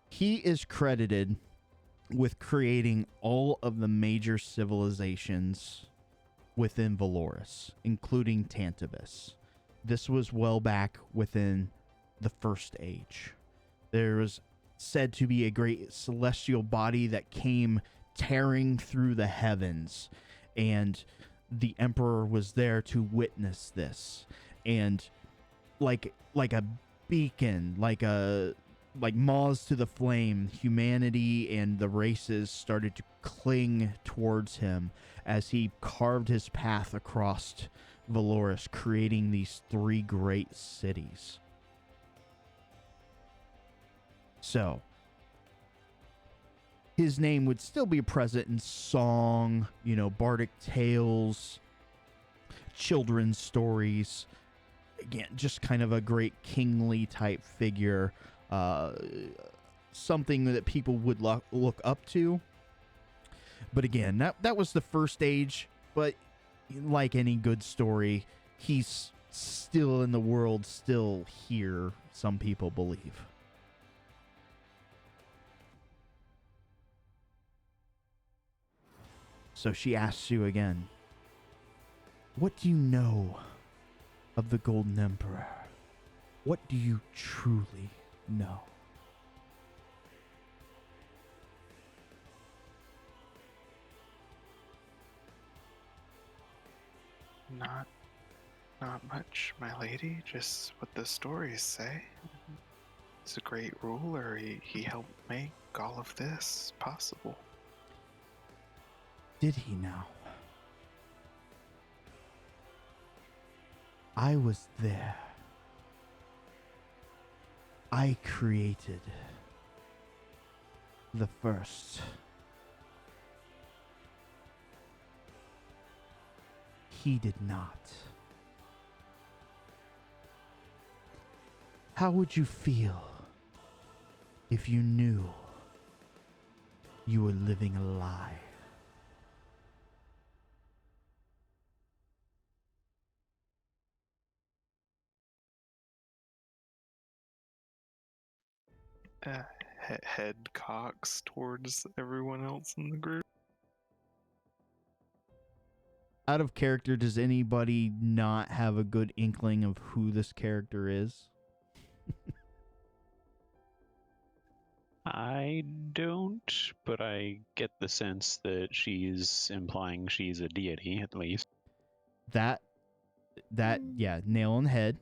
he is credited with creating all of the major civilizations within Valoris, including Tantibus. This was well back within the First Age. There was said to be a great celestial body that came tearing through the heavens, and the Emperor was there to witness this. And like a beacon, like moths to the flame, humanity and the races started to cling towards him as he carved his path across Valoris, creating these 3 great cities. So, his name would still be present in song, bardic tales, children's stories. Again, just kind of a great kingly type figure. Something that people would look up to. But again, that was the First Age. But like any good story, he's still in the world, still here, some people believe. So she asks you again, what do you know of the Golden Emperor? What do you truly know? Not much, my lady. Just what the stories say. He's a great ruler. He helped make all of this possible. Did he now? I was there. I created the first. He did not. How would you feel if you knew you were living a lie? Head cocks towards everyone else in the group. Out of character, does anybody not have a good inkling of who this character is? I don't, but I get the sense that she's implying she's a deity, at least. That, yeah, nail on the head.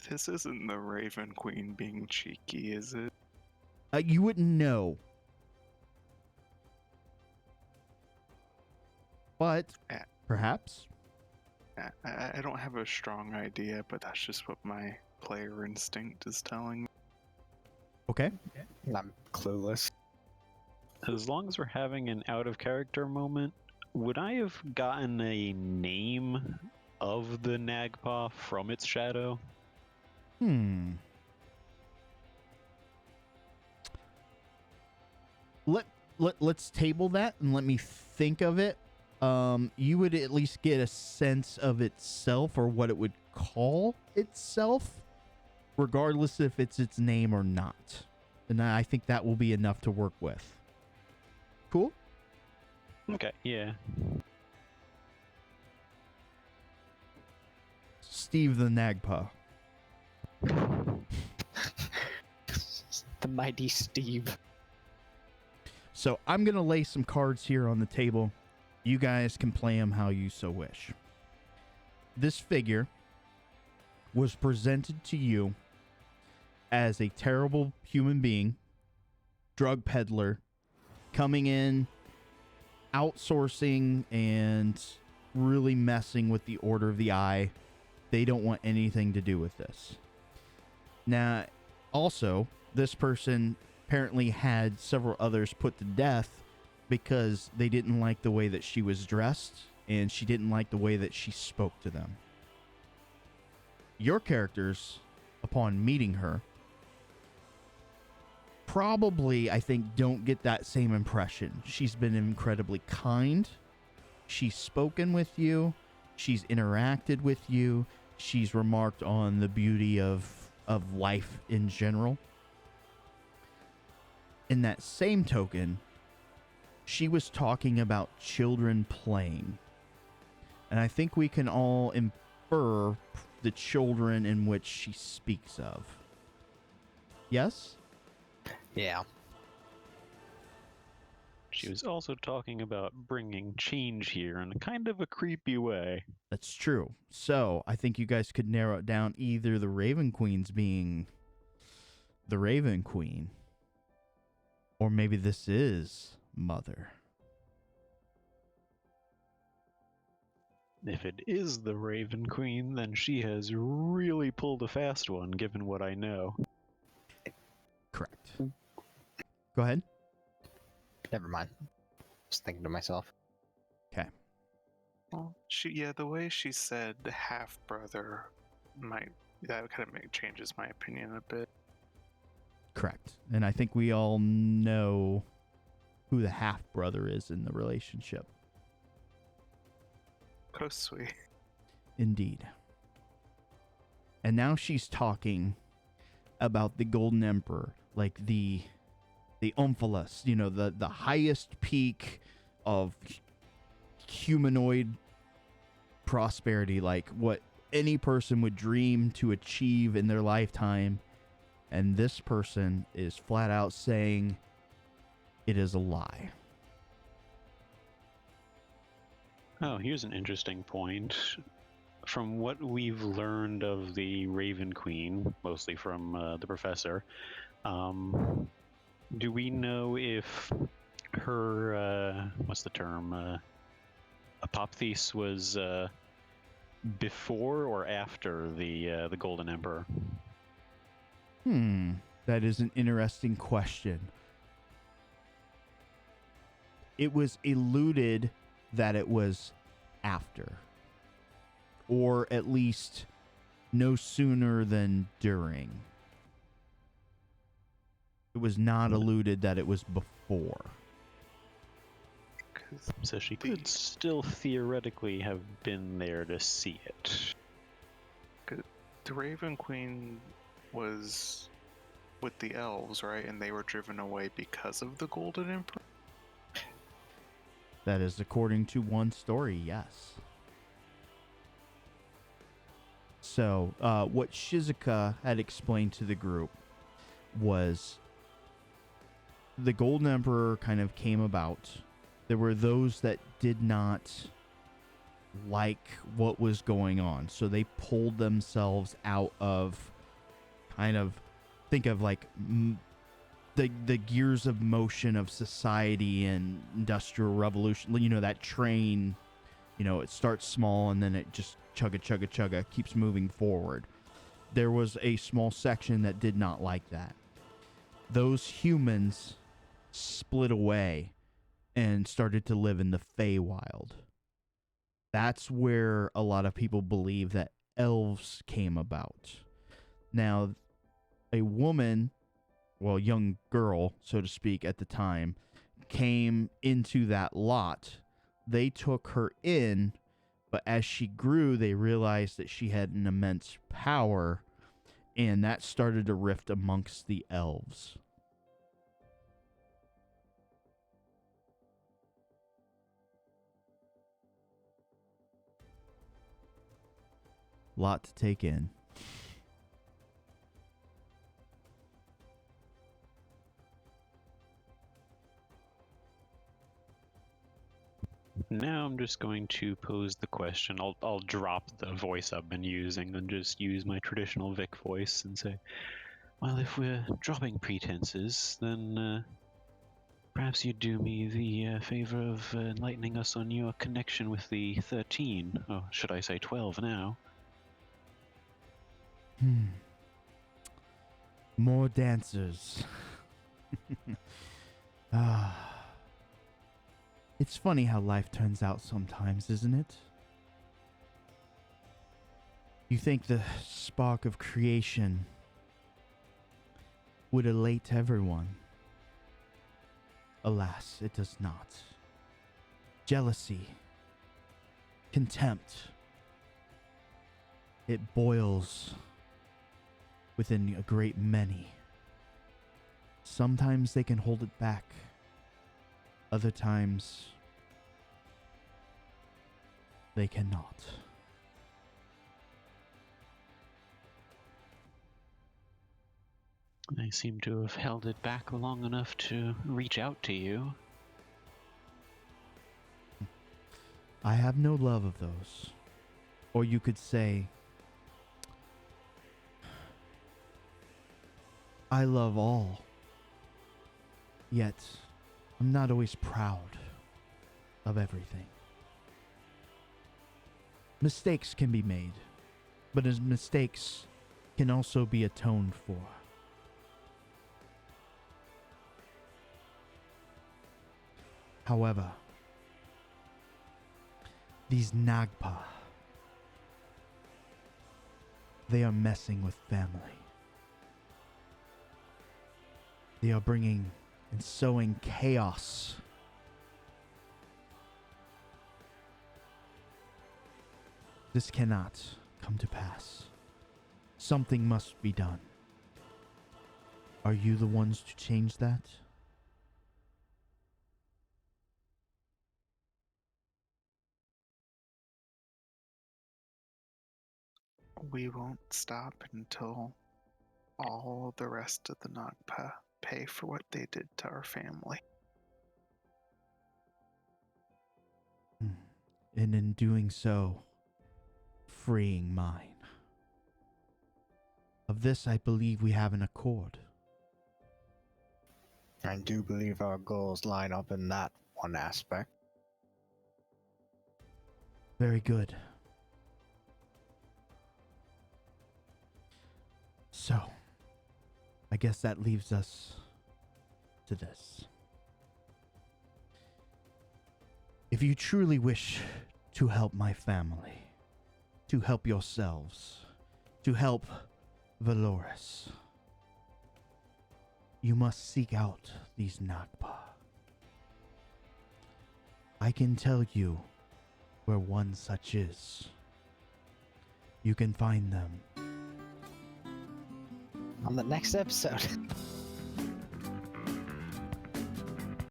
This isn't the Raven Queen being cheeky, is it? You wouldn't know. But, perhaps. I don't have a strong idea, but that's just what my player instinct is telling me. Okay. I'm clueless. as long as we're having an out of character moment, would I have gotten a name of the Nagpa from its shadow? Let's table that and let me think of it. You would at least get a sense of itself or what it would call itself, regardless if it's its name or not. And I think that will be enough to work with. Cool? Okay, yeah. Steve the Nagpa. The mighty Steve. So I'm going to lay some cards here on the table. You guys can play them how you so wish. This figure was presented to you as a terrible human being, drug peddler, coming in, outsourcing, and really messing with the Order of the Eye. They don't want anything to do with this. Now, also, this person apparently had several others put to death because they didn't like the way that she was dressed and she didn't like the way that she spoke to them. Your characters, upon meeting her, probably, I think, don't get that same impression. She's been incredibly kind. She's spoken with you. She's interacted with you. She's remarked on the beauty of life in general. In that same token, she was talking about children playing. And I think we can all infer the children in which she speaks of. Yes? Yeah. She was also talking about bringing change here in a kind of a creepy way. That's true. So, I think you guys could narrow it down either the Raven Queen's being the Raven Queen, or maybe this is Mother. If it is the Raven Queen, then she has really pulled a fast one, given what I know. Correct. Go ahead. Never mind. Just thinking to myself. Okay. Well, the way she said half brother that kind of changes my opinion a bit. Correct. And I think we all know who the half-brother is in the relationship. Kosui. Indeed. And now she's talking about the Golden Emperor, like the Omphalos, the highest peak of humanoid prosperity, like what any person would dream to achieve in their lifetime. And this person is flat out saying it is a lie. Oh, here's an interesting point. From what we've learned of the Raven Queen, mostly from the professor, do we know if her, what's the term, apopthese was before or after the Golden Emperor? That is an interesting question. It was alluded that it was after, or at least no sooner than during. It was not alluded that it was before. So she could still theoretically have been there to see it. The Raven Queen was with the elves, right? And they were driven away because of the Golden Emperor? That is according to one story, yes. So, what Shizuka had explained to the group was the Golden Emperor kind of came about. There were those that did not like what was going on, so they pulled themselves out of kind of, think of like the gears of motion of society and industrial revolution. That train, it starts small and then it just chugga keeps moving forward. There was a small section that did not like that. Those humans split away and started to live in the Feywild. That's where a lot of people believe that elves came about. Now, a woman, well, young girl, so to speak, at the time, came into that lot. They took her in, but as she grew, they realized that she had an immense power, and that started a rift amongst the elves. Lot to take in. Now I'm just going to pose the question. I'll drop the voice I've been using and just use my traditional Vic voice and say, well, if we're dropping pretenses, then perhaps you'd do me the favor of enlightening us on your connection with the 13, or should I say 12 now? More dancers. It's funny how life turns out sometimes, isn't it? You think the spark of creation would elate everyone. Alas, it does not. Jealousy, contempt, it boils within a great many. Sometimes they can hold it back. Other times, they cannot. I seem to have held it back long enough to reach out to you. I have no love of those. Or you could say, I love all. Yet, I'm not always proud of everything. Mistakes can be made, but as mistakes can also be atoned for. However, these Nagpa, they are messing with family. They are bringing and sowing chaos. This cannot come to pass. Something must be done. Are you the ones to change that? We won't stop until all the rest of the Nagpa pay for what they did to our family. And in doing so, freeing mine. Of this, I believe we have an accord. I do believe our goals line up in that one aspect. Very good. So, I guess that leaves us to this. If you truly wish to help my family, to help yourselves, to help Valoris, you must seek out these Nagpa. I can tell you where one such is. You can find them On the next episode.